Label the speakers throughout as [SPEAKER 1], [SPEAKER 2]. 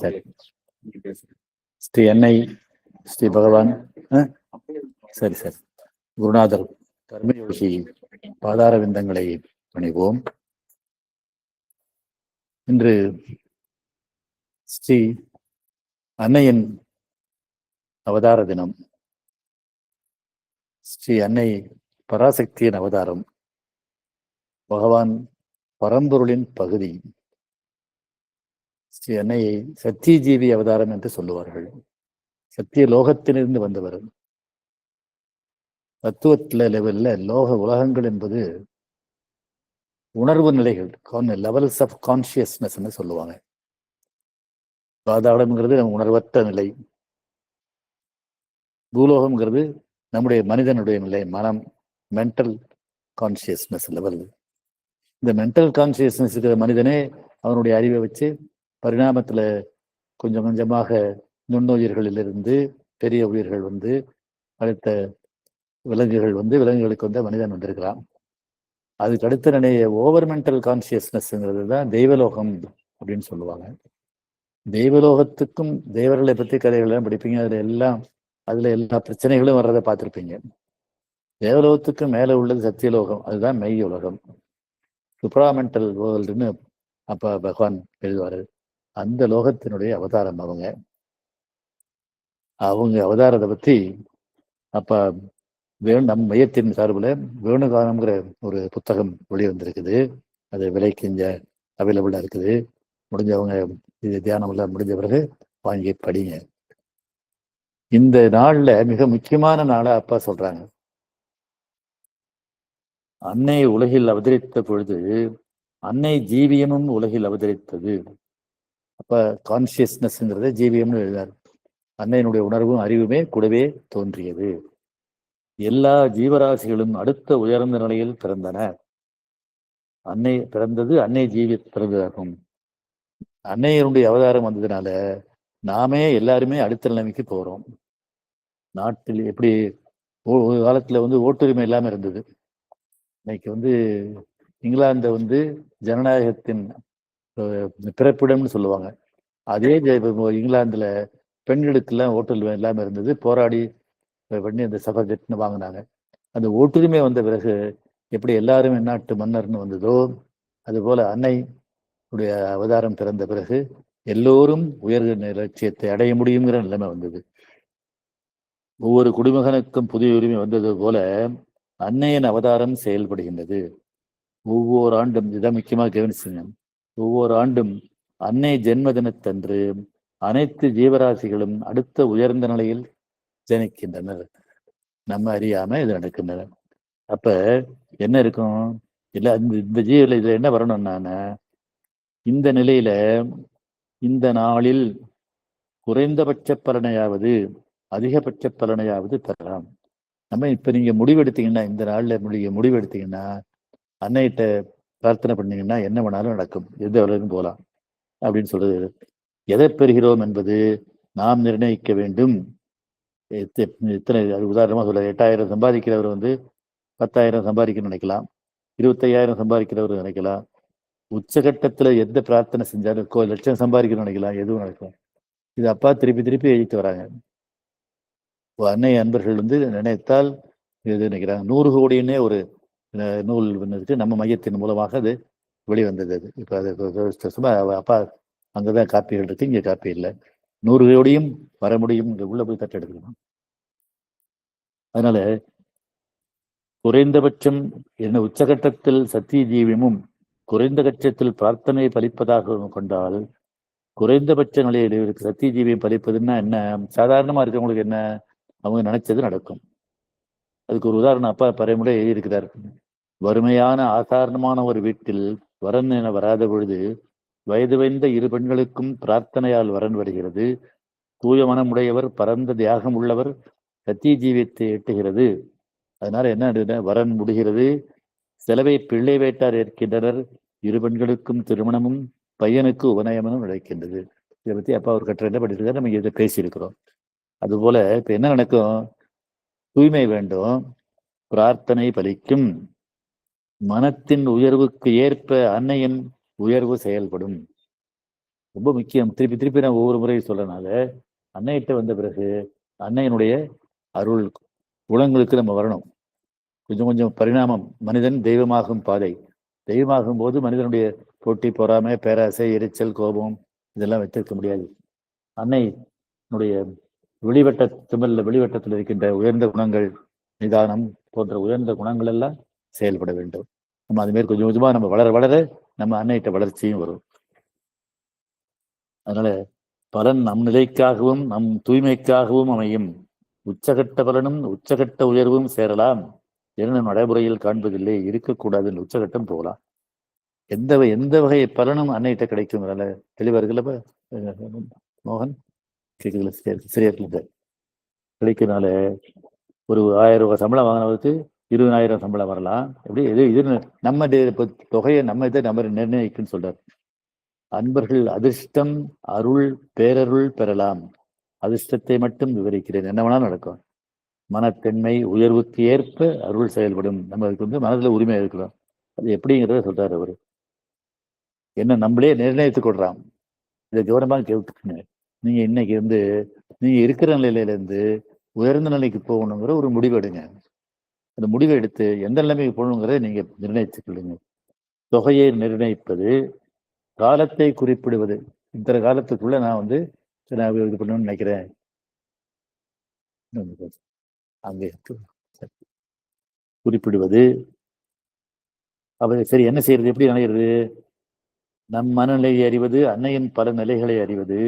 [SPEAKER 1] சரி. ஸ்ரீ அன்னை, ஸ்ரீ பகவான், சரி சரி, குருநாதர் கர்மயோகி பாதார விந்தங்களை பணிவோம். இன்று ஸ்ரீ அன்னையின் அவதார தினம். ஸ்ரீ அன்னை பராசக்தியின் அவதாரம், பகவான் பரம்பொருளின் பகுதி. ஸ்ரீ அன்னையை சத்தியஜீவி அவதாரம் என்று சொல்லுவார்கள். சத்திய லோகத்திலிருந்து வந்தவர். தத்துவத்தில லெவல்ல லோக உலகங்கள் என்பது உணர்வு நிலைகள், லெவல்ஸ் ஆஃப் கான்சியஸ்னஸ் சொல்லுவாங்க. பாதாளம்ங்கிறது நம்ம உணர்வற்ற நிலை. பூலோகம்ங்கிறது நம்முடைய மனிதனுடைய நிலை, மனம், மென்டல் கான்சியஸ்னஸ் லெவல். இந்த மென்டல் கான்சியஸ்னஸ் இருக்கிற மனிதனே அவனுடைய அறிவை வச்சு பரிணாமத்தில் கொஞ்சம் கொஞ்சமாக நுண்ணுயிர்களிலிருந்து பெரிய உயிர்கள் வந்து, அடுத்த விலங்குகள் வந்து, விலங்குகளுக்கு வந்து மனிதன் வந்திருக்கிறான். அதுக்கு அடுத்த நிலைய ஓவர் மென்டல் கான்சியஸ்னஸ்ங்கிறது தான் தெய்வலோகம் அப்படின்னு சொல்லுவாங்க. தெய்வலோகத்துக்கும் தேவர்களை பற்றி கதைகள்லாம் படிப்பீங்க. அதுல எல்லா பிரச்சனைகளும் வர்றதை பார்த்துருப்பீங்க. தேவலோகத்துக்கும் மேலே உள்ளது சத்தியலோகம், அதுதான் மெய் உலகம், சுப்ராமென்டல் வேர்ல்டுன்னு அப்ப பகவான் எழுதுவாரு. அந்த லோகத்தினுடைய அவதாரம் அவங்க அவதாரத்தை பற்றி அப்ப நம் மையத்தின் சார்பில் வேணுகானம்ங்கிற ஒரு புத்தகம் வெளிவந்திருக்குது. அது விலைக்கு இங்க அவைலபிளா இருக்குது. முடிஞ்சவங்க இது தியானம் எல்லாம் முடிஞ்ச பிறகு வாங்கி படிங்க. இந்த நாள்ல மிக முக்கியமான நாளா அப்பா சொல்றாங்க. அன்னை உலகில் அவதரித்த பொழுது அன்னை ஜீவியமும் உலகில் அவதரித்தது. அப்ப கான்சியஸ்னஸ்ங்கிறத ஜீவியம்னு எழுதாரு. அன்னையினுடைய உணர்வும் அறிவுமே கூடவே தோன்றியது. எல்லா ஜீவராசிகளும் அடுத்த உயர்ந்த நிலையில் பிறந்தன. அன்னை பிறந்தது அன்னை ஜீவி பிறந்ததாகும். அன்னையனுடைய அவதாரம் வந்ததுனால நாமே எல்லாருமே அடுத்த நிலைமைக்கு போறோம். நாட்டில் எப்படி ஒரு காலத்துல வந்து ஓட்டுரிமை இல்லாம இருந்தது. இன்னைக்கு வந்து இங்கிலாந்தை வந்து ஜனநாயகத்தின் பிறப்பிடம்னு சொல்லுவாங்க. அதே இங்கிலாந்துல பெண்களுக்கெல்லாம் ஓட்டுரிமை இல்லாம இருந்தது. போராடி பண்ணி அந்த சபர்ஜெட்னு வாங்கினாங்க. அந்த ஓட்டுரிமை வந்த பிறகு எப்படி எல்லாரும் நாட்டு மன்னர்னு வந்ததோ, அதுபோல அன்னை உடைய அவதாரம் பிறந்த பிறகு எல்லோரும் உயர்ந்த லட்சியத்தை அடைய முடியுங்கிற நிலைமை வந்தது. ஒவ்வொரு குடிமகனுக்கும் புதிய உரிமை வந்தது போல அன்னையின் அவதாரம் செயல்படுகின்றது. ஒவ்வொரு ஆண்டும், இதான் முக்கியமாக கவனிச்சுங்க, ஒவ்வொரு ஆண்டும் அன்னை ஜென்ம தினத்தன்று அனைத்து ஜீவராசிகளும் அடுத்த உயர்ந்த நிலையில் ஜனிக்கின்றனர். நம்ம அறியாம இது நடக்கின்றன. அப்ப என்ன இருக்கும், இல்ல இந்த ஜீவில இதுல என்ன வரணும்னா, இந்த நிலையில இந்த நாளில் குறைந்தபட்ச பலனையாவது அதிகபட்ச பலனையாவது பெறலாம். நம்ம இப்ப நீங்க முடிவெடுத்தீங்கன்னா, இந்த நாள்ல நீங்க முடிவெடுத்தீங்கன்னா, அன்னைகிட்ட பிரார்த்தனை பண்ணீங்கன்னா என்ன வேணாலும் நடக்கும், எந்த வரைக்கும் போகலாம் அப்படின்னு சொல்றது. எதை பெறுகிறோம் என்பது நாம் நிர்ணயிக்க வேண்டும். இத்தனை உதாரணமா சொல்ல, 8,000 சம்பாதிக்கிறவர் வந்து 10,000 சம்பாதிக்கணும்னு நினைக்கலாம், 25,000 சம்பாதிக்கிறவர் நினைக்கலாம். உச்சகட்டத்துல எந்த பிரார்த்தனை செஞ்சாலும் லட்சம் சம்பாதிக்கணும்னு நினைக்கலாம், எதுவும் நடக்கும். இது அப்பா திருப்பி திருப்பி எழுதிட்டு வராங்க. அன்னை அன்பர்கள் வந்து நினைத்தால் இது நினைக்கிறாங்க. 100 கோடின்னே ஒரு நூல் இருக்கு, நம்ம மையத்தின் மூலமாக அது வெளிவந்தது. அது இப்போ அது சும்மா அப்பா அங்கதான் காப்பிகள் இருக்கு, இங்க காப்பி இல்லை. 100 கோடியும் வர முடியும், இங்க உள்ள போய் தட்டு எடுக்கணும். அதனால குறைந்தபட்சம் என்ன உச்சகட்டத்தில் சத்திய ஜீவியமும் குறைந்த கட்சத்தில் பிரார்த்தனை பலிப்பதாக கொண்டால், குறைந்தபட்ச நிலையில் இருக்கு சத்திய ஜீவியம் பலிப்பதுன்னா என்ன, சாதாரணமா இருக்கவங்களுக்கு என்ன, அவங்க நினைச்சது நடக்கும். அதுக்கு ஒரு உதாரணம் அப்பா பறைமுறை எழுதியிருக்கிறார். வறுமையான ஆசாரணமான ஒரு வீட்டில் வரன் என வராத பொழுது வயது வைந்த இரு பெண்களுக்கும் பிரார்த்தனையால் வரன் வருகிறது. தூய மனமுடையவர், பரந்த தியாகம் உள்ளவர், சத்திய ஜீவியத்தை எட்டுகிறது. அதனால என்ன, வரன் முடிகிறது, செலவை பிள்ளை வேட்டார் ஏற்கின்றனர், இரு பெண்களுக்கும் திருமணமும் பையனுக்கு உபநயமனும் நடக்கின்றது. இதை பத்தி அப்பா ஒரு கட்டுரை படிச்சிருக்காரு, நம்ம இதை பேசியிருக்கிறோம். அதுபோல இப்ப என்ன நடக்கும், தூய்மை வேண்டும், பிரார்த்தனை பலிக்கும், மனத்தின் உயர்வுக்கு ஏற்ப அன்னையின் உயர்வு செயல்படும். ரொம்ப முக்கியம். திருப்பி திருப்பி நான் ஒவ்வொரு முறையும் சொல்றனால, அன்னைகிட்ட வந்த பிறகு அன்னையினுடைய அருள் குணங்களுக்கு நம்ம வரணும். கொஞ்சம் கொஞ்சம் பரிணாமம். மனிதன் தெய்வமாகும் பாதை. தெய்வமாகும் போது மனிதனுடைய போட்டி, பொறாமை, பேராசை, எரிச்சல், கோபம் இதெல்லாம் வைத்திருக்க முடியாது. அன்னையினுடைய வெளிவட்டத்தில் இருக்கின்ற உயர்ந்த குணங்கள், நிதானம் போன்ற உயர்ந்த குணங்கள் எல்லாம் செயல்பட வேண்டும். நம்ம அது மாதிரி கொஞ்சம் கொஞ்சமா நம்ம வளர வளர நம்ம அன்னையிட்ட வளர்ச்சியும் வரும். அதனால பலன் நம் நிலைக்காகவும் நம் தூய்மைக்காகவும் அமையும். உச்சகட்ட பலனும் உச்சகட்ட உயர்வும் சேரலாம் என நடைமுறையில் காண்பதில்லை. இருக்கக்கூடாதுன்னு உச்சகட்டம் போகலாம். எந்த வகை பலனும் அன்னைகிட்ட கிடைக்கும். தெளிவா இருக்குல்லப்ப மோகன் கேக்குதுல? சரியா இருக்கு. கிடைக்கிறதுனால ஒரு 1000 ரூபாய் சம்பளம் வாங்கினவருக்கு 20,000 சம்பளம் வரலாம். எப்படி இது நம்ம தொகையை நம்ம நிர்ணயிக்குன்னு சொல்றாரு. அன்பர்கள் அதிர்ஷ்டம், அருள், பேரருள் பெறலாம். அதிர்ஷ்டத்தை மட்டும் விவரிக்கிறேன். என்ன வேணாலும் நடக்கும். மனத்தன்மை உயர்வுக்கு ஏற்ப அருள் செயல்படும். நம்ம அதுக்கு மனதில் உரிமை இருக்கிறோம். அது எப்படிங்கிறத சொல்றாரு அவரு. என்ன நம்மளே நிர்ணயித்துக் கொள்றான். இதை கவனமாக கேட்டுக்குங்க. நீங்க இன்னைக்கு நீங்க இருக்கிற நிலையில இருந்து உயர்ந்த நிலைக்கு போகணுங்கிற ஒரு முடிவு எடுங்க. அந்த முடிவை எடுத்து எந்த நிலைமைக்கு போகணுங்கிறத நீங்க நிர்ணயித்துக் கொள்ளுங்க. தொகையை நிர்ணயிப்பது, காலத்தை குறிப்பிடுவது. இத்தனை காலத்துக்குள்ள நான் இது பண்ணணும்னு நினைக்கிறேன். அங்கே குறிப்பிடுவது. சரி, என்ன செய்யறது? எப்படி நினைக்கிறது? நம் மனநிலையை அறிவது, அன்னையின் பல நிலைகளை அறிவது,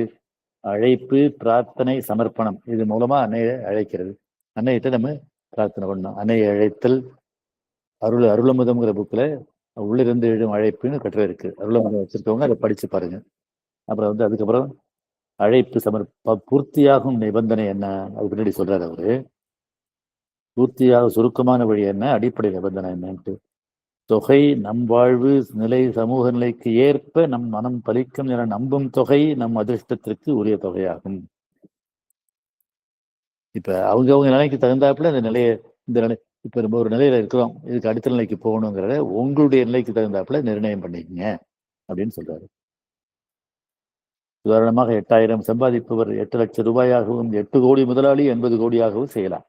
[SPEAKER 1] அழைப்பு, பிரார்த்தனை, சமர்ப்பணம். இது மூலமா அன்னையை அழைக்கிறது. அன்னையிட்ட நம்ம பிரார்த்தனை பண்ணணும். அன்னையை அழைத்தல். அருளமுதம்ங்கிற புக்கில் உள்ளிருந்து எழுதும் அழைப்புன்னு கட்டுரை இருக்கு. அருளமுதம் வச்சிருக்கவங்க அதை படிச்சு பாருங்க. அப்புறம் அதுக்கப்புறம் அழைப்பு பூர்த்தியாகும் நிபந்தனை என்ன, அது பின்னாடி சொல்றாரு அவரு. பூர்த்தியாக சுருக்கமான வழி என்ன, அடிப்படை நிபந்தனை என்னன்ட்டு. தொகை நம் வாழ்வு நிலை, சமூக நிலைக்கு ஏற்ப நம் மனம் பலிக்கும் என நம்பும் தொகை நம் அதிர்ஷ்டத்திற்கு உரிய தொகையாகும். இப்ப அவங்க நிலைக்கு தகுந்தாப்புல இந்த நிலை இப்ப நம்ம ஒரு நிலையில இருக்கிறோம், இதுக்கு அடுத்த நிலைக்கு போகணுங்கிறத உங்களுடைய நிலைக்கு தகுந்தாப்புல நிர்ணயம் பண்ணிக்கங்க அப்படின்னு சொல்றாரு. உதாரணமாக 8,000 சம்பாதிப்பவர் 8 லட்சம் ரூபாயாகவும், 8 கோடி முதலாளி 80 கோடியாகவும் செய்யலாம்.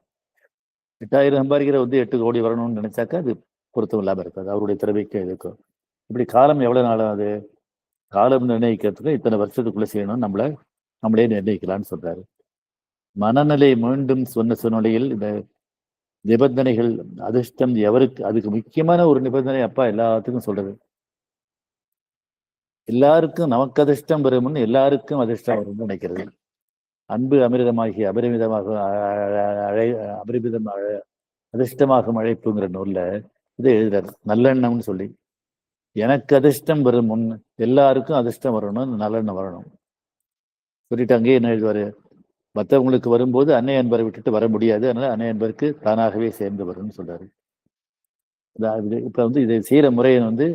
[SPEAKER 1] 8,000 சம்பாதிக்கிற 8 கோடி வரணும்னு நினைச்சாக்கா அது பொருத்தம் இல்லாம இருக்காது. அவருடைய திறமைக்கு இருக்கும். இப்படி காலம் எவ்வளவு நாளும் அது காலம் நிர்ணயிக்கிறதுக்கு இத்தனை வருஷத்துக்குள்ள செய்யணும், நம்மளே நிர்ணயிக்கலாம்னு சொல்றாரு. மனநிலை மீண்டும் சொன்ன சூழ்நிலையில் இந்த நிபந்தனைகள் அதிர்ஷ்டம் எவருக்கு, அதுக்கு முக்கியமான ஒரு நிபந்தனை அப்பா எல்லாத்துக்கும் சொல்றது. எல்லாருக்கும் நமக்கு அதிர்ஷ்டம் வரும்னு, எல்லாருக்கும் அதிர்ஷ்டம் வரும்னு நினைக்கிறது. அன்பு அமிர்தமாகி அபரிமிதமாக அதிர்ஷ்டமாகும் அழைப்புங்கிற நூல்ல இதை எழுதுறாரு. நல்லெண்ணம்னு சொல்லி, எனக்கு அதிர்ஷ்டம் வரும் முன் எல்லாருக்கும் அதிர்ஷ்டம் வரணும், நல்லெண்ணம் வரணும் சொல்லிட்டு அங்கேயே என்ன எழுதுவாரு, மற்றவங்களுக்கு வரும்போது அன்னை அன்பரை விட்டுட்டு வர முடியாது, அதனால அன்னை அன்பருக்கு தானாகவே சேர்ந்து வரும்னு சொல்றாரு. இப்ப இதை செய்யற முறையை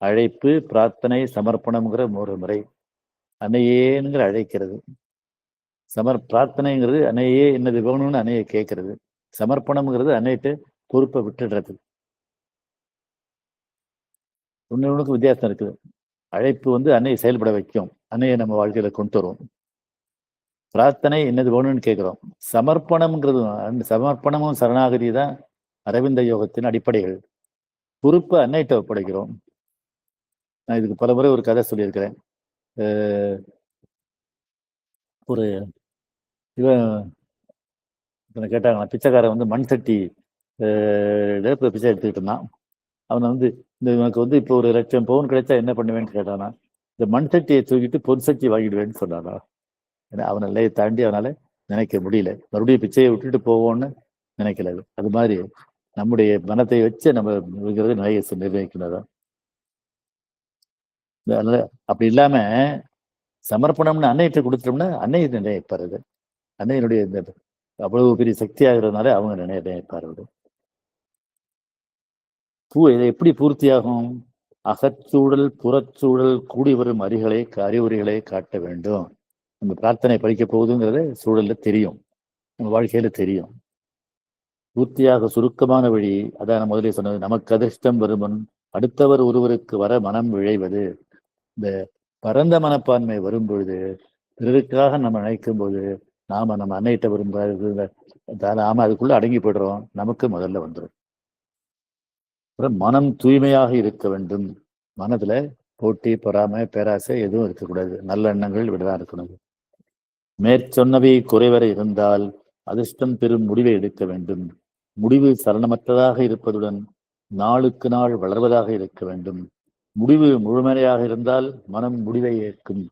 [SPEAKER 1] அழைப்பு, பிரார்த்தனை, சமர்ப்பணம்ங்கிற ஒரு முறை. அன்னையேங்கிற அழைக்கிறது. பிரார்த்தனைங்கிறது அன்னையே என்னது வேணும்னு அன்னையை கேட்கறது. சமர்ப்பணம்ங்கிறது அன்னையிட்டு பொறுப்பை விட்டுடுறது. ஒன்னுக்கு வித்தியாசம் இருக்குது. அழைப்பு அன்னையை செயல்பட வைக்கும், அன்னையை நம்ம வாழ்க்கையில கொண்டு வரும். பிரார்த்தனை என்னது வேணும்னு கேட்கிறோம். சமர்ப்பணம்ங்கிறது, சமர்ப்பணமும் சரணாகதி தான் அரவிந்த யோகத்தின் அடிப்படைகள். பொறுப்பு அன்னையிட்ட ஒப்படைக்கிறோம். நான் இதுக்கு பல முறை ஒரு கதை சொல்லியிருக்கிறேன். ஒரு இவன் கேட்டாங்க, பிச்சைக்காரன் மண் சட்டி பிச்சை எடுத்துக்கிட்டு இருந்தான். அவனை இவனுக்கு இப்போ 1,00,000 பவுன் கிடைச்சா என்ன பண்ணுவேன்னு கேட்டானா, இந்த மண் சட்டியை தூக்கிட்டு பொன் சட்டி வாங்கிடுவேன்னு சொன்னானா. ஏன்னா அவன் நிலையை தாண்டி அவனால நினைக்க முடியல. மறுபடியும் பிச்சையை விட்டுட்டு போவோம்னு நினைக்கல. அது மாதிரி நம்முடைய மனத்தை வச்சு நம்ம நிலையை நிர்ணயிக்கிறதா. அதனால அப்படி இல்லாம சமர்ப்பணம்னு அன்னையிட்ட கொடுத்துட்டோம்னா அன்னை நிர்ணயிப்பாரு. அன்னையினுடைய இந்த அவ்வளவு பெரிய சக்தி ஆகிறதுனால அவங்க நிர்ணயிப்பாரு. இதை எப்படி பூர்த்தியாகும்? அகச்சூழல் புறச்சூழல் கூடி வரும் அறிகுறிகளை காட்ட வேண்டும். நம்ம பிரார்த்தனை படிக்க போகுதுங்கிறத சூழல்ல தெரியும், நம்ம வாழ்க்கையில தெரியும். பூர்த்தியாக சுருக்கமான வழி அதான் நான் முதலே சொன்னது. நமக்கு அதிர்ஷ்டம் வருமுன் அடுத்தவர் ஒருவருக்கு வர மனம் விழைவது. இந்த பரந்த மனப்பான்மை வரும் பொழுது, பிறருக்காக நம்ம நினைக்கும் போது, நம்ம அன்னைகிட்ட நாம அதுக்குள்ள அடங்கி போயிடுறோம். நமக்கு முதல்ல வந்துடும். அப்புறம் மனம் தூய்மையாக இருக்க வேண்டும். மனதுல போட்டி, பொறாமை, பேராசை எதுவும் இருக்கக்கூடாது. நல்ல எண்ணங்கள் விடதான் இருக்கணும். மேற்சொன்னவை குறைவர இருந்தால் அதிர்ஷ்டம் பெறும் முடிவை எடுக்க வேண்டும். முடிவு சலனமற்றதாக இருப்பதுடன் நாளுக்கு நாள் வளர்வதாக இருக்க வேண்டும். முடிவு முழுமையாக இருந்தால் மனம் முடிவை ஏற்கும்.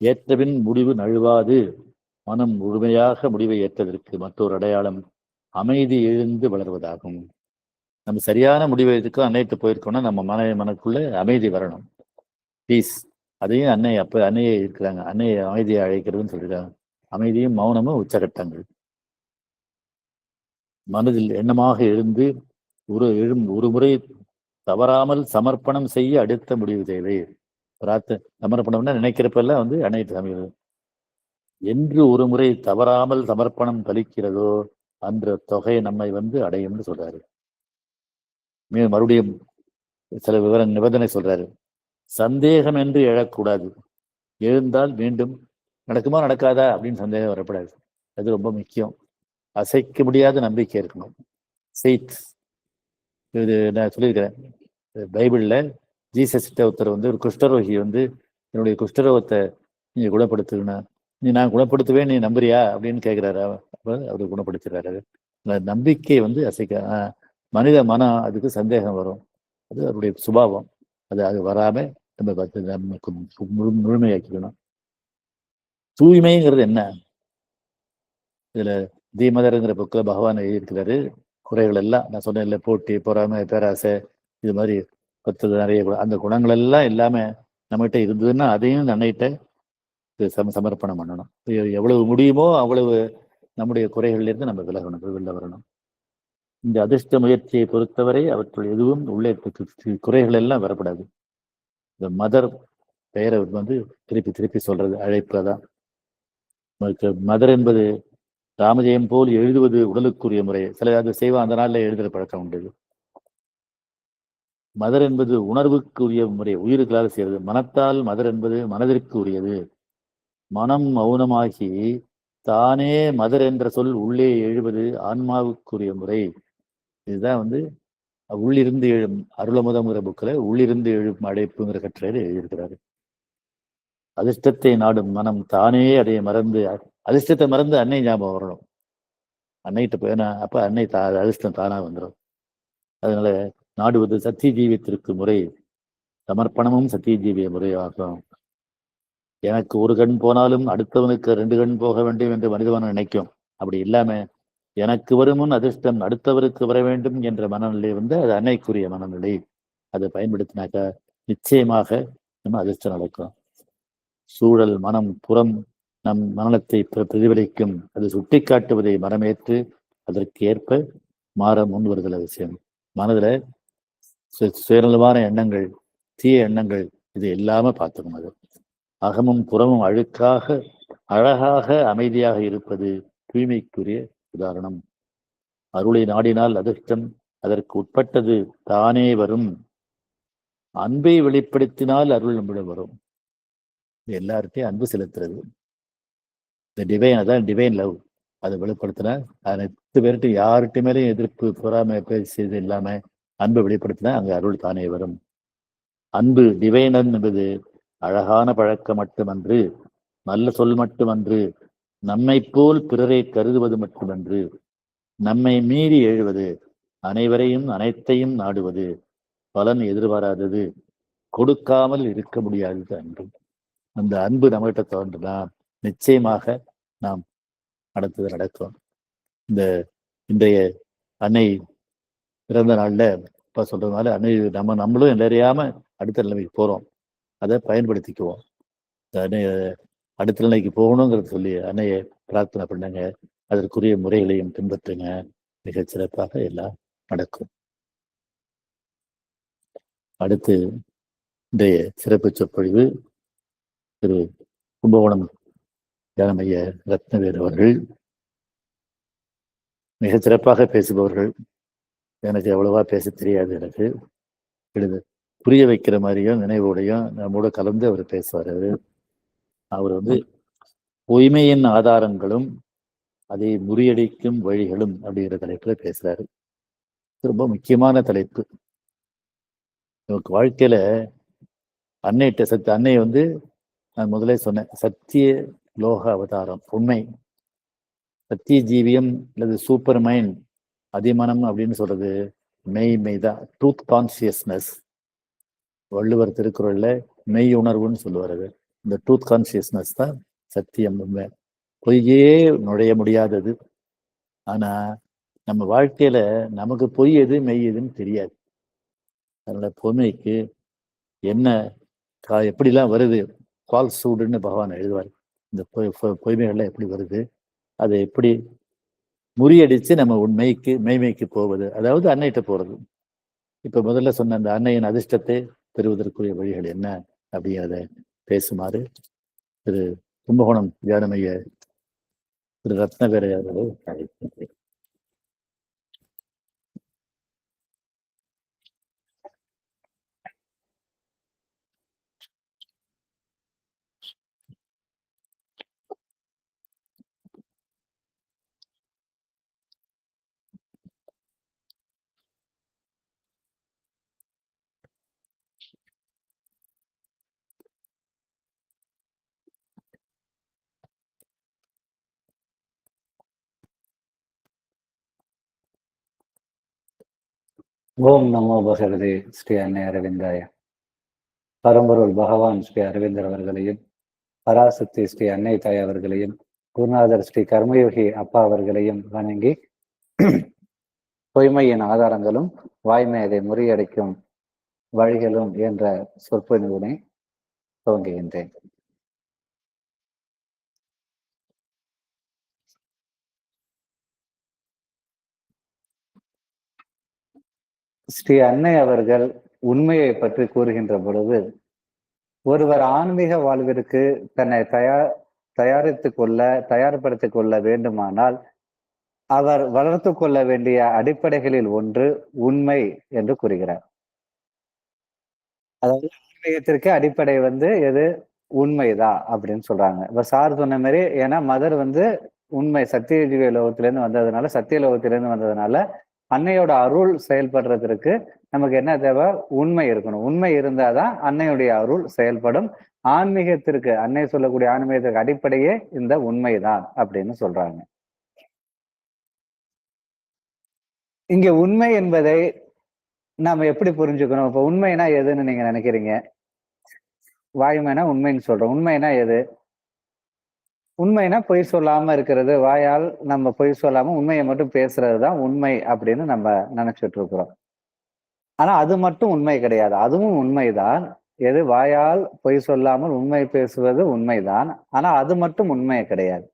[SPEAKER 1] ஏற்றபின் முடிவு நழுவாது. மனம் முழுமையாக முடிவை ஏற்றதற்கு மற்றொரு அடையாளம் அமைதி எழுந்து வளர்வதாகும். நம்ம சரியான முடிவை எடுக்க அன்னைக்கு போயிருக்கோம்னா நம்ம மனக்குள்ள அமைதி வரணும். பீஸ். அதையும் அன்னையை இருக்கிறாங்க. அன்னையை அமைதியை அழைக்கிறதுன்னு சொல்லிருக்காங்க. அமைதியும் மௌனமும் உச்சகட்டங்கள். மனதில் எண்ணமாக எழுந்து ஒரு முறை தவறாமல் சமர்ப்பணம் செய்ய அடுத்த முடிவு தேவை. சமர்ப்பணம்னா நினைக்கிறப்பெல்லாம் அன்னைட்டு அமைகிறது. என்று ஒரு முறை தவறாமல் சமர்ப்பணம் கலிக்கிறதோ அன்ற தொகை நம்மை அடையும்னு சொல்றாரு. மறுபடியும் சில நிபந்தனை சொல்றாரு. சந்தேகம் என்று எழக்கூடாது. எழுந்தால் மீண்டும் நடக்குமா நடக்காதா அப்படின்னு சந்தேகம் வரக்கூடாது. அது ரொம்ப முக்கியம். அசைக்க முடியாத நம்பிக்கை இருக்கணும். ஃபெய்த். இது நான் சொல்லியிருக்கிறேன். பைபிள்ல ஜீசஸ்கிட்ட ஒருத்தர் ஒரு குஷ்டரோகி என்னுடைய குஷ்டரோகத்தை நீங்க குணப்படுத்துனா நான் குணப்படுத்துவேன், நீ நம்புறியா அப்படின்னு கேட்கிறாரு. அவர் குணப்படுத்துறாரு. நம்பிக்கை அசைக்க மனித மனம் அதுக்கு சந்தேகம் வரும். அது அவருடைய சுபாவம். அது வராம நமக்கு முழுமையாக்கிக்கணும். தூய்மைங்கிறது என்ன? இதுல தீமதர்ங்கிற புக்கில் பகவான் எழுதியிருக்கிறாரு. குறைகள் எல்லாம் நான் சொன்னேன் இல்லை, போட்டி, பொறாமை, பேராசை, இது மாதிரி 10 நிறைய அந்த குணங்கள் எல்லாம் எல்லாமே நம்மகிட்ட இருந்ததுன்னா அதையும் அன்னைகிட்ட சமர்ப்பணம் பண்ணணும். எவ்வளவு முடியுமோ அவ்வளவு நம்முடைய குறைகள்லேருந்து நம்ம வெளில வரணும். இந்த அதிர்ஷ்ட முயற்சியை பொறுத்தவரை அவற்றுள் எதுவும் உள்ளே குறைகள் எல்லாம் வரப்படாது. இந்த மதர் பெயரை திருப்பி திருப்பி சொல்றது அழைப்பு தான். மதர் என்பது ராமஜெயம் போல் எழுதுவது உடலுக்குரிய முறை. சில அது செய்வான், அந்த நாளில் எழுதுகிற பழக்கம் உண்டு. மதர் என்பது உணர்வுக்குரிய முறை, உயிருக்களால் செய்வது. மனத்தால் மதர் என்பது மனதிற்கு உரியது. மனம் மௌனமாகி தானே மதர் என்ற சொல் உள்ளே எழுவது ஆன்மாவுக்குரிய முறை. இதுதான் உள்ளிருந்து எழும் அருளமுதங்கிற புக்கில் உள்ளிருந்து எழும் அழைப்புங்கிற கட்டுரையில் எழுதியிருக்கிறாரு. அதிர்ஷ்டத்தை நாடும் மனம் தானே அதை மறந்து, அதிர்ஷ்டத்தை மறந்து அன்னை ஞாபகம் வரணும். அன்னைகிட்ட போயினா அப்ப அன்னை அதிர்ஷ்டம் தானா வந்துடும். அதனால நாடுவது சத்திய ஜீவியத்திற்கு முறை. சமர்ப்பணமும் சத்திய ஜீவிய முறையாகும். எனக்கு ஒரு கண் போனாலும் அடுத்தவனுக்கு 2 கண் போக வேண்டும் என்று மனிதவன் நினைக்கும். அப்படி இல்லாம எனக்கு வருமுன் அதிர்ஷ்டம் அடுத்தவருக்கு வர வேண்டும் என்ற மனநிலை அது அன்னைக்குரிய மனநிலை. அதை பயன்படுத்தினாக்கா நிச்சயமாக நம்ம அதிர்ஷ்டம் நடக்கும். சூழல், மனம், புறம் நம் மனநலத்தை பிரதிபலிக்கும். அது சுட்டி காட்டுவதை மனமேற்று அதற்கு ஏற்ப மாற முன் வருதல் அவசியம். மனதுல சுயநலமான எண்ணங்கள், தீய எண்ணங்கள் இது எல்லாமே பார்த்துக்கணும். அது அகமும் புறமும் அழகாக அமைதியாக இருப்பது தூய்மைக்குரிய உதாரணம். அருளை நாடினால் அதிர்ஷ்டம் அதற்கு உட்பட்டது தானே வரும். அன்பை வெளிப்படுத்தினால் அருள் நம்மிடம் வரும். எல்லார்ட்டையும் அன்பு செலுத்துறது இந்த டிவைன், அதான் டிவைன் லவ். அதை வெளிப்படுத்தினா அனைத்து பேர்கிட்ட யார்கிட்ட மேலேயும் எதிர்ப்பு, பொறாமை, பேசியது இல்லாம அன்பை வெளிப்படுத்தினா அங்க அருள் தானே வரும். அன்பு டிவைனன் என்பது அழகான பழக்கம் மட்டுமன்று, நல்ல சொல் மட்டுமன்று, நம்மை போல் பிறரை கருதுவது மட்டுமன்று, நம்மை மீறி எழுவது, அனைவரையும் அனைத்தையும் நாடுவது, பலன் எதிர்பாராதது, கொடுக்காமல் இருக்க முடியாதது அன்பு. அந்த அன்பு நம்மகிட்ட தோன்றுனா நிச்சயமாக நாம் அடுத்தது நடக்கும். இன்றைய அன்னை பிறந்த நாள்ல இப்ப சொல்றதுனால அன்னை நம்மளும் எல்லாரையாம அடுத்த நிலைமைக்கு போறோம். அதை பயன்படுத்திக்குவோம். அடுத்த நிலைக்கு போகணுங்கிறத சொல்லி அன்னையை பிரார்த்தனை பண்ணுங்க. அதற்குரிய முறைகளையும் பின்பற்றுங்க. மிகச் சிறப்பாக எல்லாம் நடக்கும். அடுத்து இன்றைய சிறப்பு சொற்பொழிவு திரு கும்பகோணம் தியானமைய ரத்னவேல் அவர்கள். மிக சிறப்பாக பேசுபவர்கள். எனக்கு எவ்வளவா பேச தெரியாது. எனக்கு புரிய வைக்கிற மாதிரியும் நினைவோடையும் நம்மோட கலந்து அவர் பேசுவார். அவர் வந்து பொய்மையின் ஆதாரங்களும் அதை முறியடிக்கும் வழிகளும் அப்படிங்கிற தலைப்புல பேசுறாரு. ரொம்ப முக்கியமான தலைப்பு. நமக்கு வாழ்க்கையில அன்னை வந்து நான் முதலே சொன்னேன், சத்திய லோக அவதாரம், உண்மை. சத்திய ஜீவியம் அல்லது சூப்பர் மைண்ட், அதிமனம் அப்படின்னு சொல்றது மெய்தான், ட்ரூத் கான்சியஸ்னஸ். வள்ளுவர் திருக்குறள்ல மெய் உணர்வுன்னு சொல்லுவாரு. இந்த ட்ரூத் கான்சியஸ்னஸ் தான் சத்தியம், உண்மை. பொய்யே நுழைய முடியாதது. ஆனா நம்ம வாழ்க்கையில நமக்கு பொய் எது மெய் எதுன்னு தெரியாது. அதனால பொய்மைக்கு என்ன எப்படிலாம் வருது, ஃபால்ஸ்ஹுட்னு பகவான் எழுதுவார். இந்த பொய்மைகள்லாம் எப்படி வருது, அதை எப்படி முறியடிச்சு நம்ம மெய்மைக்கு போவது, அதாவது அன்னைகிட்ட போறது. இப்ப முதல்ல சொன்ன அந்த அன்னையின் அதிர்ஷ்டத்தை பெறுவதற்குரிய வழிகள் என்ன அப்படிங்கிறத பேசுமாறு திரு கும்பகோணம் தியானமைய திரு ரத்னவேரை அவர்களை அழைக்கின்றேன்.
[SPEAKER 2] ஓம் நமோ பகவதே ஸ்ரீ அன்னை அரவிந்தாய. பரம்பொருள் பகவான் ஸ்ரீ அரவிந்தர் அவர்களையும், பராசக்தி ஸ்ரீ அன்னை தாய் அவர்களையும், குருநாதர் ஸ்ரீ கர்மயோகி அப்பா அவர்களையும் வணங்கி பொய்மையின் ஆதாரங்களும் வாய்மை அதை முறியடிக்கும் வழிகளும் என்ற சொற்பொழிவினை துவங்குகின்றேன். ஸ்ரீ அன்னை அவர்கள் உண்மையை பற்றி கூறுகின்ற பொழுது, ஒருவர் ஆன்மீக வாழ்விற்கு தன்னை தயார்படுத்திக் கொள்ள வேண்டுமானால் அவர் வளர்த்து கொள்ள வேண்டிய அடிப்படைகளில் ஒன்று உண்மை என்று கூறுகிறார். அதாவது ஆன்மீகத்திற்கு அடிப்படை எது, உண்மைதான் அப்படின்னு சொல்றாங்க. இப்ப சார் சொன்ன மாதிரி, ஏன்னா மதர் உண்மை சத்திய லோகத்திலிருந்து வந்ததுனால, சத்திய லோகத்திலிருந்து வந்ததுனால அன்னையோட அருள் செயல்படுறதற்கு நமக்கு என்ன தேவை, உண்மை இருக்கணும். உண்மை இருந்தாதான் அன்னையுடைய அருள் செயல்படும். ஆன்மீகத்திற்கு, அன்னை சொல்லக்கூடிய ஆன்மீகத்திற்கு அடிப்படையே இந்த உண்மைதான் அப்படின்னு சொல்றாங்க. இங்க உண்மை என்பதை நாம எப்படி புரிஞ்சுக்கணும்? இப்ப உண்மைனா எதுன்னு நீங்க நினைக்கிறீங்க? வாய்மைனா உண்மைன்னு சொல்றோம். உண்மைனா எது? உண்மைனா பொய் சொல்லாம இருக்கிறது. வாயால் நம்ம பொய் சொல்லாம உண்மையை மட்டும் பேசுறதுதான் உண்மை அப்படின்னு நம்ம நினைச்சிட்டு இருக்கிறோம். ஆனா அது மட்டும் உண்மை கிடையாது. அதுவும் உண்மைதான். எது? வாயால் பொய் சொல்லாமல் உண்மை பேசுவது உண்மைதான். ஆனா அது மட்டும் உண்மை கிடையாது.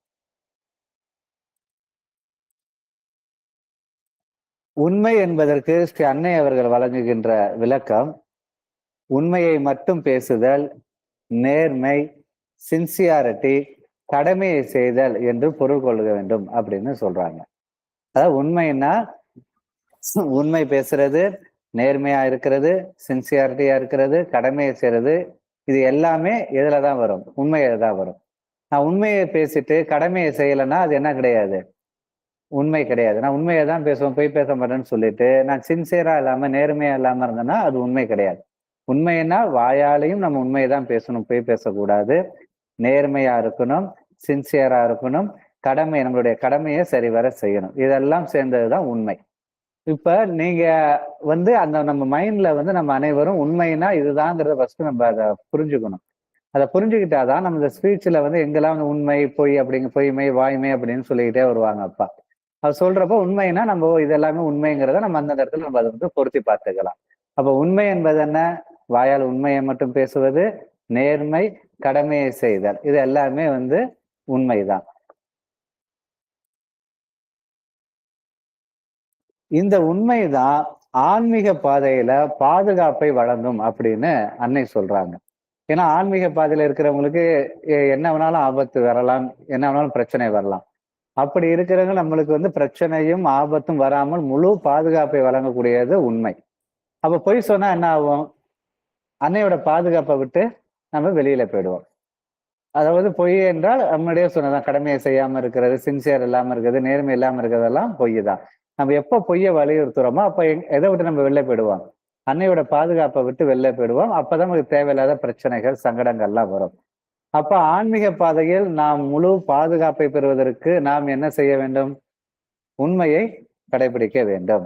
[SPEAKER 2] உண்மை என்பதற்கு ஸ்ரீ அன்னை அவர்கள் வழங்குகின்ற விளக்கம், உண்மையை மட்டும் பேசுதல், நேர்மை, சின்சியாரிட்டி, கடமையை செய்தல் என்று பொருள் கொள்ள வேண்டும் அப்படின்னு சொல்றாங்க. அதாவது உண்மைன்னா உண்மை பேசுறது, நேர்மையா இருக்கிறது, சின்சியாரிட்டியா இருக்கிறது, கடமையை செய்யறது, இது எல்லாமே எதுலதான் வரும்? உண்மையில தான் வரும். நான் உண்மையை பேசிட்டு கடமையை செய்யலைன்னா அது என்ன கிடையாது? உண்மை கிடையாது. நான் உண்மையை தான் பேசுவேன், பொய் பேச மாட்டேன்னு சொல்லிட்டு நான் சின்சியரா இல்லாம நேர்மையா இல்லாம இருந்தேன்னா அது உண்மை கிடையாது. உண்மைன்னா வாயாலையும் நம்ம உண்மையை தான் பேசணும், பொய் பேசக்கூடாது, நேர்மையா இருக்கணும், சின்சியரா இருக்கணும், நம்மளுடைய கடமையை சரிவர செய்யணும். இதெல்லாம் சேர்ந்ததுதான் உண்மை. இப்ப நீங்க அந்த நம்ம மைண்ட்ல நம்ம அனைவரும் உண்மைனா இதுதாங்கிறத ஃபர்ஸ்ட் நம்ம அதை புரிஞ்சுக்கணும். அதை புரிஞ்சுக்கிட்டாதான் நம்ம இந்த ஸ்பீச்ல எங்கெல்லாம் உண்மை, பொய் பொய்மை, வாய்மை அப்படின்னு சொல்லிக்கிட்டே வருவாங்க அப்பா. அது சொல்றப்ப உண்மைனா நம்ம இதெல்லாமே உண்மைங்கிறத நம்ம அந்த இடத்துல நம்ம அதை பொருத்தி பார்த்துக்கலாம். அப்ப உண்மை என்பது என்ன? வாயால் உண்மையை மட்டும் பேசுவது, நேர்மை, கடமையை செய்தல், இது எல்லாமே உண்மைதான். இந்த உண்மைதான் ஆன்மீக பாதையில பாதுகாப்பை வழங்கும் அப்படின்னு அன்னை சொல்றாங்க. ஏன்னா ஆன்மீக பாதையில இருக்கிறவங்களுக்கு என்ன வேணாலும் ஆபத்து வரலாம், என்ன வேணாலும் பிரச்சனை வரலாம். அப்படி இருக்கிறவங்க நம்மளுக்கு பிரச்சனையும் ஆபத்தும் வராமல் முழு பாதுகாப்பை வழங்கக்கூடியது உண்மை. அப்ப பொய் சொன்னா என்ன ஆகும்? அன்னையோட பாதுகாப்பை விட்டு நம்ம வெளியில போயிடுவோம். அதாவது பொய் என்றால் முன்னாடியே சொன்னதான், கடமையை செய்யாம இருக்கிறது, சின்சியர் இல்லாம இருக்கிறது, நேர்மை இல்லாம இருக்கிறதெல்லாம் பொய் தான். நம்ம எப்போ பொய்யை வலியுறுத்துறோமோ அப்ப எதை விட்டு நம்ம வெளில போயிடுவோம்? அன்னையோட பாதுகாப்பை விட்டு வெளில போயிடுவோம். அப்பதான் நமக்கு தேவையில்லாத பிரச்சனைகள், சங்கடங்கள்லாம் வரும். அப்ப ஆன்மீக பாதையில் நாம் முழு பாதுகாப்பை பெறுவதற்கு நாம் என்ன செய்ய வேண்டும்? உண்மையை கடைபிடிக்க வேண்டும்.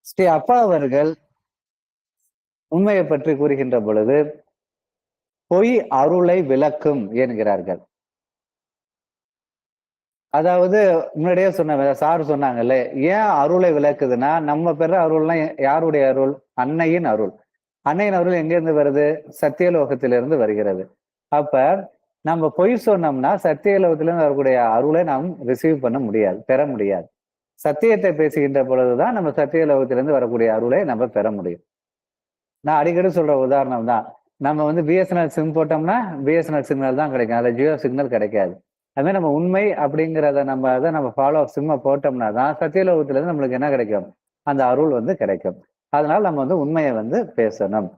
[SPEAKER 2] ஸ்ரீ அப்பா அவர்கள் உண்மையை பற்றி கூறுகின்ற பொழுது, பொய் அருளை விளக்கும் என்கிறார்கள். அதாவது முன்னாடியே சொன்ன சார் சொன்னாங்கல்ல, ஏன் அருளை விளக்குதுன்னா, நம்ம பெற அருள்னா யாருடைய அருள்? அன்னையின் அருள். அன்னையின் அருள் எங்கிருந்து வருது? சத்தியலோகத்திலிருந்து வருகிறது. அப்ப நம்ம பொய் சொன்னோம்னா சத்தியலோகத்திலிருந்து வரக்கூடிய அருளை நாம் ரிசீவ் பண்ண முடியாது, பெற முடியாது. சத்தியத்தை பேசுகின்ற பொழுதுதான் நம்ம சத்தியலோகத்திலிருந்து வரக்கூடிய அருளை நம்ம பெற முடியும். நான் அடிக்கடி சொல்ற உதாரணம் தான், நம்ம பிஎஸ்என்எல் சிம் போட்டோம்னா பிஎஸ்என்எல் சிக்னல் தான் கிடைக்கும், அதுல ஜியோ சிக்னல் கிடைக்காது. அதுமாதிரி நம்ம உண்மை அப்படிங்கிறத நம்ம ஃபாலோ சிம்மை போட்டோம்னா தான் சத்தியலோகத்துல இருந்து நம்மளுக்கு என்ன கிடைக்கும்? அந்த அருள் கிடைக்கும். அதனால நம்ம உண்மையை பேசணும்.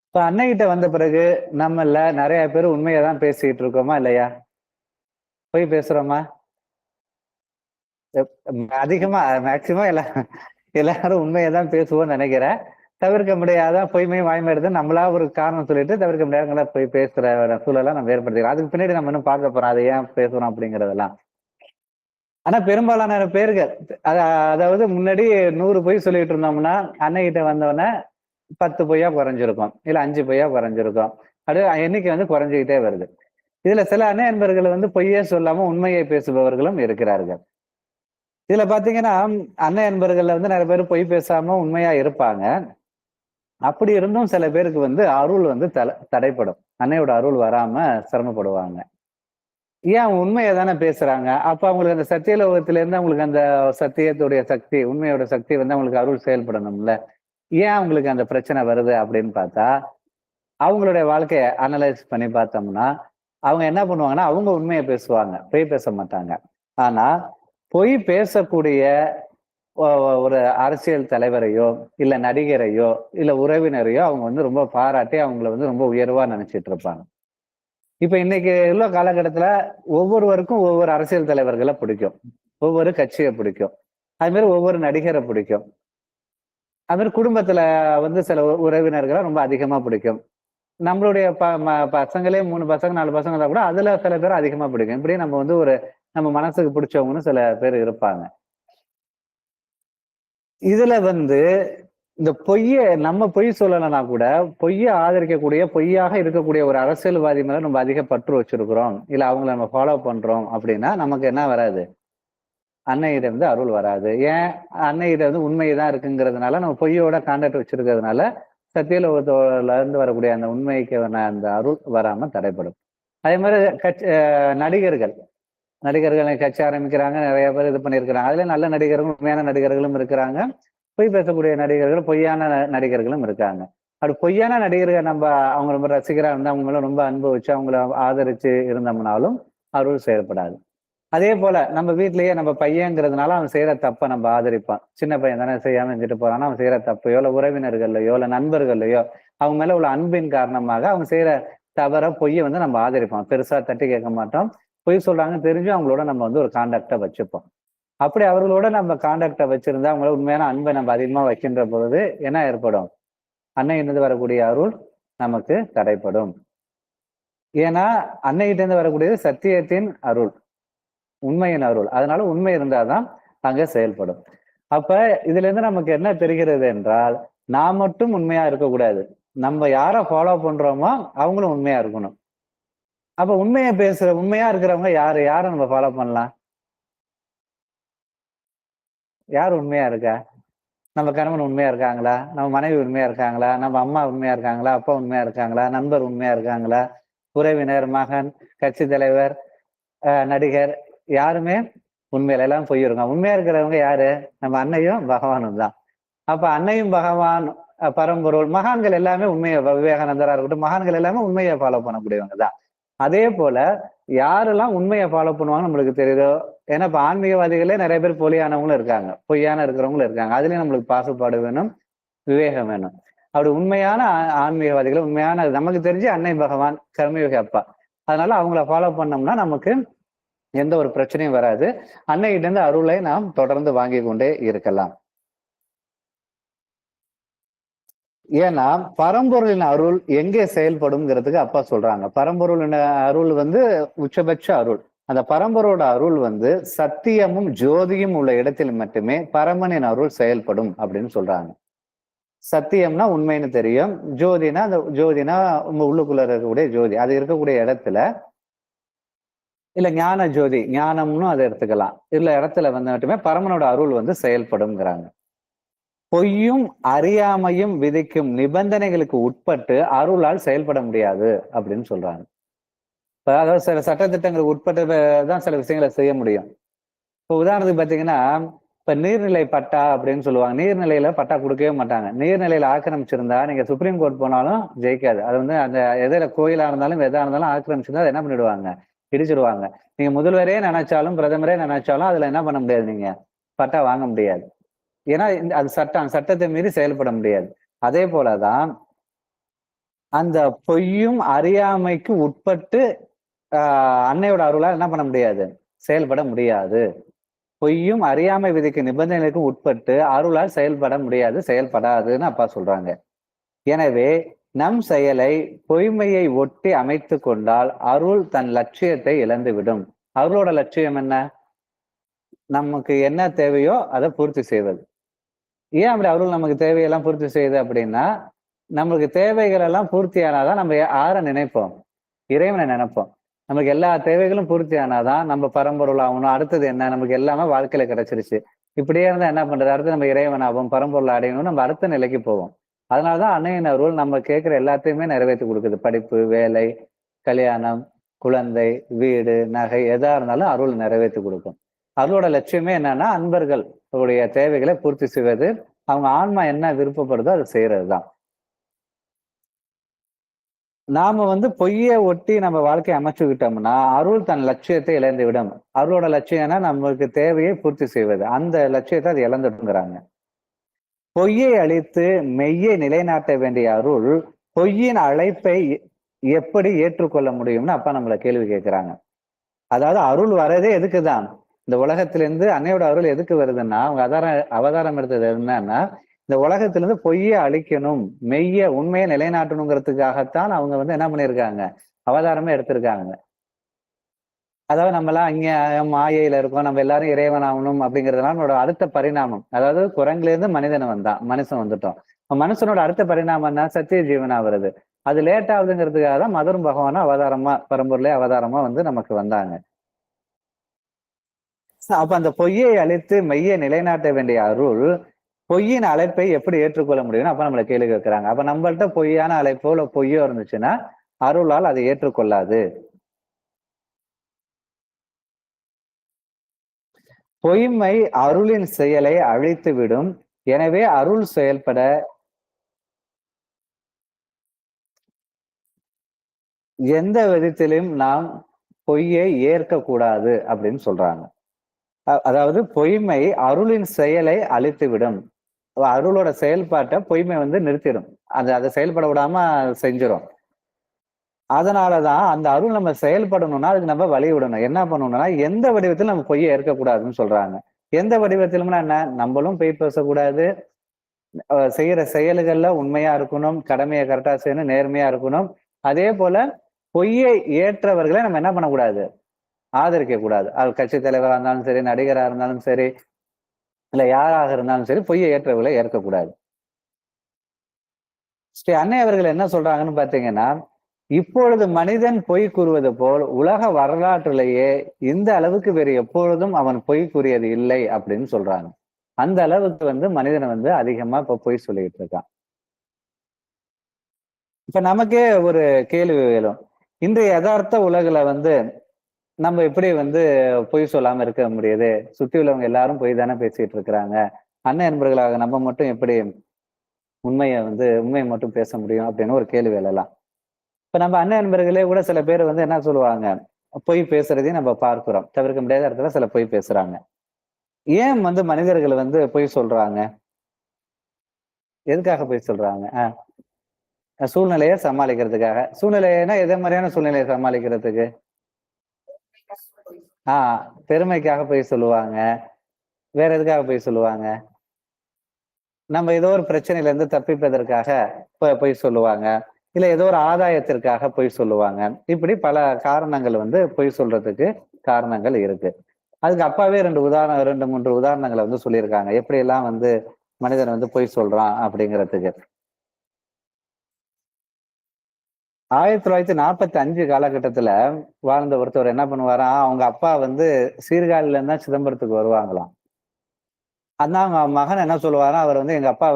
[SPEAKER 2] இப்ப அன்னைகிட்ட வந்த பிறகு நம்மள நிறைய பேர் உண்மையை தான் பேசிட்டு இருக்கோமா இல்லையா? போய் பேசுறோமா? அதிகமா மேக்சிமம் எல்லாரும் உண்மையை தான் பேசுவோம்னு நினைக்கிறேன். தவிர்க்க முடியாத பொய்மை வாய்மையிடுது நம்மளா ஒரு காரணம் சொல்லிட்டு தவிர்க்க முடியாத போய் பேசுற சூழலாம் நம்ம ஏற்படுத்திக்கிறோம். அதுக்கு பின்னாடி நம்ம இன்னும் பார்க்க போறோம், அதை ஏன் பேசுறோம் அப்படிங்கறதெல்லாம். ஆனா பெரும்பாலான பேர்கள் அதாவது முன்னாடி 100 பொய் சொல்லிட்டு இருந்தோம்னா அன்னைகிட்ட வந்தோடனே 10 பொய்யா குறைஞ்சிருக்கும், இல்ல 5 பொய்யா குறைஞ்சிருக்கும். அது எண்ணிக்கை குறைஞ்சிக்கிட்டே வருது. இதுல சில அன்னை அன்பர்கள் பொய்யே சொல்லாம உண்மையை பேசுபவர்களும் இருக்கிறார்கள். இதுல பாத்தீங்கன்னா அன்னை அன்பர்கள்ல நிறைய பேர் பொய் பேசாம உண்மையா இருப்பாங்க. அப்படி இருந்தும் சில பேருக்கு அருள் தடைப்படும். அன்னையோட அருள் வராம சிரமப்படுவாங்க. ஏன்? அவங்க உண்மையை தானே பேசுறாங்க. அப்ப அவங்களுக்கு அந்த சத்தியலோகத்தில இருந்து அவங்களுக்கு அந்த சத்தியத்துடைய சக்தி, உண்மையோட சக்தி அவங்களுக்கு அருள் செயல்படணும்ல. ஏன் அவங்களுக்கு அந்த பிரச்சனை வருது அப்படின்னு பார்த்தா, அவங்களுடைய வாழ்க்கைய அனலைஸ் பண்ணி பார்த்தோம்னா, அவங்க என்ன பண்ணுவாங்கன்னா, அவங்க உண்மையை பேசுவாங்க, பொய் பேச மாட்டாங்க. ஆனா பொய் பேசக்கூடிய ஒரு அரசியல் தலைவரையோ இல்ல நடிகரையோ இல்ல உறவினரையோ அவங்க ரொம்ப பாராட்டி அவங்கள ரொம்ப உயர்வா நினைச்சிட்டு இருப்பாங்க. இப்ப இன்னைக்கு உள்ள காலகட்டத்துல ஒவ்வொருவருக்கும் ஒவ்வொரு அரசியல் தலைவர்களை பிடிக்கும், ஒவ்வொரு கட்சியை பிடிக்கும், அது மாதிரி ஒவ்வொரு நடிகரை பிடிக்கும். அது மாதிரி குடும்பத்துல சில உறவினர்களை ரொம்ப அதிகமா பிடிக்கும். நம்மளுடைய பசங்களே 3 பசங்க 4 பசங்க தான் கூட அதுல சில பேர் அதிகமா பிடிக்கும். இப்படி நம்ம நம்ம மனசுக்கு பிடிச்சவங்கன்னு சில பேர் இருப்பாங்க. இதுல இந்த நம்ம பொய் சொல்லலைன்னா கூட பொய்யை ஆதரிக்கக்கூடிய, பொய்யாக இருக்கக்கூடிய ஒரு அரசியல்வாதி மேல நம்ம அதிக பற்று வச்சிருக்கிறோம், இல்ல அவங்கள நம்ம ஃபாலோ பண்றோம் அப்படின்னா நமக்கு என்ன வராது? அன்னையிடம் அருள் வராது. ஏன்? அன்னையிடம் உண்மைதான் இருக்குங்கிறதுனால, நம்ம பொய்யோட கான்டாக்ட் வச்சிருக்கிறதுனால சத்தியலோகத்தோட இருந்து வரக்கூடிய அந்த உண்மைக்கு அந்த அருள் வராம தடைப்படும். அதே மாதிரி நடிகர்கள் கட்சி ஆரம்பிக்கிறாங்க, நிறைய பேர் இது பண்ணியிருக்கிறாங்க. அதுல நல்ல நடிகர்களும் உண்மையான நடிகர்களும் இருக்கிறாங்க, பொய் பேசக்கூடிய நடிகர்கள், பொய்யான நடிகர்களும் இருக்காங்க. அப்படி பொய்யான நடிகர்கள் அவங்க ரொம்ப ரசிகரா இருந்தா அவங்க மேல ரொம்ப அன்பு வச்சு அவங்கள ஆதரிச்சு இருந்தோம்னாலும் அருள் செயல்படாது. அதே போல நம்ம வீட்லயே நம்ம பையங்கிறதுனால அவன் செய்யற தப்பை நம்ம ஆதரிப்பான். சின்ன பையன் தானே செய்யாம செஞ்சுட்டு போறான்னா அவன் செய்யற தப்பையோ இல்ல உறவினர்கள்லையோ இல்ல நண்பர்கள்லையோ அவங்க மேல உள்ள அன்பின் காரணமாக அவங்க செய்யற தவற பொய்யை நம்ம ஆதரிப்போம், பெருசா தட்டி கேட்க மாட்டோம். பொய் சொல்றாங்கன்னு தெரிஞ்சு அவங்களோட நம்ம ஒரு கான்டாக்டை வச்சுப்போம். அப்படி அவர்களோட நம்ம கான்டாக்டை வச்சிருந்தா அவங்களோட உண்மையான அன்பை நம்ம அதிகமா வைக்கின்ற பொழுது என்ன ஏற்படும்? அன்னையிலிருந்து வரக்கூடிய அருள் நமக்கு தடைப்படும். ஏன்னா அன்னைகிட்ட இருந்து வரக்கூடியது சத்தியத்தின் அருள், உண்மையின் அருள். அதனால உண்மை இருந்தாதான் அங்க செயல்படும். அப்ப இதுல இருந்து நமக்கு என்ன தெரிகிறது என்றால், நான் மட்டும் உண்மையா இருக்கக்கூடாது, நம்ம யாரை ஃபாலோ பண்றோமோ அவங்களும் உண்மையா இருக்கணும். அப்ப உண்மையா இருக்கிறவங்க யாரை நம்ம ஃபாலோ பண்ணலாம்? யார் உண்மையா இருக்கா? நம்ம கணவன் உண்மையா இருக்காங்களா? நம்ம மனைவி உண்மையா இருக்காங்களா? நம்ம அம்மா உண்மையா இருக்காங்களா? அப்பா உண்மையா இருக்காங்களா? நண்பர் உண்மையா இருக்காங்களா? உறவினர், மகன், கட்சி தலைவர், நடிகர், யாருமே உண்மையில எல்லாம் பொய் இருக்காங்க. உண்மையா இருக்கிறவங்க யாரு? நம்ம அன்னையும் பகவானும் தான். அப்ப அன்னையும் பகவான், பரம்பொருள், மகான்கள் எல்லாமே உண்மையை, விவேகானந்தரா இருக்கட்டும், மகான்கள் எல்லாமே உண்மையை ஃபாலோ பண்ணக்கூடியவங்க தான். அதே போல யாரெல்லாம் உண்மையை ஃபாலோ பண்ணுவாங்க நம்மளுக்கு தெரியுதோ. ஏன்னா இப்ப ஆன்மீகவாதிகளே நிறைய பேர் போலியானவங்களும் இருக்காங்க, பொய்யான இருக்கிறவங்களும் இருக்காங்க. அதுலயும் நம்மளுக்கு பாகுபாடு வேணும். விவேகம் வேணும். அப்படி உண்மையான ஆன்மீகவாதிகள், உண்மையான நமக்கு தெரிஞ்சு அன்னை பகவான், கர்மயோகி அப்பா. அதனால அவங்கள ஃபாலோ பண்ணோம்னா நமக்கு எந்த ஒரு பிரச்சனையும் வராது. அன்னைகிட்ட இருந்து அருளை நாம் தொடர்ந்து வாங்கி கொண்டே இருக்கலாம். ஏன்னா பரம்பொருளின் அருள் எங்கே செயல்படும்ங்கிறதுக்கு அப்பா சொல்றாங்க. பரம்பொருளின் அருள் வந்து உச்சபட்ச அருள். அந்த பரம்பரோட அருள் வந்து சத்தியமும் ஜோதியும் உள்ள இடத்தில் மட்டுமே பரமனின் அருள் செயல்படும் அப்படின்னு சொல்றாங்க. சத்தியம்னா உண்மைன்னு தெரியும், ஜோதினா அந்த ஜோதினா உங்க உள்ளுக்குள்ள இருக்கக்கூடிய ஜோதி, அது இருக்கக்கூடிய இடத்துல, இல்ல ஞான ஜோதி, ஞானம்னு அதை எடுத்துக்கலாம், இல்ல இடத்துல வந்து மட்டுமே பரமனோட அருள் வந்து செயல்படும்ங்கிறாங்க. பொய்யும் அறியாமையும் விதிக்கும் நிபந்தனைகளுக்கு உட்பட்டு அருளால் செயல்பட முடியாது அப்படின்னு சொல்றாங்க. அதாவது சில சட்டத்திட்டங்களுக்கு உட்பட்டு தான் சில விஷயங்களை செய்ய முடியும். இப்போ உதாரணத்துக்கு பாத்தீங்கன்னா, இப்ப நீர்நிலை பட்டா அப்படின்னு சொல்லுவாங்க. நீர்நிலையில பட்டா கொடுக்கவே மாட்டாங்க. நீர்நிலையில ஆக்கிரமிச்சிருந்தா நீங்க சுப்ரீம் கோர்ட் போனாலும் ஜெயிக்காது. அது வந்து அந்த எதிர கோயிலா இருந்தாலும் எதா இருந்தாலும் ஆக்கிரமிச்சிருந்தா அதை என்ன பண்ணிடுவாங்க, இடிச்சிடுவாங்க. நீங்க முதல்வரே நினைச்சாலும் பிரதமரே நினைச்சாலும் அதுல என்ன பண்ண முடியாது, நீங்க பட்டா வாங்க முடியாது. ஏன்னா அது சட்டம், சட்டத்தை மீறி செயல்பட முடியாது. அதே போலதான் அந்த பொய்யும் அறியாமைக்கு உட்பட்டு அன்னையோட அருளால் என்ன பண்ண முடியாது, செயல்பட முடியாது. பொய்யும் அறியாமை விதிக்கு நிபந்தனைகளுக்கு உட்பட்டு அருளால் செயல்பட முடியாது, செயல்படாதுன்னு அப்பா சொல்றாங்க. எனவே நம் செயலை பொய்மையை ஒட்டி அமைத்து கொண்டால் அருள் தன் லட்சியத்தை இழந்துவிடும். அருளோட லட்சியம் என்ன? நமக்கு என்ன தேவையோ அதை பூர்த்தி செய்வது. ஏன் அப்படி அருள் நமக்கு தேவையெல்லாம் பூர்த்தி செய்யுது அப்படின்னா, நம்மளுக்கு தேவைகள் எல்லாம் பூர்த்தி ஆனாதான் நம்ம யாரை நினைப்போம், இறைவனை நினைப்போம். நமக்கு எல்லா தேவைகளும் பூர்த்தி ஆனாதான் நம்ம பரம்பொருள் ஆகணும். அடுத்தது என்ன, நமக்கு எல்லாமே வாழ்க்கையில கிடைச்சிருச்சு, இப்படியே இருந்தா என்ன பண்றது, அடுத்து நம்ம இறைவன் ஆகும், பரம்பொருள் அடையணும், நம்ம அடுத்த நிலைக்கு போவோம். அதனாலதான் அன்னையின் அருள் நம்ம கேட்கிற எல்லாத்தையுமே நிறைவேற்றி கொடுக்குது. படிப்பு, வேலை, கல்யாணம், குழந்தை, வீடு, நகை, எதா இருந்தாலும் அருள் நிறைவேற்றி கொடுக்கும். அருளோட லட்சியமே என்னன்னா அன்பர்கள் உடைய தேவைகளை பூர்த்தி செய்வது, அவங்க ஆன்மா என்ன விருப்பப்படுதோ அதை செய்யறதுதான். நாம வந்து பொய்யை ஒட்டி நம்ம வாழ்க்கையை அமைச்சுக்கிட்டோம்னா அருள் தன் லட்சியத்தை இழந்து விடும். அருளோட லட்சியம்னா நம்மளுக்கு தேவையை பூர்த்தி செய்வது, அந்த லட்சியத்தை அது இழந்துடுங்கிறாங்க. பொய்யை அழித்து மெய்யை நிலைநாட்ட வேண்டிய அருள் பொய்யின் அழைப்பை எப்படி ஏற்றுக்கொள்ள முடியும்னு அப்பா நம்மள கேள்வி கேட்கிறாங்க. அதாவது அருள் வரதே எதுக்குதான், இந்த உலகத்திலிருந்து அன்னையோட அருள் எதுக்கு வருதுன்னா, அவங்க அவதாரம் எடுத்தது என்னன்னா, இந்த உலகத்திலிருந்து பொய்யை அழிக்கணும், மெய்ய உண்மையை நிலைநாட்டணுங்கிறதுக்காகத்தான் அவங்க வந்து என்ன பண்ணியிருக்காங்க, அவதாரமே எடுத்திருக்காங்க. அதாவது நம்ம எல்லாம் இங்க மாயையில இருக்கோம், நம்ம எல்லாரும் இறைவன் ஆகணும் அப்படிங்கிறதுனால நம்மளோட அடுத்த பரிணாமம், அதாவது குரங்குல இருந்து மனுஷன் வந்துட்டோம். மனுஷனோட அடுத்த பரிணாமம் தான் சத்திய ஜீவனா வருது. அது லேட் ஆகுதுங்கிறதுக்காக தான் மதுரும் பகவானும் அவதாரமா, பரம்பொருளே அவதாரமா வந்து நமக்கு வந்தாங்க. அப்ப அந்த பொய்யை அழித்து மெய்யை நிலைநாட்ட வேண்டிய அருள் பொய்யின் அழைப்பை எப்படி ஏற்றுக்கொள்ள முடியும்னு அப்ப நம்மளை கேள்வி கேட்கிறாங்க. அப்ப நம்மள்ட்ட பொய்யான அழைப்போ இல்ல பொய்யோ இருந்துச்சுன்னா அருளால் அதை ஏற்றுக்கொள்ளாது. பொய்மை அருளின் செயலை அழித்து விடும். எனவே அருள் செயல்பட எந்த விதத்திலும் நாம் பொய்யை ஏற்க கூடாது அப்படின்னு சொல்றாங்க. அதாவது பொய்மை அருளின் செயலை அழித்து விடும். அருளோட செயல்பாட்டை பொய்மை வந்து நிறுத்திடும், அதை செயல்பட விடாம செஞ்சிடும். அதனாலதான் அந்த அருள் நம்ம செயல்படணும்னா அதுக்கு நம்ம வழி விடணும். என்ன பண்ணணும்னா எந்த வடிவத்திலும் நம்ம பொய்யை ஏற்கக்கூடாதுன்னு சொல்றாங்க. எந்த வடிவத்திலும்னா என்ன, நம்மளும் பொய் பேசக்கூடாது, செய்யற செயல்கள்ல உண்மையா இருக்கணும், கடமையை கரெக்டா செய்யணும், நேர்மையா இருக்கணும். அதே போல பொய்யை ஏற்றவர்களை நம்ம என்ன பண்ணக்கூடாது, ஆதரிக்க கூடாது. அது கட்சி தலைவராக இருந்தாலும் சரி, நடிகராக இருந்தாலும் சரி, இல்ல யாராக இருந்தாலும் சரி, பொய்யை ஏற்றவர்களை ஏற்கக்கூடாது. ஸ்ரீ அன்னை அவர்கள் என்ன சொல்றாங்கன்னு பாத்தீங்கன்னா, இப்பொழுது மனிதன் பொய் கூறுவது போல் உலக வரலாற்றிலேயே இந்த அளவுக்கு வேறு எப்பொழுதும் அவன் பொய் கூறியது இல்லை அப்படின்னு சொல்றாங்க. அந்த அளவுக்கு வந்து மனிதனை வந்து அதிகமா இப்ப பொய் சொல்லிட்டு இருக்கான். இப்ப நமக்கே ஒரு கேள்வி எழும், இன்றைய யதார்த்த உலகுல வந்து நம்ம எப்படி வந்து பொய் சொல்லாம இருக்க முடியுது, சுத்தி உள்ளவங்க எல்லாரும் பொய் தானே பேசிட்டு இருக்கிறாங்க, அண்ணன் நண்பர்களாக நம்ம மட்டும் எப்படி உண்மையை மட்டும் பேச முடியும் அப்படின்னு ஒரு கேள்வி எழலாம். இப்ப நம்ம அண்ணன் நண்பர்களே கூட சில பேர் வந்து என்ன சொல்லுவாங்க, பொய் பேசுறதையும் நம்ம பார்க்கிறோம், தவிர்க்க முடியாத இடத்துல சில பொய் பேசுறாங்க. ஏன் வந்து மனிதர்கள் வந்து பொய் சொல்றாங்க, எதுக்காக பொய் சொல்றாங்க? சூழ்நிலையை சமாளிக்கிறதுக்காக. சூழ்நிலைன்னா எதே மாதிரியான சூழ்நிலையை சமாளிக்கிறதுக்கு? பெருமைக்காக பொய் சொல்லுவாங்க. வேற எதுக்காக பொய் சொல்லுவாங்க? நம்ம ஏதோ ஒரு பிரச்சனையில இருந்து தப்பிப்பதற்காக பொய் சொல்லுவாங்க. இல்ல ஏதோ ஒரு ஆதாயத்திற்காக பொய் சொல்லுவாங்க. இப்படி பல காரணங்கள் பொய் சொல்றதுக்கு காரணங்கள் இருக்கு. அதுக்கு அப்பாவே 2, 3 உதாரணங்களை சொல்லியிருக்காங்க. எப்படியெல்லாம் மனிதன் பொய் சொல்றான் அப்படிங்கிறதுக்கு. 1945 காலகட்டத்துல வாழ்ந்த ஒருத்தவர் என்ன பண்ணுவாராம், அவங்க அப்பா சீர்காழில இருந்தா சிதம்பரத்துக்கு வருவாங்களாம். அதான் அவங்க மகன் என்ன சொல்லுவாராம், அவர் எங்க அப்பா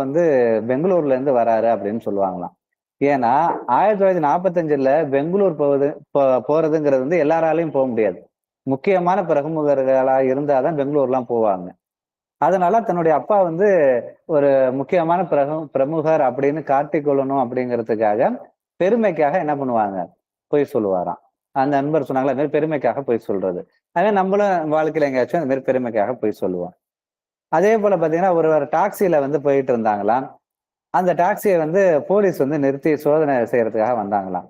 [SPEAKER 2] பெங்களூர்ல இருந்து வராரு அப்படின்னு சொல்லுவாங்களாம். ஏன்னா 1945ல பெங்களூர் போறதுங்கிறது எல்லாராலையும் போக முடியாது. முக்கியமான பிரமுகர்களா இருந்தாதான் பெங்களூர்லாம் போவாங்க. அதனால தன்னுடைய அப்பா ஒரு முக்கியமான பிரமுகர் அப்படின்னு காட்டிக்கொள்ளணும் அப்படிங்கிறதுக்காக பெருமைக்காக என்ன பண்ணுவாங்க, பொய் சொல்லுவாராம். அந்த நண்பர் சொன்னாங்களா, அது மாதிரி பெருமைக்காக பொய் சொல்றது. அதே நம்மளும் வாழ்க்கையில எங்கேயாச்சும் அந்த மாதிரி பெருமைக்காக பொய் சொல்லுவோம். அதே போல பாத்தீங்கன்னா ஒரு டாக்ஸில போயிட்டு இருந்தாங்களாம். அந்த டாக்ஸியை போலீஸ் நிறுத்தி சோதனை செய்யறதுக்காக வந்தாங்களாம்.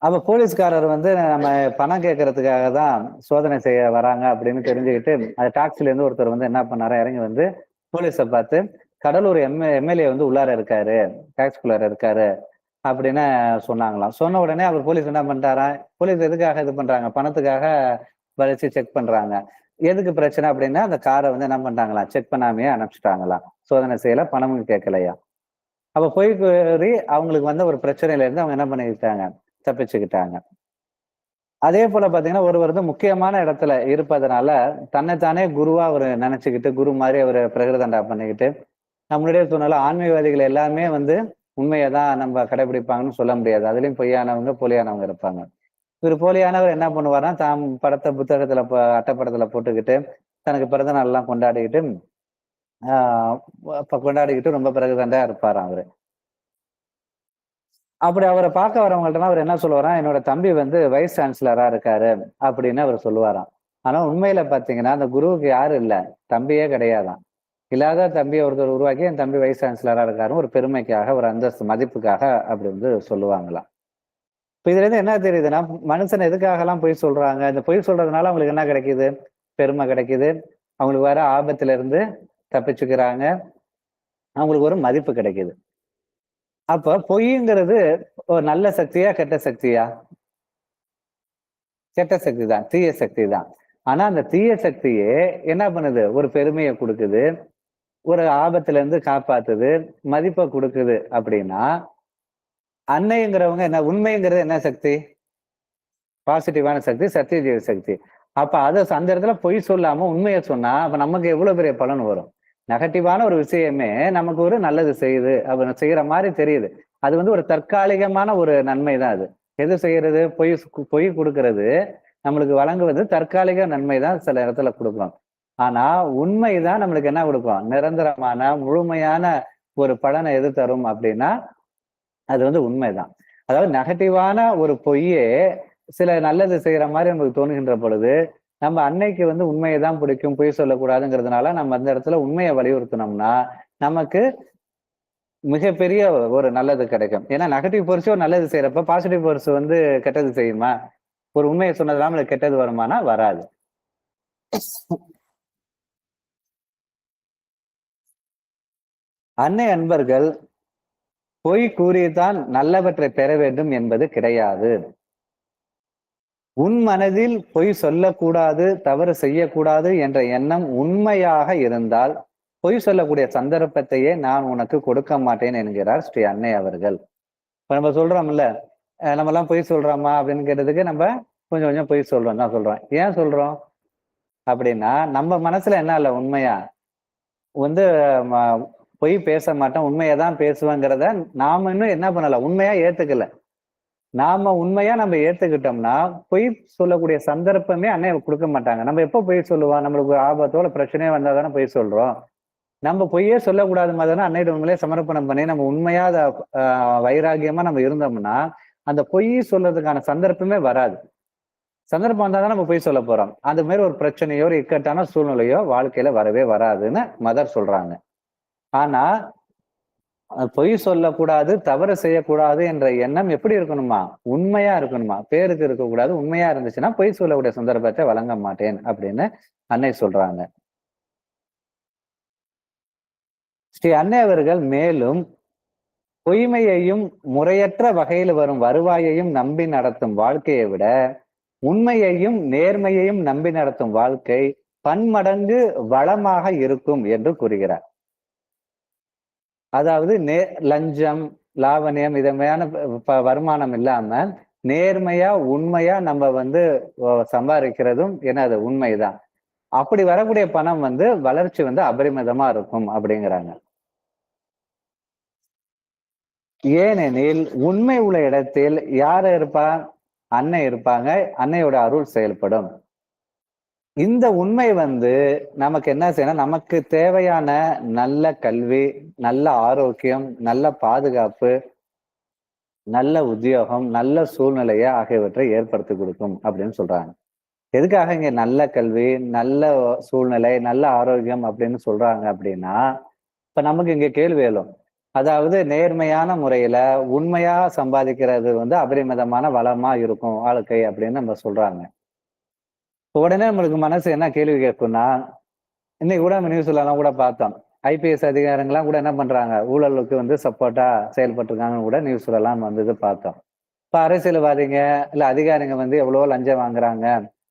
[SPEAKER 2] அப்ப போலீஸ்காரர் நம்ம பணம் கேட்கறதுக்காக தான் சோதனை செய்ய வராங்க அப்படின்னு தெரிஞ்சுக்கிட்டு அந்த டாக்ஸில இருந்து ஒருத்தர் என்ன பண்ணாரா, இறங்கி போலீஸை பார்த்து கடலூர் எம்எல்ஏ உள்ளார இருக்காரு, டாக்ஸிக்குள்ளார இருக்காரு அப்படின்னு சொன்னாங்களாம். சொன்ன உடனே அவர் போலீஸ் என்ன பண்ணிட்டாரா, போலீஸ் எதுக்காக இது பண்றாங்க, பணத்துக்காக வலிச்சு செக் பண்றாங்க. எதுக்கு பிரச்சனை அப்படின்னா அந்த காரை என்ன பண்ணிட்டாங்களாம், செக் பண்ணாமையே அனுப்பிச்சிட்டாங்களாம். சோதனை செய்யல, பணமும் கேட்கலையா. அப்ப போய் கூறி அவங்களுக்கு ஒரு பிரச்சனையில இருந்து அவங்க என்ன பண்ணிக்கிட்டாங்க, தப்பிச்சுக்கிட்டாங்க. அதே போல பாத்தீங்கன்னா ஒருவர் முக்கியமான இடத்துல இருப்பதனால தன்னைத்தானே குருவா அவர் நினைச்சுக்கிட்டு குரு மாதிரி அவர் பிரகிருதண்டா பண்ணிக்கிட்டு, நம்மளுடைய சொன்னால ஆன்மீகவாதிகள் எல்லாமே உண்மையதான் நம்ம கடைபிடிப்பாங்கன்னு சொல்ல முடியாது. அதுலயும் பொய்யானவங்க போலியானவங்க இருப்பாங்க. இவர் போலியானவர் என்ன பண்ணுவாருன்னா, தாம் படத்தை புத்தகத்துல அட்டைப்படத்துல போட்டுக்கிட்டு தனக்கு பிறந்த நாள் எல்லாம் கொண்டாடிக்கிட்டு கொண்டாடிக்கிட்டு ரொம்ப பிரகிருதண்டா இருப்பாராம் அவரு. அப்படி அவரை பார்க்க வரவங்கள்ட்ட அவர் என்ன சொல்லுவாராம், என்னோட தம்பி வைஸ் சான்சலரா இருக்காரு அப்படின்னு அவர் சொல்லுவாராம். ஆனா உண்மையில பாத்தீங்கன்னா அந்த குருவுக்கு யாரும் இல்ல, தம்பியே கிடையாதான். இல்லாத தம்பியை ஒருத்தர் உருவாக்கி என் தம்பி வைஸ் சான்சலரா இருக்காரு ஒரு பெருமைக்காக ஒரு அந்தஸ்து மதிப்புக்காக அப்படி சொல்லுவாங்களாம். இப்ப இதுல இருந்து என்ன தெரியுதுன்னா, மனுஷன் எதுக்காக எல்லாம் பொய் சொல்றாங்க, இந்த பொய் சொல்றதுனால அவங்களுக்கு என்ன கிடைக்குது, பெருமை கிடைக்குது, அவங்களுக்கு வர ஆபத்துல இருந்து தப்பிச்சுக்கிறாங்க, அவங்களுக்கு ஒரு மதிப்பு கிடைக்குது. அப்ப பொய்ங்கிறது ஒரு நல்ல சக்தியா கெட்ட சக்தியா? கெட்ட சக்தி தான், தீய சக்தி தான். ஆனா அந்த தீய சக்தியே என்ன பண்ணுது, ஒரு பெருமையை கொடுக்குது, ஒரு ஆபத்துல இருந்து காப்பாத்துது, மதிப்பை கொடுக்குது. அப்படின்னா அன்னைங்கிறவங்க என்ன, உண்மைங்கிறது என்ன சக்தி, பாசிட்டிவான சக்தி, சத்திய சக்தி. அப்ப அந்த இடத்துல பொய் சொல்லாம உண்மையை சொன்னா அப்ப நமக்கு எவ்வளவு பெரிய பலன் வரும். நெகட்டிவான ஒரு விஷயமே நமக்கு ஒரு நல்லது செய்யுது அப்ப செய்யற மாதிரி தெரியுது. அது ஒரு தற்காலிகமான ஒரு நன்மை தான். அது எது செய்யறது, பொய் கொடுக்கறது நம்மளுக்கு வழங்குவது தற்காலிக நன்மை தான், சில இடத்துல கொடுக்கும். ஆனா உண்மைதான் நம்மளுக்கு என்ன கொடுக்கும், நிரந்தரமான முழுமையான ஒரு பலனை எது தரும் அப்படின்னா அது உண்மைதான். அதாவது நெகட்டிவான ஒரு பொய்யே சில நல்லது செய்யற மாதிரி நமக்கு தோணுகின்ற பொழுது நம்ம அன்னைக்கு உண்மையை தான் பிடிக்கும், பொய் சொல்லக்கூடாதுங்கிறதுனால நம்ம அந்த இடத்துல உண்மையை வலியுறுத்தினோம்னா நமக்கு மிகப்பெரிய ஒரு நல்லது கிடைக்கும். ஏன்னா நெகட்டிவ் ஃபோர்ஸ் ஒரு நல்லது செய்யறப்ப பாசிட்டிவ் ஃபோர்ஸ் கெட்டது செய்யுமா? ஒரு உண்மையை சொன்னதுனால நம்மளுக்கு கெட்டது வருமானா? வராது. அன்னை அன்பர்கள் பொய் கூறித்தான் நல்லவற்றை பெற வேண்டும் என்பது கிடையாது. உன் மனதில் பொய் சொல்லக்கூடாது, தவறு செய்யக்கூடாது என்ற எண்ணம் உண்மையாக இருந்தால் பொய் சொல்லக்கூடிய சந்தர்ப்பத்தையே நான் உனக்கு கொடுக்க மாட்டேன் என்கிறார் ஸ்ரீ அன்னை அவர்கள். இப்ப நம்ம சொல்றோம்ல, நம்ம எல்லாம் பொய் சொல்றோமா அப்படின்னு கேட்டதுக்கு நம்ம கொஞ்சம் கொஞ்சம் பொய் சொல்றோம் தான் சொல்றோம். ஏன் சொல்றோம் அப்படின்னா நம்ம மனசுல என்ன இல்ல, உண்மையா பொய் பேச மாட்டோம், உண்மையதான் பேசுவாங்கிறத நாம இன்னும் என்ன பண்ணல, உண்மையா ஏத்துக்கல. நாம உண்மையா நம்ம ஏத்துக்கிட்டோம்னா பொய் சொல்லக்கூடிய சந்தர்ப்பமே அன்னை கொடுக்க மாட்டாங்க. நம்ம எப்போ பொய் சொல்லுவோம், நம்மளுக்கு ஆபத்தோட பிரச்சனையே வந்தா தானே பொய் சொல்றோம். நம்ம பொய்யே சொல்லக்கூடாது மாதிரி தானே அன்னையிட உண்மையிலே சமர்ப்பணம் பண்ணி நம்ம உண்மையா வைராகியமா நம்ம இருந்தோம்னா அந்த பொய் சொல்றதுக்கான சந்தர்ப்பமே வராது. சந்தர்ப்பம் வந்தா தான் நம்ம பொய் சொல்ல போறோம். அந்த மாதிரி ஒரு பிரச்சனையோ ஒரு இக்கட்டான சூழ்நிலையோ வாழ்க்கையில வரவே வராதுன்னு மதர் சொல்றாங்க. ஆனா பொய் சொல்லக்கூடாது, தவறு செய்யக்கூடாது என்ற எண்ணம் எப்படி இருக்கணுமா? உண்மையா இருக்கணுமா? பேருக்கு இருக்கக்கூடாது. உண்மையா இருந்துச்சுன்னா பொய் சொல்லக்கூடிய சந்தர்ப்பத்தை வழங்க மாட்டேன் அப்படின்னு அன்னை சொல்றாங்க. ஸ்ரீ அன்னை அவர்கள் மேலும் பொய்மையையும் முறையற்ற வகையில் வரும் வருவாயையும் நம்பி நடத்தும் வாழ்க்கையை விட உண்மையையும் நேர்மையையும் நம்பி நடத்தும் வாழ்க்கை பன்மடங்கு வளமாக இருக்கும் என்று கூறுகிறார். அதாவது லஞ்சம், லாவணியம் இதமையான வருமானம் இல்லாம நேர்மையா உண்மையா நம்ம வந்து சம்பாதிக்கிறதும் அது உண்மைதான். அப்படி வரக்கூடிய பணம் வந்து வளர்ச்சி வந்து அபரிமிதமா இருக்கும் அப்படிங்கிறாங்க. ஏனெனில் உண்மை உள்ள இடத்தில் யார் இருப்பா? அன்னை இருப்பாங்க. அன்னையோட அருள் செயல்படும். இந்த உண்மை வந்து நமக்கு என்ன செய்யணும்? நமக்கு தேவையான நல்ல கல்வி, நல்ல ஆரோக்கியம், நல்ல பாதுகாப்பு, நல்ல உத்தியோகம், நல்ல சூழ்நிலையை ஆகியவற்றை ஏற்படுத்தி கொடுக்கும் அப்படின்னு சொல்றாங்க. எதுக்காக இங்க நல்ல கல்வி, நல்ல சூழ்நிலை, நல்ல ஆரோக்கியம் அப்படின்னு சொல்றாங்க அப்படின்னா, இப்ப நமக்கு இங்க கேள்வி எழும். அதாவது நேர்மையான முறையில உண்மையா சம்பாதிக்கிறது வந்து அபரிமிதமான வளமா இருக்கும் வாழ்க்கை அப்படின்னு நம்ம சொல்றாங்க. உடனே நம்மளுக்கு மனசு என்ன கேள்வி கேட்கும்னா, இன்னைக்கு கூட நம்ம நியூஸ்லாம் கூட பார்த்தோம். ஐபிஎஸ் அதிகாரிகள்லாம் கூட என்ன பண்றாங்க? ஊழலுக்கு வந்து சப்போர்ட்டா செயல்பட்டிருக்காங்கன்னு கூட நியூஸ்ல எல்லாம் வந்தது பார்த்தோம். இப்ப அரசியல்வாதிங்க இல்ல அதிகாரிங்க வந்து எவ்வளவோ லஞ்சம் வாங்குறாங்க,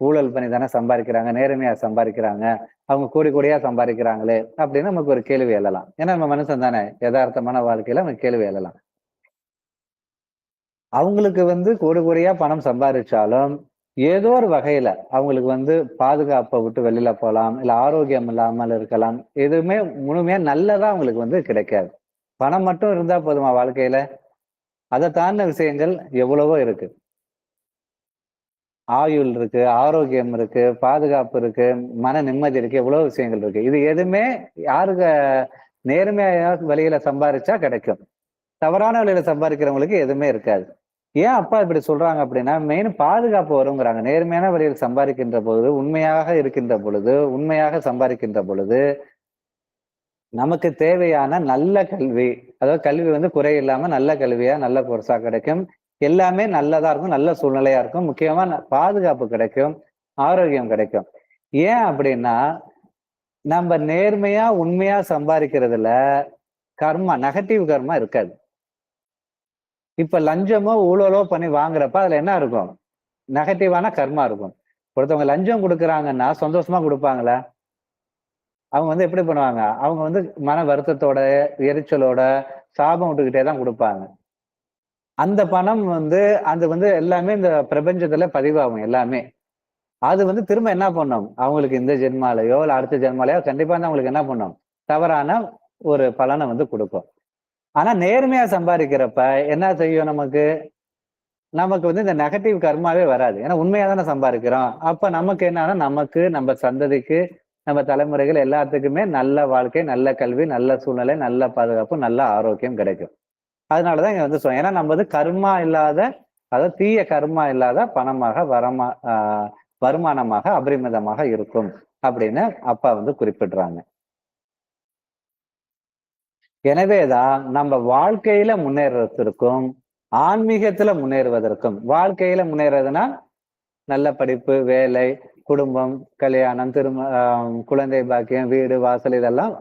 [SPEAKER 2] ஊழல் பண்ணி தானே சம்பாதிக்கிறாங்க, நேர்மையா சம்பாதிக்கிறாங்க, அவங்க கோடி கோடியா சம்பாதிக்கிறாங்களே அப்படின்னு நமக்கு ஒரு கேள்வி எழலாம். ஏன்னா நம்ம மனுஷன் தானே, யதார்த்தமான வாழ்க்கையில நமக்கு கேள்வி எழலாம். அவங்களுக்கு வந்து கோடி கோடியா பணம் சம்பாதிச்சாலும் ஏதோ ஒரு வகையில அவங்களுக்கு வந்து பாதுகாப்பை விட்டு வெளியில போகலாம், இல்ல ஆரோக்கியம் இல்லாமல் இருக்கலாம். எதுவுமே முழுமையா நல்லதா அவங்களுக்கு வந்து கிடைக்காது. பணம் மட்டும் இருந்தா போதுமா வாழ்க்கையில? அதை தாண்டின விஷயங்கள் எவ்வளவோ இருக்கு. ஆயுள் இருக்கு, ஆரோக்கியம் இருக்கு, பாதுகாப்பு இருக்கு, மன நிம்மதி இருக்கு, எவ்வளவு விஷயங்கள் இருக்கு. இது எதுவுமே யாருக்கு நேர்மையா வழியில சம்பாதிச்சா கிடைக்கும். தவறான வழியில சம்பாதிக்கிறவங்களுக்கு எதுவுமே இருக்காது. ஏன் அப்பா இப்படி சொல்றாங்க அப்படின்னா, மெயின் பாதுகாப்பு வருங்கிறாங்க. நேர்மையான வழியில் சம்பாதிக்கின்ற பொழுது, உண்மையாக இருக்கின்ற பொழுது, உண்மையாக சம்பாதிக்கின்ற பொழுது, நமக்கு தேவையான நல்ல கல்வி, அதாவது கல்வி வந்து குறை இல்லாம நல்ல கல்வியா, நல்ல கோர்ஸா கிடைக்கும். எல்லாமே நல்லதா இருக்கும், நல்ல சூழ்நிலையா இருக்கும். முக்கியமா பாதுகாப்பு கிடைக்கும், ஆரோக்கியம் கிடைக்கும். ஏன் அப்படின்னா, நம்ம நேர்மையா, உண்மையா சம்பாதிக்கிறதுல கர்மா, நெகட்டிவ் கர்மா இருக்காது. இப்ப லஞ்சமோ ஊழலோ பண்ணி வாங்குறப்ப அதுல என்ன இருக்கும்? நெகட்டிவான கர்மா இருக்கும். ஒருத்தவங்க லஞ்சம் கொடுக்குறாங்கன்னா சந்தோஷமா கொடுப்பாங்களா? அவங்க வந்து எப்படி பண்ணுவாங்க? அவங்க வந்து மன வருத்தத்தோட, எரிச்சலோட, சாபம் விட்டுக்கிட்டே தான் கொடுப்பாங்க. அந்த பணம் வந்து அது வந்து எல்லாமே இந்த பிரபஞ்சத்துல பதிவாகும் எல்லாமே. அது வந்து திரும்ப என்ன பண்ணும்? அவங்களுக்கு இந்த ஜென்மாலயோ இல்ல அடுத்த ஜென்மாலயோ கண்டிப்பா வந்து அவங்களுக்கு என்ன பண்ணும்? தவறான ஒரு பலனை வந்து கொடுக்கும். ஆனா நேர்மையா சம்பாதிக்கிறப்ப என்ன செய்யும் நமக்கு? நமக்கு வந்து இந்த நெகட்டிவ் கர்மாவே வராது. ஏன்னா உண்மையா தானே சம்பாதிக்கிறோம். அப்ப நமக்கு என்னன்னா, நமக்கு, நம்ம சந்ததிக்கு, நம்ம தலைமுறைகள் எல்லாத்துக்குமே நல்ல வாழ்க்கை, நல்ல கல்வி, நல்ல சூழ்நிலை, நல்ல பாதுகாப்பு, நல்ல ஆரோக்கியம் கிடைக்கும். அதனாலதான் இங்க வந்து ஏன்னா நம்ம வந்து கர்மா இல்லாத, அதாவது தீய கர்மா இல்லாத பணமாக வருமானமாக அபரிமிதமாக இருக்கும் அப்படின்னு அப்பா வந்து குறிப்பிடுறாங்க. எனவேதான் நம்ம வாழ்க்கையில முன்னேறத்திற்கும் ஆன்மீகத்துல முன்னேறுவதற்கும், வாழ்க்கையில முன்னேறதுன்னா நல்ல படிப்பு, வேலை, குடும்பம், கல்யாணம், குழந்தை பாக்கியம், வீடு வாசல் இதெல்லாம்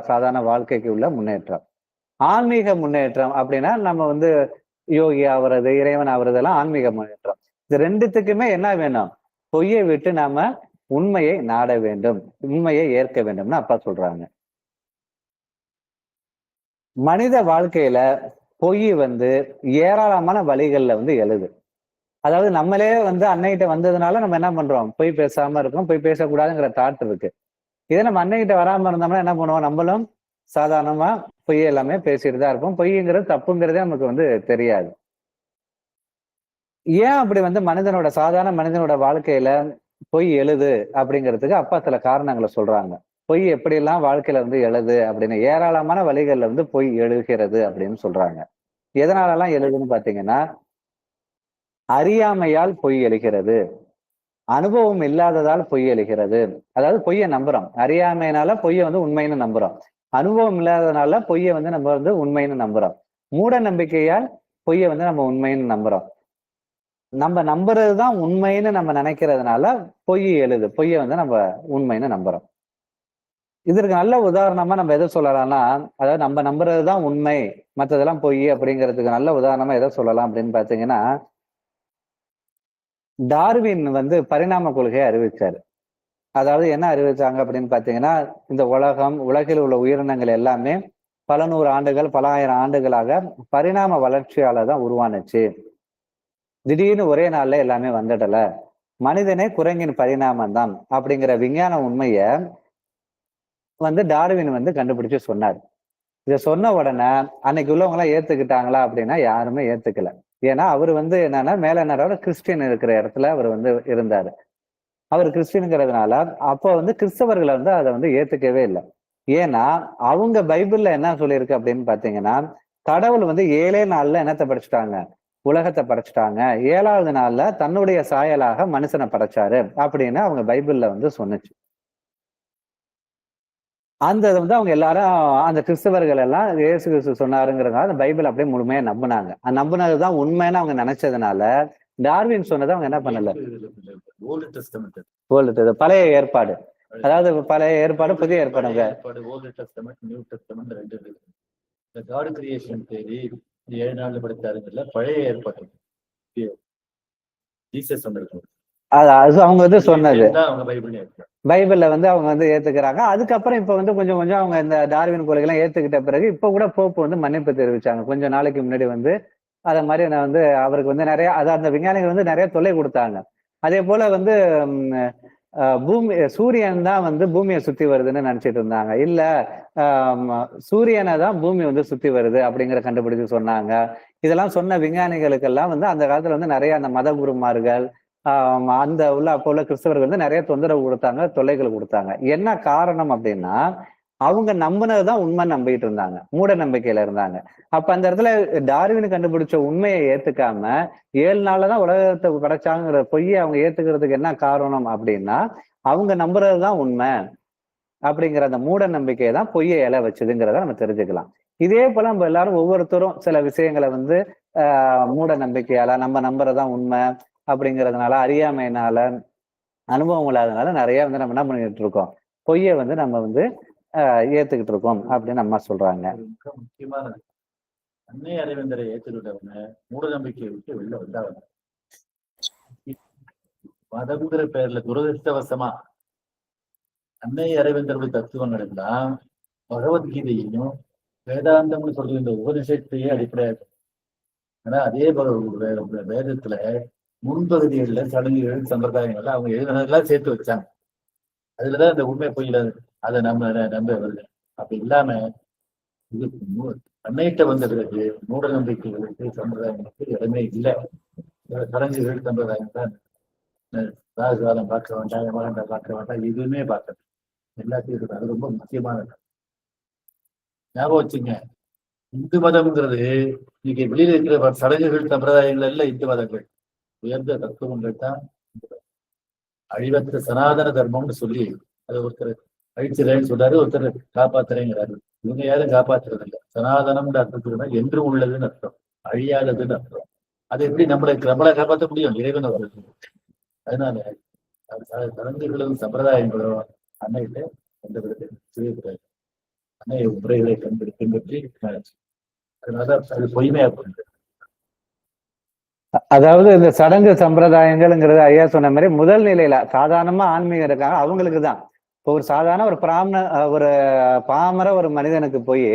[SPEAKER 2] சாதாரண வாழ்க்கைக்கு உள்ள முன்னேற்றம். ஆன்மீக முன்னேற்றம் அப்படின்னா நம்ம வந்து யோகி ஆவறது, இறைவன் ஆவறதெல்லாம் ஆன்மீக முன்னேற்றம். இது ரெண்டுத்துக்குமே என்ன வேணும்? பொய்யை விட்டு நாம உண்மையை நாட வேண்டும், உண்மையை ஏற்க வேண்டும்னு அப்பா சொல்றாங்க. மனித வாழ்க்கையில பொய் வந்து ஏராளமான வழிகள்ல வந்து எழுது. அதாவது நம்மளே வந்து அன்னைகிட்ட வந்ததுனால நம்ம என்ன பண்றோம்? பொய் பேசாம இருக்கோம், பொய் பேசக்கூடாதுங்கிற தாட் இருக்கு. இதே நம்ம அன்னைகிட்ட வராம இருந்தோம்னா என்ன பண்ணுவோம்? நம்மளும் சாதாரணமா பொய் எல்லாமே பேசிட்டு தான் இருப்போம். பொய்ங்கிறது தப்புங்கிறதே நமக்கு வந்து தெரியாது. ஏன் அப்படி வந்து சாதாரண மனிதனோட வாழ்க்கையில பொய் எழுது அப்படிங்கிறதுக்கு அப்பா சில காரணங்களை சொல்றாங்க. பொய் எப்படியெல்லாம் வாழ்க்கையில வந்து எழுது அப்படின்னு ஏராளமான வழிகள்ல வந்து பொய் எழுகிறது அப்படின்னு சொல்றாங்க. எதனாலலாம் எழுதுன்னு பாத்தீங்கன்னா, அறியாமையால் பொய் எழுகிறது, அனுபவம் இல்லாததால் பொய் எழுகிறது. அதாவது பொய்யை நம்புறோம், அறியாமையினால பொய்யை வந்து உண்மைன்னு நம்புறோம். அனுபவம் இல்லாதனால பொய்யை வந்து நம்ம வந்து உண்மைன்னு நம்புறோம். மூட நம்பிக்கையால் பொய்யை வந்து நம்ம உண்மைன்னு நம்புறோம். நம்ம நம்புறதுதான் உண்மைன்னு நம்ம நினைக்கிறதுனால பொய்யை வந்து நம்ம உண்மைன்னு நம்புறோம். இதற்கு நல்ல உதாரணமா நம்ம எதை சொல்லலாம்னா, அதாவது நம்ம நம்புறதுதான் உண்மை, மற்றதெல்லாம் பொய் அப்படிங்கிறதுக்கு நல்ல உதாரணமா எதை சொல்லலாம் அப்படின்னு பாத்தீங்கன்னா, டார்வின் வந்து பரிணாம கொள்கையை அறிவிச்சாரு. அதாவது என்ன அறிவிச்சாங்க அப்படின்னு பாத்தீங்கன்னா, இந்த உலகில் உள்ள உயிரினங்கள் எல்லாமே பல நூறு ஆண்டுகள், பல ஆயிரம் ஆண்டுகளாக பரிணாம வளர்ச்சியால தான் உருவானுச்சு. திடீர்னு ஒரே நாள்ல எல்லாமே வந்துடல. மனிதனே குரங்கின் பரிணாமம் தான் அப்படிங்கிற விஞ்ஞான உண்மைய வந்து டார்வின் வந்து கண்டுபிடிச்சு சொன்னார். இத சொன்ன உடனே அன்னைக்கு உள்ளவங்க எல்லாம் ஏத்துக்கிட்டாங்களா அப்படின்னா யாருமே ஏத்துக்கல. ஏன்னா அவரு வந்து என்னன்னா மேலனரோட கிறிஸ்டியன் இருக்கிற இடத்துல அவர் வந்து இருந்தாரு. அவர் கிறிஸ்டியனுங்கிறதுனால அப்போ வந்து கிறிஸ்தவர்களை வந்து அதை வந்து ஏத்துக்கவே இல்லை. ஏன்னா அவங்க பைபிள்ல என்ன சொல்லியிருக்கு அப்படின்னு பாத்தீங்கன்னா, கடவுள் வந்து 7 நாள்ல என்னத்தை படைச்சிட்டாங்க, உலகத்தை படைச்சிட்டாங்க. 7வது நாள்ல தன்னுடைய சாயலாக மனுஷனை படைச்சாரு அப்படின்னு அவங்க பைபிள்ல வந்து சொன்னுச்சு. அந்த இதை வந்து அவங்க எல்லாரும் அந்த கிறிஸ்தவர்கள் எல்லாம் இயேசு கிறிஸ்து சொன்னாருங்கிறதுனால அந்த பைபிள் அப்படியே முழுமையா நம்பினாங்க. நம்பினதுதான் உண்மைன்னு அவங்க நினைச்சதுனால டார்வின் சொன்னதை அவங்க என்ன பண்ணல, பழைய ஏற்பாடு, அதாவது பழைய ஏற்பாடு புதிய ஏற்பாடுங்க.
[SPEAKER 1] காட் கிரியேஷன் தேரி 7 நாள்ல படைத்தாருங்கல்ல பழைய ஏற்பாடு ஜீசஸ் வந்திருக்கும்.
[SPEAKER 2] அது அவங்க வந்து சொன்னது
[SPEAKER 1] அவங்க
[SPEAKER 2] பைபிள்ல வந்து அவங்க வந்து ஏத்துக்கிறாங்க. அதுக்கப்புறம் இப்ப வந்து கொஞ்சம் கொஞ்சம் அவங்க இந்த டார்வின் கொள்கைலாம் ஏத்துக்கிட்ட பிறகு இப்ப கூட போப்பு வந்து மன்னிப்பு தெரிவிச்சாங்க. கொஞ்ச நாளைக்கு முன்னாடி வந்து அத மாதிரி நான் வந்து அவருக்கு வந்து நிறைய அந்த விஞ்ஞானிகள் வந்து நிறைய தொல்லை கொடுத்தாங்க. அதே போல வந்து சூரியன் தான் வந்து பூமியை சுத்தி வருதுன்னு நினைச்சிட்டு இருந்தாங்க. இல்ல சூரியனை தான் பூமி வந்து சுத்தி வருது அப்படிங்கிற கண்டுபிடிச்சு சொன்னாங்க. இதெல்லாம் சொன்ன விஞ்ஞானிகளுக்கெல்லாம் வந்து அந்த காலத்துல வந்து நிறைய அந்த மத குருமார்கள் அந்த அப்போ உள்ள கிறிஸ்தவர்கள் வந்து நிறைய தொந்தரவு கொடுத்தாங்க, தொல்லைகள் கொடுத்தாங்க. என்ன காரணம் அப்படின்னா, அவங்க நம்பினதுதான் உண்மை நம்பிட்டு இருந்தாங்க, மூட நம்பிக்கையில இருந்தாங்க. அப்ப அந்த இடத்துல டார்வின் கண்டுபிடிச்ச உண்மையை ஏத்துக்காம 7 நாள்லதான் உலகத்தை படைச்சாங்கிற பொய்யை அவங்க ஏத்துக்கிறதுக்கு என்ன காரணம் அப்படின்னா, அவங்க நம்புறதுதான் உண்மை அப்படிங்கிற அந்த மூட நம்பிக்கையை தான் பொய்யை இலை வச்சுதுங்கிறத நம்ம தெரிஞ்சுக்கலாம். இதே போல நம்ம எல்லாரும் ஒவ்வொருத்தரும் சில விஷயங்களை வந்து மூட நம்பிக்கையால நம்ம நம்புறதுதான் உண்மை அப்படிங்கிறதுனால, அறியாமையினால, அனுபவம் இல்லாதனால நிறைய வந்து நம்ம என்ன பண்ணிட்டு இருக்கோம், பொய்யை வந்து நம்ம வந்து ஏத்துக்கிட்டு இருக்கோம் அப்படின்னு அம்மா சொல்றாங்க.
[SPEAKER 1] முக்கியமானது அன்னை அறிவிந்தரை ஏற்றுக்கிட்டவங்க மூட நம்பிக்கையை விட்டு வெளில வந்தாங்க. மதங்கிற பேர்ல துரதிருஷ்டவசமா அன்னை அறிவிந்தர்கள் தத்துவங்கள் எல்லாம் பகவத்கீதையையும் வேதாந்தம்னு சொல்ற இந்த உபனிஷத்தையே அடிப்படையாக. ஆனா அதே வேதத்துல முன்பகுதிகளில் சடங்குகள் சம்பிரதாயங்கள்லாம் அவங்க எழுதினதெல்லாம் சேர்த்து வச்சாங்க. அதுலதான் இந்த உண்மை பொய்யில அதை நம்ம நம்ப வருது. அப்படி இல்லாம இது அன்னையிட்ட வந்த பிறகு மூட நம்பிக்கைகளுக்கு சம்பிரதாயங்களுக்கு இடமே இல்லை. சடங்குகள் சம்பிரதாயம் தான். ராஜகாலம் பார்க்க வேண்டாம், யமகண்ட பார்க்க வேண்டாம், எதுவுமே பார்க்கணும், எல்லாத்தையும் இருக்கு. அது ரொம்ப முக்கியமானது. ஞாபகம் வச்சுங்க, இந்து மதம்ங்கிறது இன்னைக்கு வெளியில இருக்கிற சடங்குகள் சம்பிரதாயங்கள் எல்லாம் இந்து மதங்கள். உயர்ந்த தத்துவங்கள் தான் அழிவற்ற சனாதன தர்மம்னு சொல்லி அதை ஒருத்தர் அழிச்சிடறேன்னு சொல்றாரு, ஒருத்தர் காப்பாத்துறேங்கிறாரு. இவங்க யாரும் காப்பாத்துறது இல்லை. சனாதனம்னு அர்த்தத்துக்குன்னா என்று உள்ளதுன்னு அர்த்தம், அழியாததுன்னு அர்த்தம். அது எப்படி நம்மளை காப்பாற்ற முடியும்? இறைவன் அவர்கள். அதனால சடங்குகளும் சம்பிரதாயங்களும் அன்னையிட்ட எந்த விதத்தை செய்யக்கூடாது. அன்னைய முறைகளை பின்பற்றி அதனால அது பொய்மையா போகுது.
[SPEAKER 2] அதாவது இந்த சடங்கு சம்பிரதாயங்கள்ங்கிறது ஐயா சொன்ன மாதிரி முதல் நிலையில சாதாரணமா ஆன்மீகம் இருக்காங்க அவங்களுக்கு தான். இப்போ ஒரு சாதாரண ஒரு பாமர ஒரு மனிதனுக்கு போய்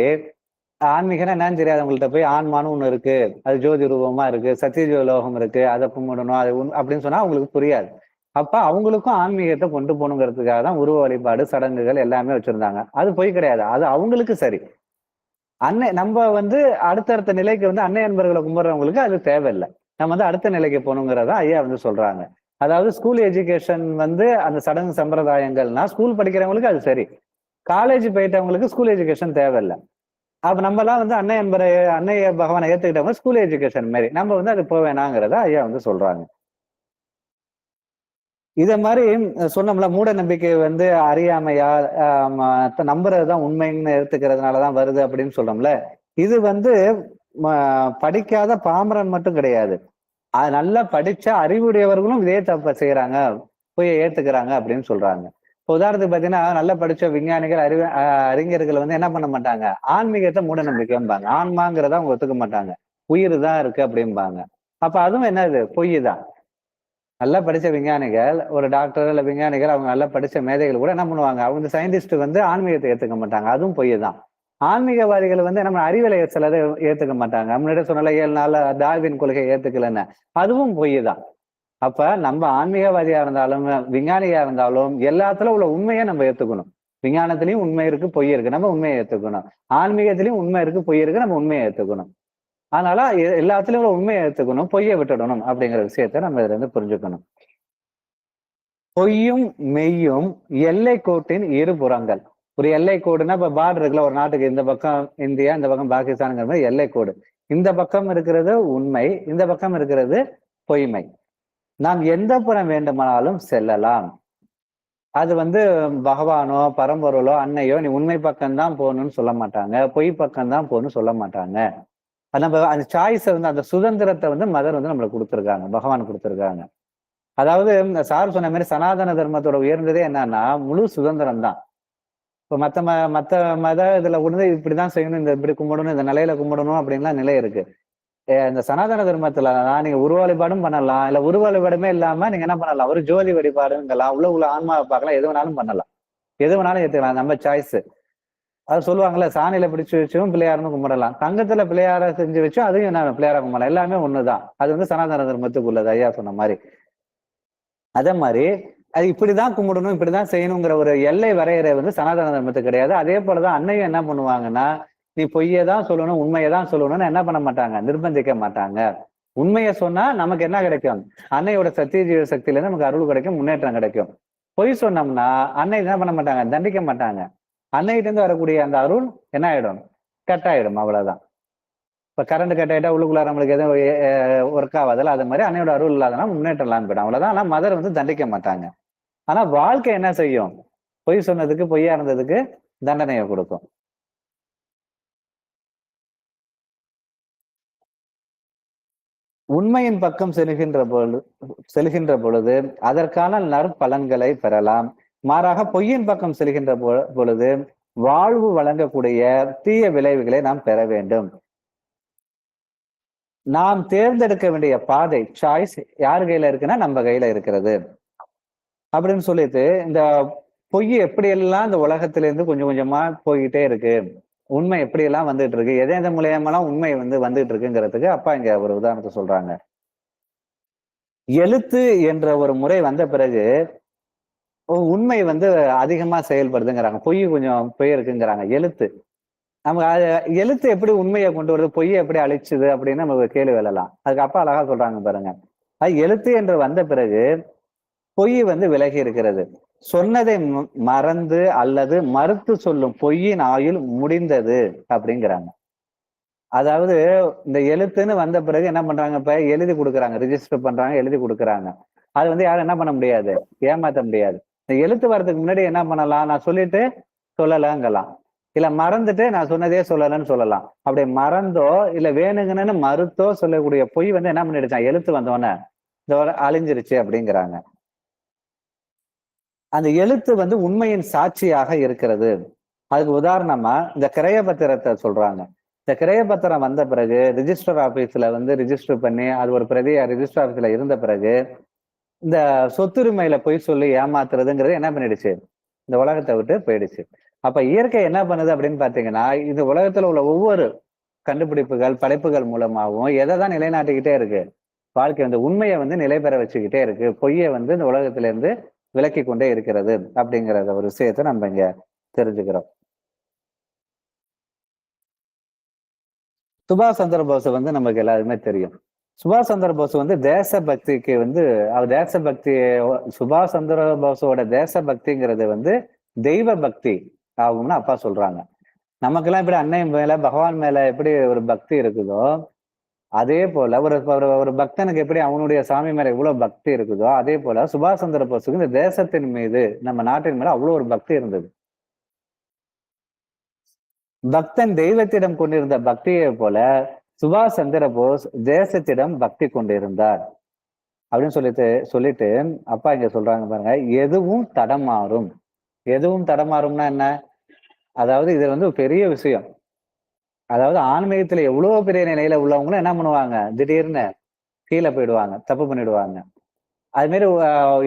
[SPEAKER 2] ஆன்மீகம்னா என்னன்னு தெரியாது. அவங்கள்ட்ட போய் ஆன்மான்னு ஒண்ணு இருக்கு, அது ஜோதி ரூபமா இருக்கு, சத்தியஜோலோகம் இருக்கு, அதை கும்பிடணும், அது அப்படின்னு சொன்னா அவங்களுக்கு புரியாது. அப்ப அவங்களுக்கும் ஆன்மீகத்தை கொண்டு போகணுங்கிறதுக்காக தான் உருவ வழிபாடு சடங்குகள் எல்லாமே வச்சிருந்தாங்க. அது பொய் கிடையாது, அது அவங்களுக்கு சரி. நம்ம வந்து அடுத்தடுத்த நிலைக்கு வந்து அன்னை அன்பர்களை கும்பிடுறவங்களுக்கு அது தேவையில்லை. நம்ம வந்து அடுத்த நிலைக்கு போகணுங்கிறத ஐயா வந்து சொல்றாங்க. அதாவது ஸ்கூல் எஜுகேஷன் வந்து அந்த சடங்கு சம்பிரதாயங்கள்னா ஸ்கூல் படிக்கிறவங்களுக்கு அது சரி, காலேஜ் போயிட்டவங்களுக்கு ஸ்கூல் எஜுகேஷன் தேவையில்லை. அப்ப நம்ம எல்லாம் வந்து அன்னை பகவானை ஏத்துக்கிட்டவங்க ஸ்கூல் எஜுகேஷன் மாதிரி நம்ம வந்து அது போவேணாங்கிறத ஐயா வந்து சொல்றாங்க. இத மாதிரி சொன்னோம்ல, மூட நம்பிக்கை வந்து அறியாமையா நம்புறதுதான் உண்மைன்னு எடுத்துக்கிறதுனாலதான் வருது அப்படின்னு சொல்றோம்ல. இது வந்து படிக்காத பாமரன் மட்டும் கிடையாது. நல்லா படிச்ச அறிவுடையவர்களும் இதே தப்ப செய்யறாங்க, போய் ஏத்துக்கிறாங்க அப்படின்னு சொல்றாங்க. இப்போ உதாரணத்துக்கு பாத்தீங்கன்னா, நல்லா படிச்ச விஞ்ஞானிகள், அறிஞர்கள் வந்து என்ன பண்ண மாட்டாங்க, ஆன்மீகத்தை மூட நம்பிக்கைம்பாங்க. ஆன்மாங்கிறத அவங்க ஒத்துக்க மாட்டாங்க. உயிர் தான் இருக்கு அப்படிம்பாங்க. அப்ப அதுவும் என்னது, பொய் தான். நல்லா படிச்ச விஞ்ஞானிகள், ஒரு டாக்டர் இல்ல விஞ்ஞானிகள், அவங்க நல்லா படிச்ச மேதைகள் கூட என்ன பண்ணுவாங்க, அவங்க சயின்டிஸ்ட் வந்து ஆன்மீகத்தை ஏத்துக்க மாட்டாங்க. அதுவும் பொய் தான். ஆன்மீகவாதிகள் வந்து நம்ம அறிவியலை சிலதை ஏத்துக்க மாட்டாங்க. முன்னாடி சொன்னால 7 நாள் டார்வின் கொள்கையை ஏத்துக்கலன்னு, அதுவும் பொய் தான். அப்ப நம்ம ஆன்மீகவாதியா இருந்தாலும், விஞ்ஞானியா இருந்தாலும் எல்லாத்துல உள்ள உண்மையை நம்ம ஏத்துக்கணும். விஞ்ஞானத்திலயும் உண்மை இருக்கு, பொய் இருக்கு. நம்ம உண்மையை ஏத்துக்கணும். ஆன்மீகத்திலயும் உண்மை இருக்கு, பொய் இருக்கு. நம்ம உண்மையை ஏத்துக்கணும். அதனால எல்லாத்துலயும் உள்ள உண்மையை ஏத்துக்கணும், பொய்யை விட்டுடணும் அப்படிங்கிற விஷயத்த நம்ம இதுல இருந்து புரிஞ்சுக்கணும். பொய்யும் மெய்யும் எல்லை கோட்டின் இருபுறங்கள். ஒரு எல்லை கோடுன்னா இப்ப பார்டர் இருக்குல்ல, ஒரு நாட்டுக்கு இந்த பக்கம் இந்தியா, இந்த பக்கம் பாகிஸ்தான்ங்கிற மாதிரி எல்லை கோடு. இந்த பக்கம் இருக்கிறது உண்மை, இந்த பக்கம் இருக்கிறது பொய்மை. நாம் எந்த புறம் வேண்டுமானாலும் செல்லலாம். அது வந்து பகவானோ பரம்பொருளோ அன்னையோ நீ உண்மை பக்கம்தான் போகணும்னு சொல்ல மாட்டாங்க, பொய் பக்கம்தான் போகணும்னு சொல்ல மாட்டாங்க. நம்ம அந்த சாய்ஸை வந்து, அந்த சுதந்திரத்தை வந்து மதர் வந்து நம்மளுக்கு கொடுத்துருக்காங்க, பகவான் கொடுத்துருக்காங்க. அதாவது இந்த சார் சொன்ன மாதிரி சனாதன தர்மத்தோட உயர்ந்ததே என்னன்னா முழு சுதந்திரம் தான். இப்போ மத்த மத இதுல உணர்ந்து இப்படிதான் செய்யணும், இந்த இப்படி கும்பிடணும், இந்த நிலையில கும்பிடணும் அப்படின்லாம் நிலை இருக்கு. இந்த சனாதன தர்மத்துல நீங்க உருவ வழிபாடும் பண்ணலாம், இல்ல உருவ வழிபாடுமே இல்லாம நீங்க என்ன பண்ணலாம், ஒரு ஜோதி வழிபாடுங்கலாம், உள்ள ஆன்மாவை பார்க்கலாம், எது வேணாலும் பண்ணலாம், எது வேணாலும் ஏத்துக்கலாம், நம்ம சாய்ஸ். அது சொல்லுவாங்கல்ல, சாணியில பிடிச்சு வச்சும் பிள்ளையாருன்னு கும்பிடலாம், தங்கத்துல பிள்ளையார செஞ்சு வச்சும் அதையும் என்ன பிள்ளையார கும்பிடலாம், எல்லாமே ஒண்ணுதான். அது வந்து சனாதன தர்மத்துக்கு உள்ளது, ஐயா சொன்ன மாதிரி. அதே மாதிரி அது இப்படிதான் கும்பிடணும், இப்படிதான் செய்யணுங்கிற ஒரு எல்லை வரையறை வந்து சனாதன தர்மத்துக்கு கிடையாது. அதே போலதான் அன்னையும் என்ன பண்ணுவாங்கன்னா, நீ பொய்யை தான் சொல்லணும், உண்மையை தான் சொல்லணும்னு என்ன பண்ண மாட்டாங்க, நிர்பந்திக்க மாட்டாங்க. உண்மையை சொன்னா நமக்கு என்ன கிடைக்கும், அன்னையோட சத்திய ஜீவ சக்தியில இருந்து நமக்கு அருள் கிடைக்கும், முன்னேற்றம் கிடைக்கும். பொய் சொன்னோம்னா அன்னை என்ன பண்ண மாட்டாங்க, தண்டிக்க மாட்டாங்க. அன்னைகிட்ட இருந்து வரக்கூடிய அந்த அருள் என்ன ஆயிடும், கட் ஆயிடும், அவ்வளவுதான். இப்ப கரண்ட் கட் ஆயிட்டா உள்ளுக்குள்ள நம்மளுக்கு எதுவும் ஒர்க் ஆகாதுல்ல, அது மாதிரி அன்னையோட அருள் இல்லாதனா முன்னேற்றம் இல்லாம போயிடும், அவ்வளவுதான். ஆனா மதர் வந்து தண்டிக்க மாட்டாங்க. ஆனா வாழ்க்கை என்ன செய்யும், பொய் சொன்னதுக்கு, பொய்யா இருந்ததுக்கு தண்டனையை கொடுக்கும். உண்மையின் பக்கம் செல்கின்ற பொழுது அதற்கான நற்பலன்களை பெறலாம். மாறாக பொய்யின் பக்கம் செல்கின்ற பொழுது வாழ்வு வழங்கக்கூடிய தீய விளைவுகளை நாம் பெற வேண்டும். நாம் தேர்ந்தெடுக்க வேண்டிய பாதை, சாய்ஸ் யார் கையில இருக்குன்னா நம்ம கையில இருக்கிறது அப்படின்னு சொல்லிட்டு, இந்த பொய் எப்படியெல்லாம் இந்த உலகத்திலிருந்து கொஞ்சம் கொஞ்சமா போய்கிட்டே இருக்கு, உண்மை எப்படியெல்லாம் வந்துட்டு இருக்கு, எதை மூலியமெல்லாம் உண்மை வந்து வந்துட்டு இருக்குங்கிறதுக்கு அப்பா இங்க ஒரு உதாரணத்தை சொல்றாங்க. எழுத்து என்ற ஒரு முறை வந்த பிறகு உண்மை வந்து அதிகமா செயல்படுதுங்கிறாங்க, பொய் கொஞ்சம் போயிருக்குங்கிறாங்க. எழுத்து நமக்கு எழுத்து எப்படி உண்மையை கொண்டு வருது, பொய்யை எப்படி அழிச்சுது அப்படின்னு நமக்கு கேள்வி எழலாம். அதுக்கு அப்பா அழகா சொல்றாங்க பாருங்க. அது எழுத்து என்று வந்த பிறகு பொய் வந்து விலகி இருக்கிறது. சொன்னதை மறந்து அல்லது மறுத்து சொல்லும் பொய்யின் ஆயுள் முடிந்தது அப்படிங்கிறாங்க. அதாவது இந்த எழுத்துன்னு வந்த பிறகு என்ன பண்றாங்க, இப்ப எழுதி கொடுக்குறாங்க, ரிஜிஸ்டர் பண்றாங்க, எழுதி கொடுக்குறாங்க. அது வந்து யாரும் என்ன பண்ண முடியாது, ஏமாத்த முடியாது. இந்த எழுத்து வர்றதுக்கு முன்னாடி என்ன பண்ணலாம், நான் சொல்லிட்டு சொல்லலங்கலாம், இல்ல மறந்துட்டு நான் சொன்னதே சொல்லலன்னு சொல்லலாம். அப்படி மறந்தோ இல்ல வேணுங்கன்னு மறுத்தோ சொல்லக்கூடிய பொய் வந்து என்ன பண்ணிடுச்சான், எழுத்து வந்தோடனே இந்த அழிஞ்சிருச்சு அப்படிங்கிறாங்க. அந்த எழுத்து வந்து உண்மையின் சாட்சியாக இருக்கிறது. அதுக்கு உதாரணமா இந்த கிரைய பத்திரத்தை சொல்றாங்க. இந்த கிரைய பத்திரம் வந்த பிறகு ரிஜிஸ்டர் ஆபீஸ்ல வந்து ரிஜிஸ்டர் பண்ணி அது ஒரு பிரதியா ரிஜிஸ்டர் ஆபீஸ்ல இருந்த பிறகு இந்த சொத்துரிமையில போய் சொல்லி ஏமாத்துறதுங்கிறது என்ன பண்ணிடுச்சு, இந்த உலகத்தை விட்டு போயிடுச்சு. அப்ப இயற்கை என்ன பண்ணுது அப்படின்னு பாத்தீங்கன்னா, இந்த உலகத்துல உள்ள ஒவ்வொரு கண்டுபிடிப்புகள் படைப்புகள் மூலமாகவும் எதை தான் நிலைநாட்டிக்கிட்டே இருக்கு, வாழ்க்கை வந்து உண்மையை வந்து நிலை பெற வச்சுக்கிட்டே இருக்கு, பொய்யை வந்து இந்த உலகத்துல இருந்து விலக்கி கொண்டே இருக்கிறது அப்படிங்கிறத ஒரு விஷயத்தை நம்ம இங்க தெரிஞ்சுக்கிறோம். சுபாஷ் சந்திர போஸ் வந்து நமக்கு எல்லாருமே தெரியும். சுபாஷ் சந்திர போஸ் வந்து தேசபக்திக்கு வந்து அவர் தேசபக்தி, சுபாஷ் சந்திர போஸோட தேசபக்திங்கிறது வந்து தெய்வ பக்தி ஆகும்னு அப்பா சொல்றாங்க. நமக்கெல்லாம் இப்படி அன்னை மேல பகவான் மேல எப்படி ஒரு பக்தி இருக்குதோ, அதே போல ஒரு ஒரு பக்தனுக்கு எப்படி அவனுடைய சாமி மேல எவ்வளவு பக்தி இருக்குதோ, அதே போல சுபாஷ் சந்திர போஸுக்கு இந்த தேசத்தின் மீது, நம்ம நாட்டின் மேல அவ்வளவு ஒரு பக்தி இருந்தது. பக்தன் தெய்வத்திடம் கொண்டிருந்த பக்தியை போல சுபாஷ் சந்திர போஸ் தேசத்திடம் பக்தி கொண்டிருந்தார் அப்படின்னு சொல்லிட்டு அப்பா இங்க சொல்றாங்க பாருங்க, எதுவும் தடமாறும். எதுவும் தடமாறும்னா என்ன? அதாவது இது வந்து ஒரு பெரிய விஷயம். அதாவது ஆன்மீகத்துல எவ்வளவு பெரிய நிலையில உள்ளவங்களும் என்ன பண்ணுவாங்க, திடீர்னு கீழே போயிடுவாங்க, தப்பு பண்ணிடுவாங்க. அது மாதிரி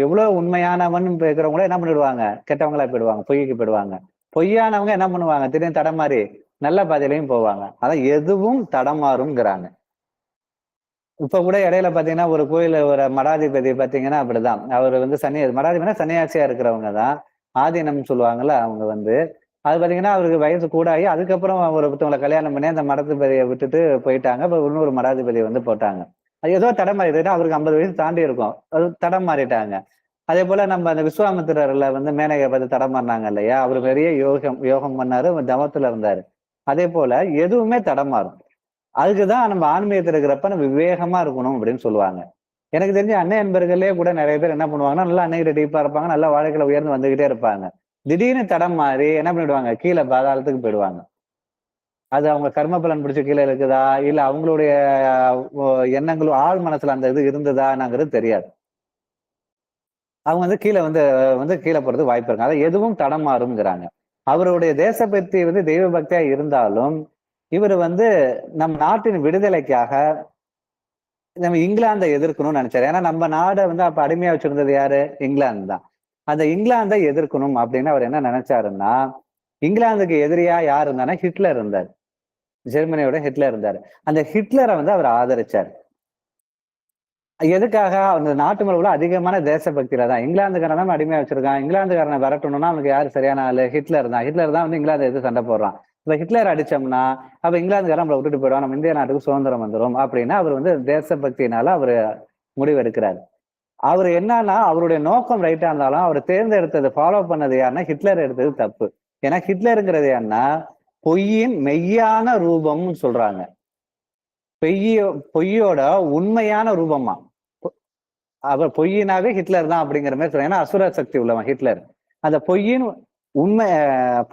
[SPEAKER 2] எவ்வளவு உண்மையானவன் இருக்கிறவங்களும் என்ன பண்ணிடுவாங்க, கெட்டவங்களா போயிடுவாங்க, பொய்க்கு போயிடுவாங்க. பொய்யானவங்க என்ன பண்ணுவாங்க, திடீர்னு தடமாறி நல்ல பாதையிலையும் போவாங்க. அதான் எதுவும் தடமாறுங்கிறாங்க. இப்ப கூட இடையில பாத்தீங்கன்னா ஒரு கோயில ஒரு மடாதிபதி பாத்தீங்கன்னா அப்படிதான். அவர் வந்து மடாதிபதினா சன்னியாசியா இருக்கிறவங்க தான். ஆதீனம் சொல்லுவாங்கல்ல அவங்க வந்து. அது பாத்தீங்கன்னா அவருக்கு வயசு கூடாகி அதுக்கப்புறம் ஒருத்தவங்களை கல்யாணம் பண்ணி அந்த மடாதிபதியை விட்டுட்டு போயிட்டாங்க. இப்ப இன்னொரு மடாதிபதி வந்து போட்டாங்க. அது ஏதோ தடம் மாறிட்டு அவருக்கு 50 வயசு தாண்டி இருக்கும். அது தடம் மாறிட்டாங்க. அதே போல நம்ம அந்த விஸ்வாமித்திரர்ல வந்து மேனகை பார்த்து தடம் மாறினாங்க இல்லையா? அவர் பெரிய யோகம் பண்ணாரு, தவத்துல இருந்தாரு. அதே போல எதுவுமே தடம் மாறும். அதுக்குதான் நம்ம ஆன்மீகத்துல இருக்கிறப்ப நம்ம விவேகமா இருக்கணும் அப்படின்னு சொல்லுவாங்க. எனக்கு தெரிஞ்ச அன்னை அன்பர்களே கூட நிறைய பேர் என்ன பண்ணுவாங்கன்னா, நல்லா அன்னைகிட்ட டீப்பா இருப்பாங்க, நல்லா வாழ்க்கையில உயர்ந்து வந்துகிட்டே இருப்பாங்க. திடீர்னு தடம் மாறி என்ன பண்ணிடுவாங்க, கீழே பாதாளத்துக்கு போயிடுவாங்க. அது அவங்க கர்ம பலன் பிடிச்ச கீழே இருக்குதா, இல்ல அவங்களுடைய எண்ணங்களும் ஆழ் மனசுல அந்த இது இருந்ததாங்கிறது தெரியாது. அவங்க வந்து கீழே வந்து கீழே போறது வாய்ப்பு இருக்கு. அதை எதுவும் தடம் மாறுங்கிறாங்க. அவருடைய தேசபக்தி வந்து தெய்வ பக்தியா இருந்தாலும், இவர் வந்து நம் நாட்டின் விடுதலைக்காக நம்ம இங்கிலாந்தை எதிர்க்கணும்னு நினைச்சாரு. ஏன்னா நம்ம நாடை வந்து அப்ப அடிமையா வச்சிருந்தது யாரு, இங்கிலாந்து தான். அந்த இங்கிலாந்தை எதிர்க்கணும் அப்படின்னு அவர் என்ன நினைச்சாருன்னா, இங்கிலாந்துக்கு எதிரியா யார் இருந்தானா, ஹிட்லர் இருந்தார். ஜெர்மனியோட ஹிட்லர் இருந்தாரு. அந்த ஹிட்லரை வந்து அவர் ஆதரிச்சார். எதுக்காக? அந்த நாட்டு மேல உள்ள அதிகமான தேசபக்தியில தான். இங்கிலாந்துக்காரன் அடிமையா வச்சிருக்கான், இங்கிலாந்துக்காரனை விரட்டணும்னா அவனுக்கு யாரு சரியான ஆளு, ஹிட்லர் தான். ஹிட்லர் தான் வந்து இங்கிலாந்து எதிர்த்து சண்டை போடுறான். இப்ப ஹிட்லர் அடிச்சோம்னா அப்ப இங்கிலாந்துக்காரன் நம்மளை விட்டுட்டு போயிடுவான், நம்ம இந்திய நாட்டுக்கு சுதந்திரம் வந்துடும் அப்படின்னா அவர் வந்து தேசபக்தியினால அவரு முடிவெடுக்கிறாரு. அவர் என்னன்னா அவருடைய நோக்கம் ரைட்டா இருந்தாலும் அவர் தேர்ந்தெடுத்தது ஃபாலோ பண்ணது யாருன்னா ஹிட்லர் எடுத்தது தப்பு. ஏன்னா ஹிட்லருங்கிறது என்ன, பொய்யின் மெய்யான ரூபம்னு சொல்றாங்க. பொய்யோட உண்மையான ரூபமா. அவர் பொய்யினாவே ஹிட்லர் தான் அப்படிங்கிற மாதிரி சொல்றாங்க. ஏன்னா அசுர சக்தி உள்ளவன் ஹிட்லர். அந்த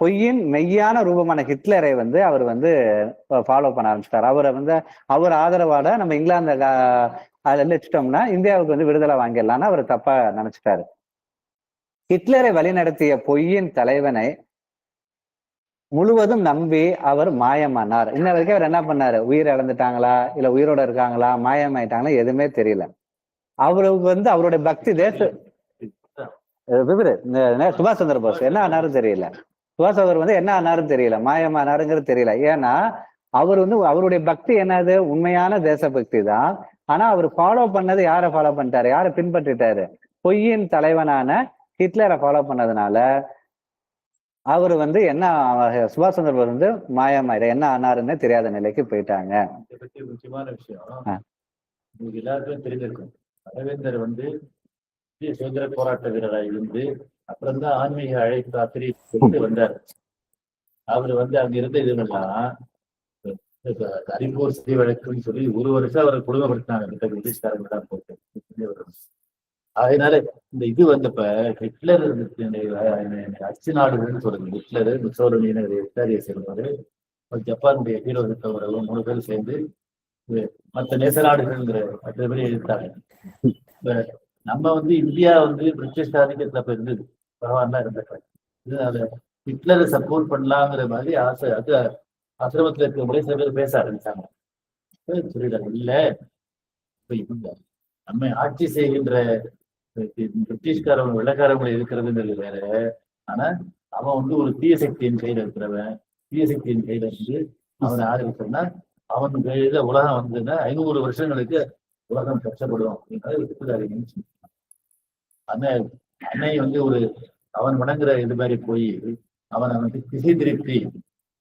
[SPEAKER 2] பொய்யின் மெய்யான ரூபமான ஹிட்லரை வந்து அவர் வந்து ஃபாலோ பண்ண ஆரம்பிச்சிட்டார். அவரை வந்து அவர் ஆதரவாட நம்ம இங்கிலாந்து அதுல வச்சுட்டோம்னா இந்தியாவுக்கு வந்து விடுதலை வாங்கிடலாம்னு அவர் தப்பா நினைச்சிட்டாரு. ஹிட்லரை வழிநடத்திய பொய்யின் தலைவனை முழுவதும் நம்பி அவர் மாயமானார். இன்ன வரைக்கும் அவர் என்ன பண்ணாரு, உயிர் இழந்துட்டாங்களா இல்ல உயிரோட இருக்காங்களா மாயமாயிட்டாங்களா எதுவுமே தெரியல. அவருக்கு வந்து அவருடைய பக்தி சுபாஷ் சந்திர போஸ் என்ன ஆனாரும் தெரியல. சுபாஷ் அவர் வந்து என்ன ஆனாரும் தெரியல, மாயமானாருங்கிறது தெரியல. ஏன்னா அவர் வந்து அவருடைய பக்தி என்னது, உண்மையான தேசபக்தி தான். ஆனா அவர் ஃபாலோ பண்ணது யாரை ஃபாலோ பண்ணிட்டாரு, யாரை பின்பற்றிட்டாரு, பொய்யின் தலைவனான ஹிட்லரை ஃபாலோ பண்ணதுனால அவர் வந்து என்ன சுபாஷ் சந்திர போஸ் வந்து மாயமாயிட என்ன ஆனாருன்னு தெரியாத நிலைக்கு போயிட்டாங்க.
[SPEAKER 1] இதை பத்தி முக்கியமான விஷயம் உங்களுக்கு எல்லாருக்கும் தெரிஞ்சிருக்கும். அரவிந்தர் வந்து சுதந்திர போராட்ட வீரராக இருந்து அப்புறம் தான் ஆன்மீக அழைப்பு ஆசிரியர் வந்தார். அவர் வந்து அங்க இருந்த இதுலாம் அறிவோர் சிதி வழக்குன்னு சொல்லி ஒரு வருஷம் அவரை குடும்பப்படுத்தினாங்க பிரிட்டிஷ்காரங்க தான் போட்டு. அதனால இந்த இது வந்தப்ப ஹிட்லர் அச்சு நாடுகள்னு சொல்றது, ஹிட்லரு முசோலினி இத்தாலியை சேர்ந்தவர், ஜப்பானுடைய ஹீரோ இருக்கவர்களும் 3 பேரும் சேர்ந்து மற்ற நேச நாடுகள்ங்கிற 10 பேரை எதிர்த்தாங்க. இப்ப நம்ம வந்து இந்தியா வந்து பிரிட்டிஷ் ஆதிக்கத்துல இருந்தது, பரவாயில்ல இருந்த ஹிட்லரை சப்போர்ட் பண்ணலாங்கிற மாதிரி ஆசை அது ஆசிரமத்துல இருக்க சில பேர் பேச ஆரம்பிச்சாங்க. சொல்லிட்டாங்க இல்ல, இப்ப இவங்க நம்ம ஆட்சி செய்கின்ற பிரிட்டிஷ்காரவங்க வெள்ளக்காரவங்களை இருக்கிறதுங்கிறது வேற. ஆனா அவன் வந்து ஒரு தீய சக்தியின் கையில இருக்கிறவன், தீய சக்தியின் கையில இருந்து அவனை ஆதரிச்சோம்னா அவன் கையில உலகம் வந்ததுன்னா 500 வருஷங்களுக்கு உலகம் கஷ்டப்படும் அப்படிங்கிறது. அன்னை வந்து ஒரு அவன் வணங்குற இது மாதிரி போய் அவனுக்கு திசை திருப்பி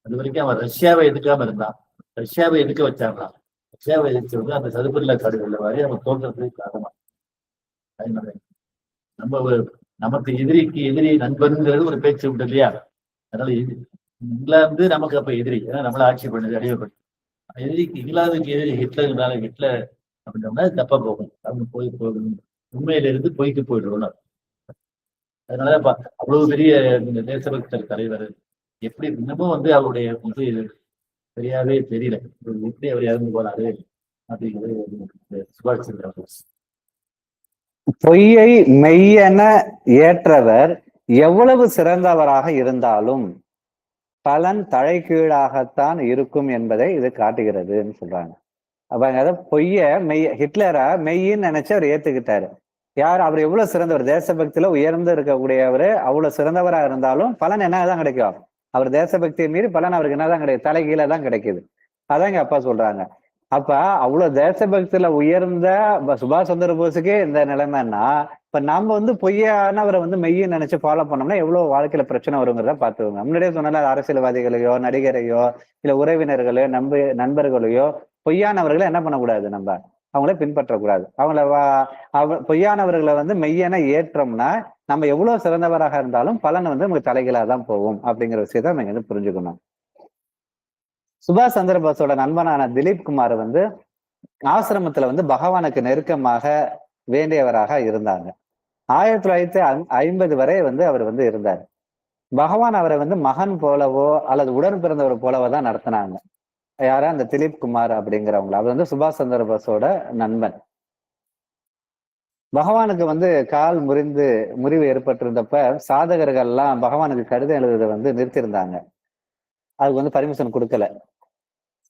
[SPEAKER 1] அது வரைக்கும் அவன் ரஷ்யாவை எதுக்காம இருந்தான். ரஷ்யாவை எதுக்க வச்சாங்களாம். ரஷ்யாவை எதிர்த்து வந்து அந்த சதுப்பில்லா காடுகள்ல மாதிரி அவன் தோன்றதுக்கு காரணமா. அதனால நமக்கு எதிரிக்கு எதிரி நண்பன்கிறது ஒரு பேச்சு உண்டு இல்லையா? அதனால இங்கிலாந்து நமக்கு அப்ப எதிரி, ஏன்னா நம்மள ஆட்சி பண்ணுது, அடிமைப்பட்டு. இங்கிலாந்துக்கு எதிரி ஹிட்லர்னால ஹிட்லர் அப்படின்னா தப்பா போகும். அவங்க போகணும், உண்மையில இருந்து பொய்க்கு போயிடுவோம். அதனால அவ்வளவு பெரிய தேசபக்தர் தலைவர் எப்படி இன்னமும் அவருடைய சரியாவே தெரியல. எப்படி அவர் இறந்து போனாரு அப்படிங்கிறது சுபாஷ் சந்திர போஸ்.
[SPEAKER 2] பொய்யை மெய்யென ஏற்றவர் எவ்வளவு சிறந்தவராக இருந்தாலும் பலன் தலைகீழாகத்தான் இருக்கும் என்பதை இது காட்டுகிறதுன்னு சொல்றாங்க. அப்ப அதாவது பொய்ய மெய்ய ஹிட்லரா மெய்யின்னு நினைச்சு அவர் ஏத்துக்கிட்டாரு. யார் அவர் எவ்வளவு சிறந்தவர், தேசபக்தியில உயர்ந்து இருக்கக்கூடியவர், அவ்வளவு சிறந்தவரா இருந்தாலும் பலன் என்னதான் கிடைக்கும்? அவர் தேசபக்தியை மீறி பலன் அவருக்கு என்னதான் கிடைக்கும்? தலைகீழ தான் கிடைக்குது. அதான் எங்க அப்பா சொல்றாங்க. அப்ப அவ்வளவு தேசபக்தியில உயர்ந்த சுபாஷ் சந்திர போஸுக்கே இந்த நிலைமைன்னா, இப்ப நாம பொய்யானவரை மெய்யை நினைச்சு ஃபாலோ பண்ணோம்னா எவ்வளவு வாழ்க்கையில பிரச்சனை வருங்கிறத பாத்துக்கோங்க. முன்னாடியே சொன்னால அரசியல்வாதிகளையோ, நடிகரையோ, இல்ல உறவினர்களையோ, நண்பர்களையோ பொய்யானவர்களை என்ன பண்ணக்கூடாது, நம்ம அவங்கள பின்பற்றக்கூடாது. பொய்யானவர்களை மெய்யென ஏற்றோம்னா நம்ம எவ்வளவு சிறந்தவராக இருந்தாலும் பலன் நமக்கு தலைகீழா தான் போகும் அப்படிங்கிற விஷயத்த நம்ம புரிஞ்சுக்கணும். சுபாஷ் சந்திர போஸோட நண்பனான திலீப் குமார் ஆசிரமத்துல பகவானுக்கு நெருக்கமாக வேண்டியவராக இருந்தாங்க. 1950 வரை அவர் இருந்தார். பகவான் அவரை மகன் போலவோ அல்லது உடன் பிறந்தவர் போலவோ தான் நடத்தினாங்க. யாரா அந்த திலீப் குமார் அப்படிங்கிறவங்க, அவர் சுபாஷ் சந்திர போஸோட நண்பன். பகவானுக்கு கால் முறிவு ஏற்பட்டிருந்தப்ப சாதகர்கள் எல்லாம் பகவானுக்கு கடிதம் எழுதுறதை நிறுத்தியிருந்தாங்க. அதுக்கு பர்மிஷன் கொடுக்கல.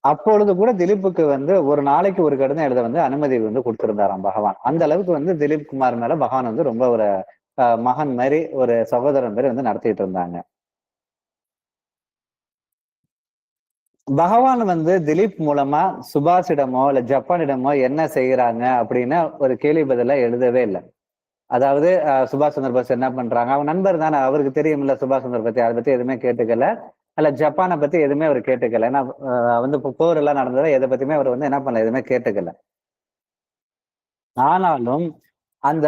[SPEAKER 2] அப்பொழுது கூட திலீப்புக்கு ஒரு நாளைக்கு ஒரு கடிதம் எழுத அனுமதி கொடுத்திருந்தாராம் பகவான். அந்த அளவுக்கு திலீப் குமார் மேல பகவான் ரொம்ப ஒரு மகன் மாதிரி, ஒரு சகோதரன் மாதிரி நடத்திட்டு இருந்தாங்க. பகவான் திலீப் மூலமா சுபாஷிடமோ இல்ல ஜப்பானிடமோ என்ன செய்யறாங்க அப்படின்னு ஒரு கேள்வி பதில எழுதவே இல்லை. அதாவது சுபாஷ் சந்திர போஸ் என்ன பண்றாங்க, அவங்க நண்பர் தானே, அவருக்கு தெரியும் இல்ல சுபாஷ் சந்திர பத்தி, அதை பத்தி எதுவுமே கேட்டுக்கல. அல்ல ஜப்பானை பத்தி எதுவுமே அவர் கேட்டுக்கல. ஏன்னா போர் எல்லாம் நடந்ததை எதை பத்தியுமே அவர் என்ன பண்ணல, எதுவுமே கேட்டுக்கல. ஆனாலும் அந்த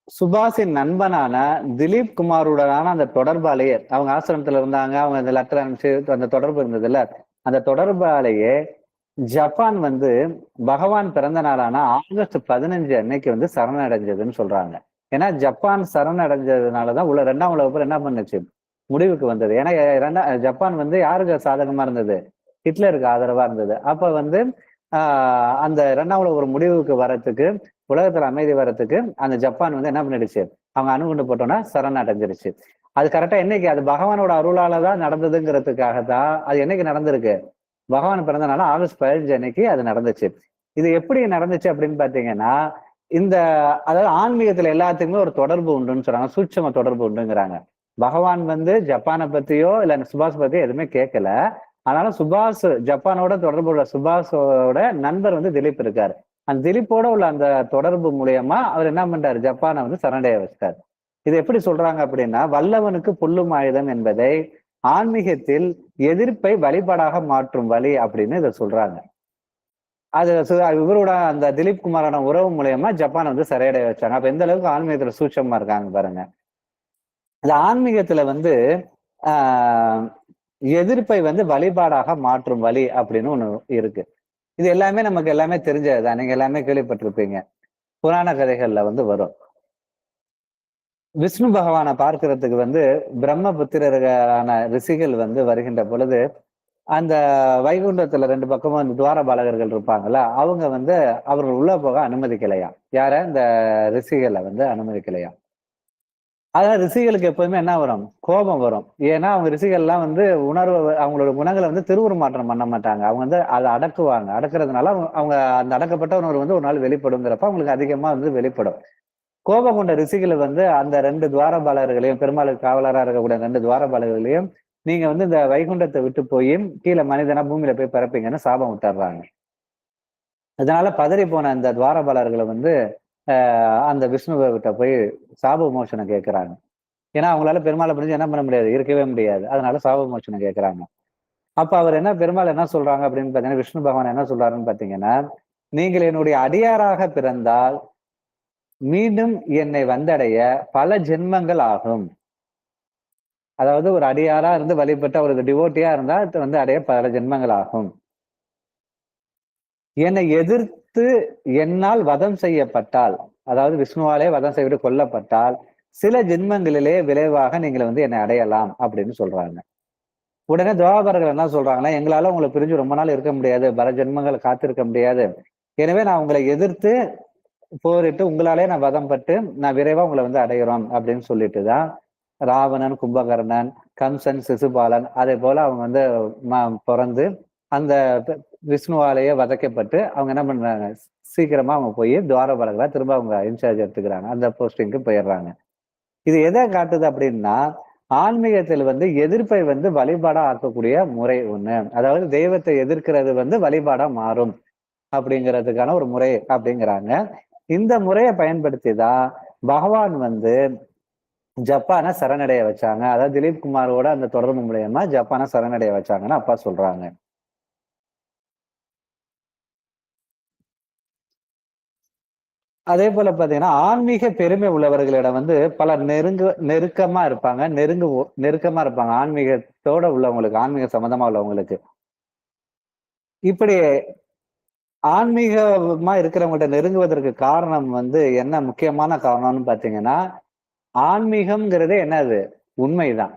[SPEAKER 2] சுபாஷின் நண்பனான திலீப் குமாருடனான அந்த தொடர்பாலேயே, அவங்க ஆசிரமத்துல இருந்தாங்க, அவங்க அந்த லெட்டர் அனுப்பிச்சு அந்த தொடர்பு இருந்தது இல்ல, அந்த தொடர்பாலேயே ஜப்பான் பகவான் பிறந்த நாளான ஆகஸ்ட் 15 அன்னைக்கு சரணடைஞ்சதுன்னு சொல்றாங்க. ஏன்னா ஜப்பான் சரணடைஞ்சதுனாலதான் இரண்டாம் உலக போர் என்ன பண்ணுச்சு, முடிவுக்கு வந்தது. ஏன்னா ஜப்பான் யாருக்கு சாதகமா இருந்தது, ஹிட்லருக்கு ஆதரவா இருந்தது. அப்ப அந்த இரண்டாம் உலக ஒரு முடிவுக்கு வரத்துக்கு, உலகத்துல அமைதி வரத்துக்கு அந்த ஜப்பான் என்ன பண்ணிடுச்சு, அவங்க அணுகுண்டு போட்டோம்னா சரணடைஞ்சிருச்சு. அது கரெக்டா என்னைக்கு, அது பகவானோட அருளால தான் நடந்ததுங்கிறதுக்காக தான் அது என்னைக்கு நடந்திருக்கு, பகவான் பிறந்தனால ஆகஸ்ட் 15 அன்னைக்கு அது நடந்துச்சு. இது எப்படி நடந்துச்சு அப்படின்னு பாத்தீங்கன்னா, இந்த அதாவது ஆன்மீகத்துல எல்லாத்துக்குமே ஒரு தொடர்பு உண்டுன்னு சொல்றாங்க, சூட்சம தொடர்பு உண்டுங்கிறாங்க. பகவான் ஜப்பானை பத்தியோ இல்ல சுபாஷ் பத்தியோ எதுவுமே கேட்கல. ஆனாலும் சுபாஷ் ஜப்பானோட தொடர்பு உள்ள சுபாஷோட நண்பர் திலீப் இருக்காரு. அந்த திலீப்போட உள்ள அந்த தொடர்பு மூலியமா அவர் என்ன பண்றாரு, ஜப்பானை சரணடைய வச்சிட்டாரு. இது எப்படி சொல்றாங்க அப்படின்னா, வல்லவனுக்கு புல்லும் ஆயுதம் என்பதை ஆன்மீகத்தில் எதிர்ப்பை வழிபாடாக மாற்றும் வழி அப்படின்னு இதை சொல்றாங்க. அது இவரோட அந்த திலீப் குமாரான உறவு மூலியமா ஜப்பான் சரையடைய வச்சாங்க. அப்ப எந்த அளவுக்கு ஆன்மீகத்துல சூட்சமா இருக்காங்க பாருங்க. இந்த ஆன்மீகத்துல எதிர்ப்பை வழிபாடாக மாற்றும் வழி அப்படின்னு ஒண்ணு இருக்கு. இது எல்லாமே நமக்கு எல்லாமே தெரிஞ்சதுதான், நீங்க எல்லாமே கேள்விப்பட்டிருப்பீங்க, புராண கதைகள்ல வரும். விஷ்ணு பகவானை பார்க்கறதுக்கு பிரம்மபுத்திரர்களான ரிஷிகள் வருகின்ற பொழுது, அந்த வைகுண்டத்துல 2 பக்கமும் அந்த துவாரபாலகர்கள் இருப்பாங்கல்ல, அவங்க அவர்கள் உள்ள போக அனுமதிக்கலையா, யார இந்த ரிஷிகளை அனுமதிக்கலையா. அதான் ரிஷிகளுக்கு எப்போதுமே என்ன வரும், கோபம் வரும். ஏன்னா அவங்க ரிஷிகள் எல்லாம் உணர்வு, அவங்களோட குணங்களை திருவுருமாற்றம் பண்ண மாட்டாங்க. அவங்க அதை அடக்குவாங்க. அடக்குறதுனால அவங்க அந்த அடக்கப்பட்ட உணர்வு ஒரு நாள் வெளிப்படுங்கிறப்ப அவங்களுக்கு அதிகமா வெளிப்படும். கோபம் கொண்ட ரிஷிகளை அந்த 2 துவாரபாலகர்களையும், பெருமாளுக்கு காவலராக இருக்கக்கூடிய 2 துவாரபாலகர்களையும், நீங்க இந்த வைகுண்டத்தை விட்டு போய் கீழே மனிதனா பூமியில போய் பிறப்பீங்கன்னு சாபம் விட்டுறாங்க. அதனால பதறி போன அந்த துவாரபாலர்களை அந்த விஷ்ணுவை கிட்ட போய் சாப விமோசனம் கேட்கிறாங்க. ஏன்னா அவங்களால பெருமாளை புரிஞ்சு என்ன பண்ண முடியாது, இருக்கவே முடியாது. அதனால சாப விமோசனம் கேட்கிறாங்க. அப்ப அவர் பெருமாள் என்ன சொல்றாங்க அப்படின்னு பாத்தீங்கன்னா, விஷ்ணு பகவான் என்ன சொல்றாருன்னு பாத்தீங்கன்னா, நீங்கள் என்னுடைய அடியாராக பிறந்தால் மீண்டும் என்னை வந்தடைய பல ஜென்மங்கள் ஆகும். அதாவது ஒரு அடியாரா இருந்து வழிபட்ட ஒரு டிவோட்டியா இருந்தா அடைய பல ஜென்மங்கள் ஆகும். என்னை எதிர்த்து என்னால் வதம் செய்யப்பட்டால், அதாவது விஷ்ணுவாலே வதம் செய்து கொல்லப்பட்டால், சில ஜென்மங்களிலே விளைவாக நீங்கள் வந்து என்னை அடையலாம் அப்படின்னு சொல்றாங்க. உடனே துவாபரர்கள் என்ன சொல்றாங்கன்னா, எங்களால உங்களை பிரிஞ்சு ரொம்ப நாள் இருக்க முடியாது. பல ஜென்மங்கள் காத்திருக்க முடியாது. எனவே நான் உங்களை எதிர்த்து போரிட்டு உங்களாலே நான் வதம் பட்டு நான் விரைவா உங்களை வந்து அடைகிறோம் அப்படின்னு சொல்லிட்டு தான் ராவணன், கும்பகர்ணன், கம்சன், சிசுபாலன் அதே போல அவங்க வந்து பிறந்து அந்த விஷ்ணுவாலேயே வதைக்கப்பட்டு அவங்க என்ன பண்றாங்க, சீக்கிரமா அவங்க போய் துவாரபாலகரா திரும்ப அவங்க இன்சார்ஜ் எடுத்துக்கிறாங்க. அந்த போஸ்டிங்க்கு போயிடுறாங்க. இது எதை காட்டுது அப்படின்னா, ஆன்மீகத்தில் வந்து எதிர்ப்பை வந்து வழிபாடா ஆக்கக்கூடிய முறை ஒண்ணு. அதாவது தெய்வத்தை எதிர்க்கிறது வந்து வழிபாடா மாறும் அப்படிங்கிறதுக்கான ஒரு முறை அப்படிங்கிறாங்க. இந்த முறையை பயன்படுத்தி தான் பகவான் வந்து ஜப்பானை சரணடைய வச்சாங்க. அதாவது திலீப் குமாரோட அந்த தொடர்பு மூலியமா ஜப்பானை சரணடைய வச்சாங்கன்னு அப்பா சொல்றாங்க. அதே போல பாத்தீங்கன்னா, ஆன்மீக பெருமை உள்ளவர்களிடம் வந்து பலர் நெருக்கமா இருப்பாங்க. நெருக்கமா இருப்பாங்க. ஆன்மீகத்தோட உள்ளவங்களுக்கு, ஆன்மீக சம்பந்தமா உள்ளவங்களுக்கு. இப்படி ஆன்மீகமா இருக்கிறவங்கள்ட்ட நெருங்குவதற்கு காரணம் வந்து என்ன முக்கியமான காரணம்னு பாத்தீங்கன்னா, ஆன்மீகம்ங்கிறதே என்னது? உண்மைதான்.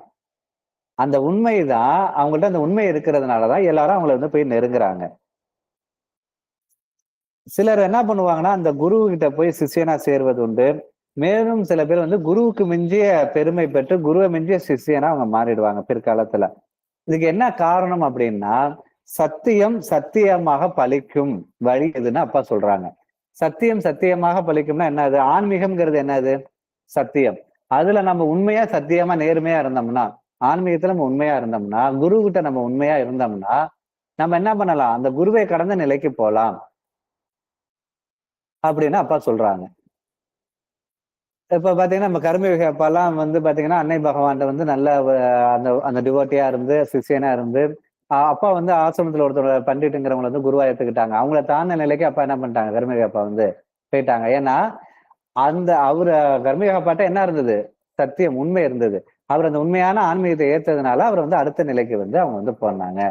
[SPEAKER 2] அந்த உண்மைதான் அவங்கள்ட்ட அந்த உண்மை இருக்கிறதுனாலதான் எல்லாரும் அவங்கள வந்து போய் நெருங்குறாங்க. சிலர் என்ன பண்ணுவாங்கன்னா, அந்த குரு கிட்ட போய் சிஷ்யனா சேர்வது உண்டு. மேலும் சில பேர் வந்து குருவுக்கு மிஞ்சிய பெருமை பெற்று குருவை மிஞ்சிய சிஷ்யனா அவங்க மாறிடுவாங்க பிற்காலத்துல. இதுக்கு என்ன காரணம் அப்படின்னா, சத்தியம் சத்தியமாக பலிக்கும் வழி எதுன்னு அப்பா சொல்றாங்க. சத்தியம் சத்தியமாக பலிக்கும்னா என்னது? ஆன்மீகம்ங்கிறது என்னது? சத்தியம். அதுல நம்ம உண்மையா சத்தியமா நேர்மையா இருந்தோம்னா, ஆன்மீகத்துல நம்ம உண்மையா இருந்தோம்னா, குரு கிட்ட நம்ம உண்மையா இருந்தோம்னா, நம்ம என்ன பண்ணலாம்? அந்த குருவை கடந்த நிலைக்கு போலாம் அப்படின்னு அப்பா சொல்றாங்க. இப்ப பாத்தீங்கன்னா, நம்ம கர்மயோகி அப்பாலாம் வந்து பாத்தீங்கன்னா, அன்னை பகவான்ட்ட வந்து நல்ல அந்த அந்த டிவோட்டியா இருந்து, சிஷ்யனா இருந்து, அப்பா வந்து ஆசிரமத்துல ஒருத்தர் பண்டிட்டுங்கிறவங்கள வந்து குருவா ஏத்துக்கிட்டாங்க. அவங்கள தாழ்ந்த நிலைக்கு அப்பா என்ன பண்ணிட்டாங்க, கர்மயோகி அப்பா வந்து போயிட்டாங்க. ஏன்னா, அந்த அவரு கர்மயோகி அப்பாட்ட என்ன இருந்தது? சத்தியம், உண்மை இருந்தது. அவர் அந்த உண்மையான ஆன்மீகத்தை ஏத்ததுனால, அவர் வந்து அடுத்த நிலைக்கு வந்து அவங்க வந்து போனாங்க.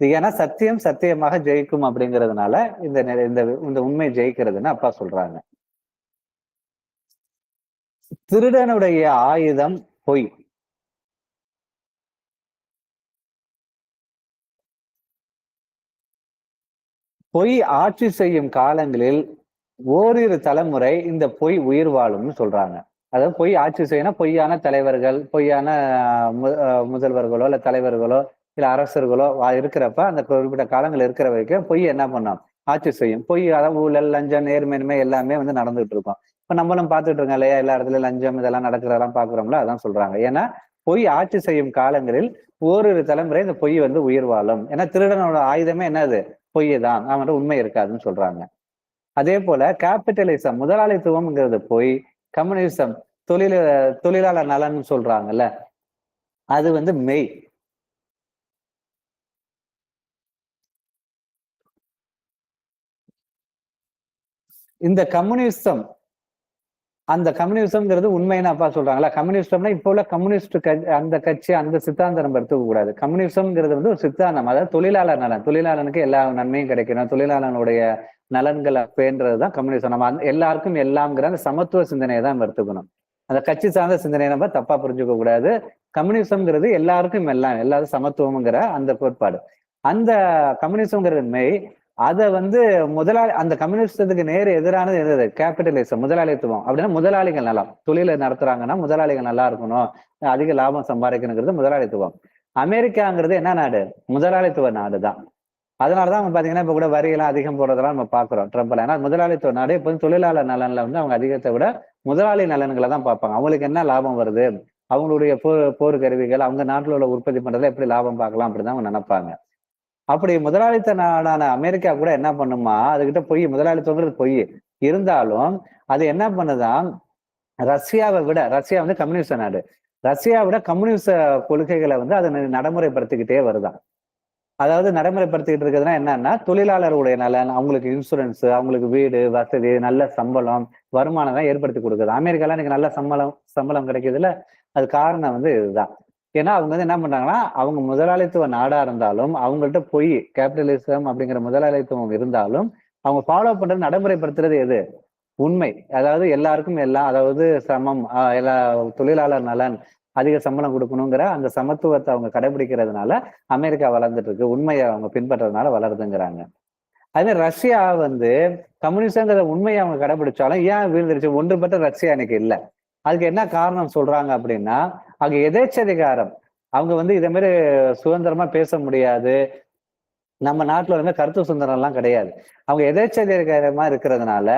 [SPEAKER 2] இது ஏன்னா சத்தியம் சத்தியமாக ஜெயிக்கும் அப்படிங்கிறதுனால, இந்த இந்த இந்த உண்மை ஜெயிக்கிறதுன்னு அப்பா சொல்றாங்க. திருடனுடைய ஆயுதம் பொய். பொய் ஆட்சி செய்யும் காலங்களில் ஓரிரு தலைமுறை இந்த பொய் உயிர் வாழும்னு சொல்றாங்க. அதாவது பொய் ஆட்சி செய்யணும், பொய்யான தலைவர்கள், பொய்யான முதல்வர்களோ இல்ல தலைவர்களோ இல்ல அரசர்களோ இருக்கிறப்ப அந்த குறிப்பிட்ட காலங்கள் இருக்கிற வரைக்கும் பொய் என்ன பண்ணும், ஆட்சி செய்யும். பொய் அதாவது ஊழல், லஞ்சம், நேர்மையின்மை எல்லாமே வந்து நடந்துட்டு இருக்கும். இப்ப நம்மளும் பார்த்துட்டு இருக்கோம் இல்லையா, எல்லா இடத்துலயும் லஞ்சம் இதெல்லாம் நடக்கிறதெல்லாம் பாக்குறோம்ல, அதான் சொல்றாங்க. ஏன்னா பொய் ஆட்சி செய்யும் காலங்களில் ஓரிரு தலைமுறை இந்த பொய் வந்து உயிர் வாழும். ஏன்னா திருடனோட ஆயுதமே என்னது? பொய் தான். அவன்கிட்ட உண்மை இருக்காதுன்னு சொல்றாங்க. அதே போல கேபிட்டலிசம் முதலாளித்துவம்ங்கிறது பொய், கம்யூனிசம் தொழிலாளர் நலன் சொல்றாங்கல்ல, அது வந்து மெய். இந்த கம்யூனிசம் அந்த கம்யூனிசம்ங்கிறது உண்மைன்னு அப்பா சொல்றாங்களா? கம்யூனிஸ்டம்னா இப்போ உள்ள கம்யூனிஸ்ட் அந்த கட்சி அந்த சித்தாந்தம் நம்ம எடுத்துக்க கூடாது. கம்யூனிசம்ங்கிறது வந்து ஒரு சித்தாந்தம். அதாவது தொழிலாளர் நலன், தொழிலாளனுக்கு எல்லா நன்மையும் கிடைக்கணும், தொழிலாளனுடைய நலன்களை பேன்றதுதான் கம்யூனிசம். நம்ம எல்லாருக்கும் எல்லாம்ங்கிற அந்த சமத்துவ சிந்தனையை தான் நம்ம எடுத்துக்கணும். அந்த கட்சி சார்ந்த சிந்தனையை நம்ம தப்பா புரிஞ்சுக்க கூடாது. கம்யூனிசம்ங்கிறது எல்லாருக்கும் எல்லாம், எல்லாரும் சமத்துவம்ங்கிற அந்த கோட்பாடு. அந்த கம்யூனிசம்ங்கிறது மெய். அதை வந்து அந்த கம்யூனிஸ்டத்துக்கு நேர் எதிரானது எது? கேபிட்டலிசம், முதலாளித்துவம். அப்படின்னா முதலாளிகள் நலம். தொழிலை நடத்துறாங்கன்னா முதலாளிகள் நல்லா இருக்கணும், அதிக லாபம் சம்பாதிக்கணுங்கிறது முதலாளித்துவம். அமெரிக்காங்கிறது என்ன நாடு? முதலாளித்துவ நாடு தான். அதனாலதான் அவங்க பாத்தீங்கன்னா இப்ப கூட வரியெல்லாம் அதிகம் போடுறதெல்லாம் நம்ம பாக்குறோம் ட்ரம்ப்ல. ஏன்னா முதலாளித்துவ நாடு எப்போதும் தொழிலாளர் நலன்ல வந்து அவங்க அதிகத்தை விட முதலாளி நலன்களை தான் பார்ப்பாங்க. அவங்களுக்கு என்ன லாபம் வருது, அவங்களுடைய போர் கருவிகள், அவங்க நாட்டுல உள்ள உற்பத்தி பண்றதுல எப்படி லாபம் பார்க்கலாம் அப்படிதான் அவங்க நினைப்பாங்க. அப்படி முதலாளித்த நாடான அமெரிக்கா கூட என்ன பண்ணுமா, அதுகிட்ட பொய், முதலாளித்துவங்கிறது பொய் இருந்தாலும் அது என்ன பண்ணுதான், ரஷ்யா வந்து கம்யூனிஸ்ட் நாடு, ரஷ்யாவை விட கம்யூனிஸ்ட் கொள்கைகளை வந்து அதை நடைமுறைப்படுத்திக்கிட்டே வருதான். அதாவது நடைமுறைப்படுத்திக்கிட்டு இருக்கிறதுனா என்னன்னா, தொழிலாளருடைய நலன், அவங்களுக்கு இன்சூரன்ஸ், அவங்களுக்கு வீடு வசதி, நல்ல சம்பளம், வருமானம் தான் ஏற்படுத்தி கொடுக்குது. அமெரிக்கால இன்னைக்கு நல்ல சம்பளம் கிடைக்குதுல்ல, அது காரணம் வந்து இதுதான். ஏன்னா அவங்க வந்து என்ன பண்றாங்கன்னா, அவங்க முதலாளித்துவ நாடா இருந்தாலும் அவங்கள்ட்ட பொய், கேபிட்டலிசம் அப்படிங்கிற முதலாளித்துவம் இருந்தாலும் அவங்க ஃபாலோ பண்றது, நடைமுறைப்படுத்துறது எது? உண்மை. அதாவது எல்லாருக்கும் எல்லாம், அதாவது சமம், எல்லா தொழிலாளர் நலன், அதிக சம்பளம் கொடுக்கணுங்கிற அந்த சமத்துவத்தை அவங்க கடைபிடிக்கிறதுனால அமெரிக்கா வளர்ந்துட்டு இருக்கு. உண்மையை அவங்க பின்பற்றதுனால வளருதுங்கிறாங்க. அதே ரஷ்யா வந்து கம்யூனிசங்கிற உண்மையை அவங்க கடைபிடிச்சாலும் ஏன் வீழ்ந்துருச்சு? ஒன்றுபட்ட ரஷ்யா இன்னைக்கு இல்ல. அதுக்கு என்ன காரணம் சொல்றாங்க அப்படின்னா, அங்க எதேச்சதிகாரம். அவங்க வந்து இதே மாதிரி சுதந்திரமா பேச முடியாது. நம்ம நாட்டுல வந்து கருத்து சுதந்திரம் எல்லாம் கிடையாது. அவங்க எதேச்சதிகாரமா இருக்கிறதுனால,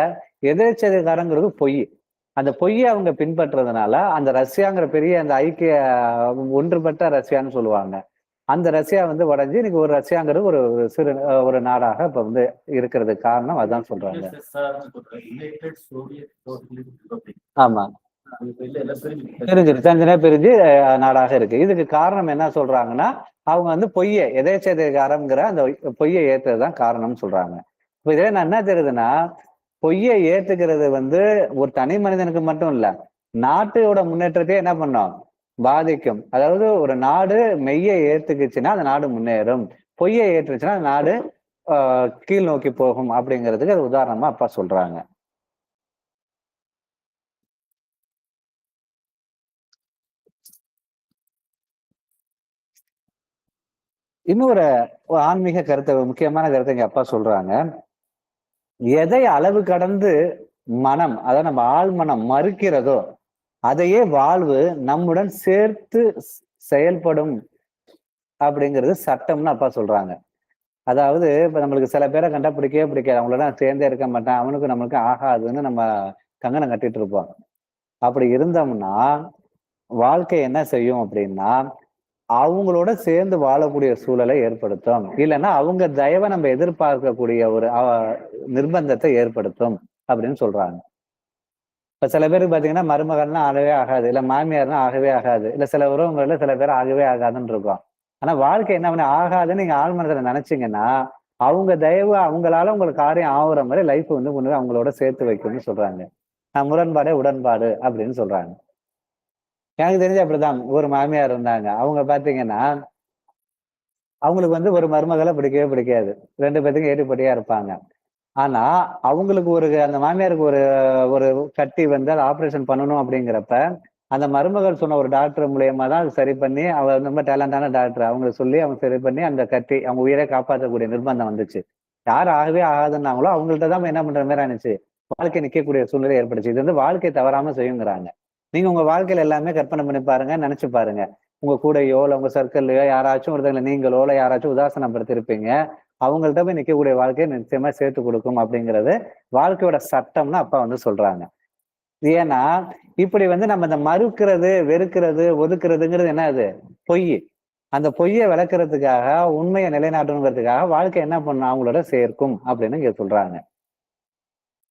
[SPEAKER 2] எதேச்சதிகாரங்கிறது பொய். அந்த பொய்யை அவங்க பின்பற்றுறதுனால அந்த ரஷ்யாங்கிற பெரிய அந்த ஐக்கிய ஒன்றுபட்ட ரஷ்யான்னு சொல்லுவாங்க. அந்த ரஷ்யா வந்து உடைஞ்சு இன்னைக்கு ஒரு ரஷ்யாங்கிறது ஒரு சிறு ஒரு நாடாக இப்ப வந்து இருக்கிறதுக்கு காரணம் அதான் சொல்றாங்க. ஆமா, பிரிஞ்சு தனித்தனியா பிரிஞ்சு நாடாக இருக்கு. இதுக்கு காரணம் என்ன சொல்றாங்கன்னா, அவங்க வந்து பொய்யை, எதேச்சதிகாரம்ங்கிற அந்த பொய்யை ஏற்றதுதான் காரணம்னு சொல்றாங்க. இப்ப இதே நான் என்ன தெரியுதுன்னா, பொய்யை ஏத்துக்கிறது வந்து ஒரு தனி மனிதனுக்கு மட்டும் இல்ல, நாட்டோட முன்னேற்றத்தையே என்ன பண்ணும்? பாதிக்கும். அதாவது ஒரு நாடு மெய்யை ஏத்துக்குச்சுன்னா அந்த நாடு முன்னேறும், பொய்யை ஏற்றுச்சுன்னா அந்த நாடு கீழ் நோக்கி போகும் அப்படிங்கிறதுக்கு அது உதாரணமா அப்பா சொல்றாங்க. இன்னொரு ஆன்மீக கருத்தை, முக்கியமான கருத்தை எங்க அப்பா சொல்றாங்க. எதை அளவு கடந்து மனம், அதாவது நம்ம ஆள் மனம் மறுக்கிறதோ அதையே வாழ்வு நம்முடன் சேர்த்து செயல்படும் அப்படிங்கிறது சட்டம்னு அப்பா சொல்றாங்க. அதாவது இப்ப நம்மளுக்கு சில பேரை கண்டா பிடிக்கவே பிடிக்காது, அவங்களோட நான் சேர்ந்தே இருக்க மாட்டேன், அவனுக்கு நம்மளுக்கு ஆகாதுன்னு நம்ம கங்கணம் கட்டிட்டு இருப்போம். அப்படி இருந்தோம்னா வாழ்க்கை என்ன செய்யும் அப்படின்னா, அவங்களோட சேர்ந்து வாழக்கூடிய சூழலை ஏற்படுத்தும். இல்லைன்னா அவங்க தயவை நம்ம எதிர்பார்க்கக்கூடிய ஒரு நிர்பந்தத்தை ஏற்படுத்தும் அப்படின்னு சொல்றாங்க. இப்ப சில பேருக்கு பாத்தீங்கன்னா மருமகன்னா ஆகவே ஆகாது, இல்ல மாமியார்னா ஆகவே ஆகாது, இல்ல சில உறவுகள்ல சில பேர் ஆகவே ஆகாதுன்னு இருக்கும். ஆனா வாழ்க்கை என்ன பண்ண ஆகாதுன்னு நீங்க ஆள் மனதுல நினைச்சீங்கன்னா, அவங்க தயவு அவங்களால உங்களுக்கு காரியம் ஆகுற மாதிரி லைஃப் வந்து கொண்டு போய் அவங்களோட சேர்த்து வைக்கும்னு சொல்றாங்க. முரண்பாடே உடன்பாடு அப்படின்னு சொல்றாங்க. எனக்கு தெரிஞ்சு அப்படிதான் ஒரு மாமியார் இருந்தாங்க. அவங்க பாத்தீங்கன்னா, அவங்களுக்கு வந்து ஒரு மருமகளை பிடிக்கவே பிடிக்காது. 2 பேத்துக்கும் ஏட்டுப்பட்டியா இருப்பாங்க. ஆனா அவங்களுக்கு ஒரு அந்த மாமியாருக்கு ஒரு ஒரு கட்டி வந்து அதை ஆபரேஷன் பண்ணணும் அப்படிங்கிறப்ப, அந்த மருமகள் சொன்ன ஒரு டாக்டர் மூலியமா தான் அது சரி பண்ணி, அவ ரொம்ப டேலண்டான டாக்டர், அவங்க சொல்லி அவங்க சரி பண்ணி அந்த கட்டி அவங்க உயிரை காப்பாற்றக்கூடிய நிர்பந்தம் வந்துச்சு. யார் ஆகவே ஆகாதுன்னாங்களோ அவங்கள்ட்ட தான் என்ன பண்ற மாதிரி ஆனிச்சு, வாழ்க்கை நிக்கக்கூடிய சூழ்நிலை ஏற்பட்டுச்சு. இது வந்து வாழ்க்கை தவறாம செய்யுங்கிறாங்க. நீங்க உங்க வாழ்க்கையில எல்லாமே கற்பனை பண்ணி பாருங்க, நினைச்சு பாருங்க. உங்க கூடயோ இல்ல உங்க சர்க்கிள்லயோ யாராச்சும் ஒருத்தங்களை நீங்களோ இல்ல யாராச்சும் உதாசனப்படுத்திருப்பீங்க. அவங்கள்ட்ட போய் நிக்கக்கூடிய வாழ்க்கையை நிச்சயமா சேர்த்து கொடுக்கும் அப்படிங்கிறது வாழ்க்கையோட சட்டம்னு அப்பா வந்து சொல்றாங்க. ஏன்னா இப்படி வந்து நம்ம இந்த மறுக்கிறது, வெறுக்கிறது, ஒதுக்குறதுங்கிறது என்ன அது? பொய். அந்த பொய்யை விளக்குறதுக்காக, உண்மையை நிலைநாட்டணுங்கிறதுக்காக வாழ்க்கை என்ன பண்ணும்? அவங்களோட சேர்க்கும் அப்படின்னு இங்க சொல்றாங்க.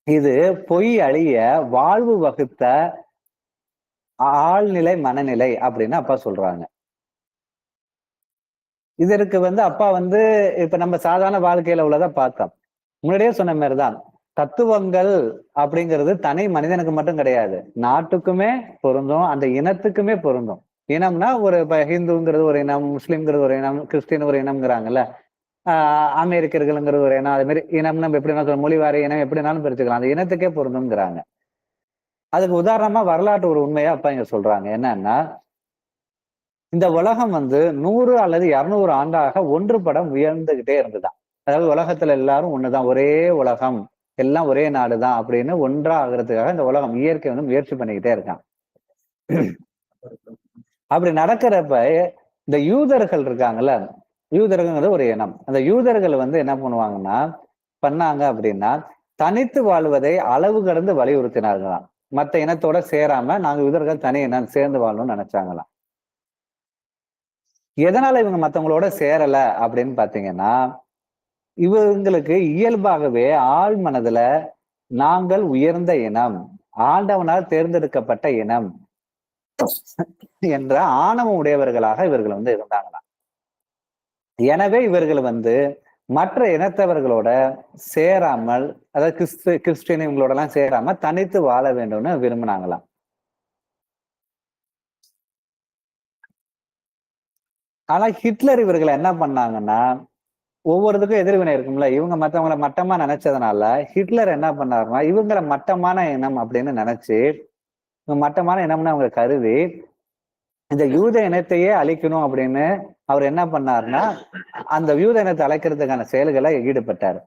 [SPEAKER 2] இது பொய் அழிய வாழ்வு வகுத்த ஆழ்நிலை மனநிலை அப்படின்னு அப்பா சொல்றாங்க. இதற்கு வந்து அப்பா வந்து இப்ப நம்ம சாதாரண வாழ்க்கையில உள்ளதை பார்த்தோம். முன்னாடியே சொன்ன மாதிரிதான், தத்துவங்கள் அப்படிங்கிறது தனி மனிதனுக்கு மட்டும் கிடையாது, நாட்டுக்குமே பொருந்தும், அந்த இனத்துக்குமே பொருந்தும். இனம்னா ஒரு இப்ப ஹிந்துங்கிறது ஒரு இனம், முஸ்லிம்ங்கிறது ஒரு இனம், கிறிஸ்டின் ஒரு இனம்ங்கிறாங்கல்ல, அமெரிக்கர்களுங்கிறது ஒரு இனம். அது மாதிரி இனம் நம்ம எப்படி சொல்ல, மொழி வாரி இனம் எப்படினாலும் பிரிச்சுக்கலாம், அந்த இனத்துக்கே பொருந்தும்ங்கிறாங்க. அதுக்கு உதாரணமா வரலாற்று ஒரு உண்மையா அப்பா இங்க சொல்றாங்க. என்னன்னா, இந்த உலகம் வந்து 100 அல்லது 200 ஆண்டாக ஒன்றுபட உயர்ந்துகிட்டே இருந்துதான். அதாவது உலகத்துல எல்லாரும் ஒண்ணுதான், ஒரே உலகம், எல்லாம் ஒரே நாடுதான் அப்படின்னு ஒன்றா ஆகுறதுக்காக இந்த உலகம், இயற்கை வந்து முயற்சி பண்ணிக்கிட்டே இருக்கான். அப்படி நடக்கிறப்ப இந்த யூதர்கள் இருக்காங்கல்ல, யூதர்கள்ங்கிறது ஒரு இனம். அந்த யூதர்கள் வந்து என்ன பண்ணுவாங்கன்னா பண்ணாங்க அப்படின்னா, தனித்து வாழ்வதை அளவு கடந்து வலியுறுத்தினார்களாம். மற்ற இனத்தோட சேராம நாங்க யூதர்கள் தனி இனம் சேர்ந்து வாழணும்னு நினைச்சாங்களாம். எதனால இவங்க மத்தவங்களோட சேரல அப்படின்னு பாத்தீங்கன்னா, இவங்களுக்கு இயல்பாகவே ஆழ் மனதுல நாங்கள் உயர்ந்த இனம், ஆண்டவனால் தேர்ந்தெடுக்கப்பட்ட இனம் என்ற ஆணவம் உடையவர்களாக இவர்கள் வந்து இருந்தாங்களாம். எனவே இவர்கள் வந்து மற்ற இனத்தவர்களோட சேராமல், அதாவது கிறிஸ்டியன் இவங்களோட எல்லாம் சேராம தனித்து வாழ வேண்டும்னு விரும்பினாங்களாம். ஆனா ஹிட்லர் இவர்களை என்ன பண்ணாங்கன்னா, ஒவ்வொருத்துக்கும் எதிர்வினை இருக்கும்ல. இவங்க மத்தவங்கள மட்டமா நினைச்சதுனால ஹிட்லர் என்ன பண்ணாருன்னா, இவங்கள மட்டமான இனம் அப்படின்னு நினைச்சு, மட்டமான இனம்னு அவங்க கருதி இந்த யூத இனத்தையே அழிக்கணும் அப்படின்னு அவர் என்ன பண்ணாருன்னா, அந்த யூத இனத்தை அழைக்கிறதுக்கான செயல்களை ஈடுபட்டாரு.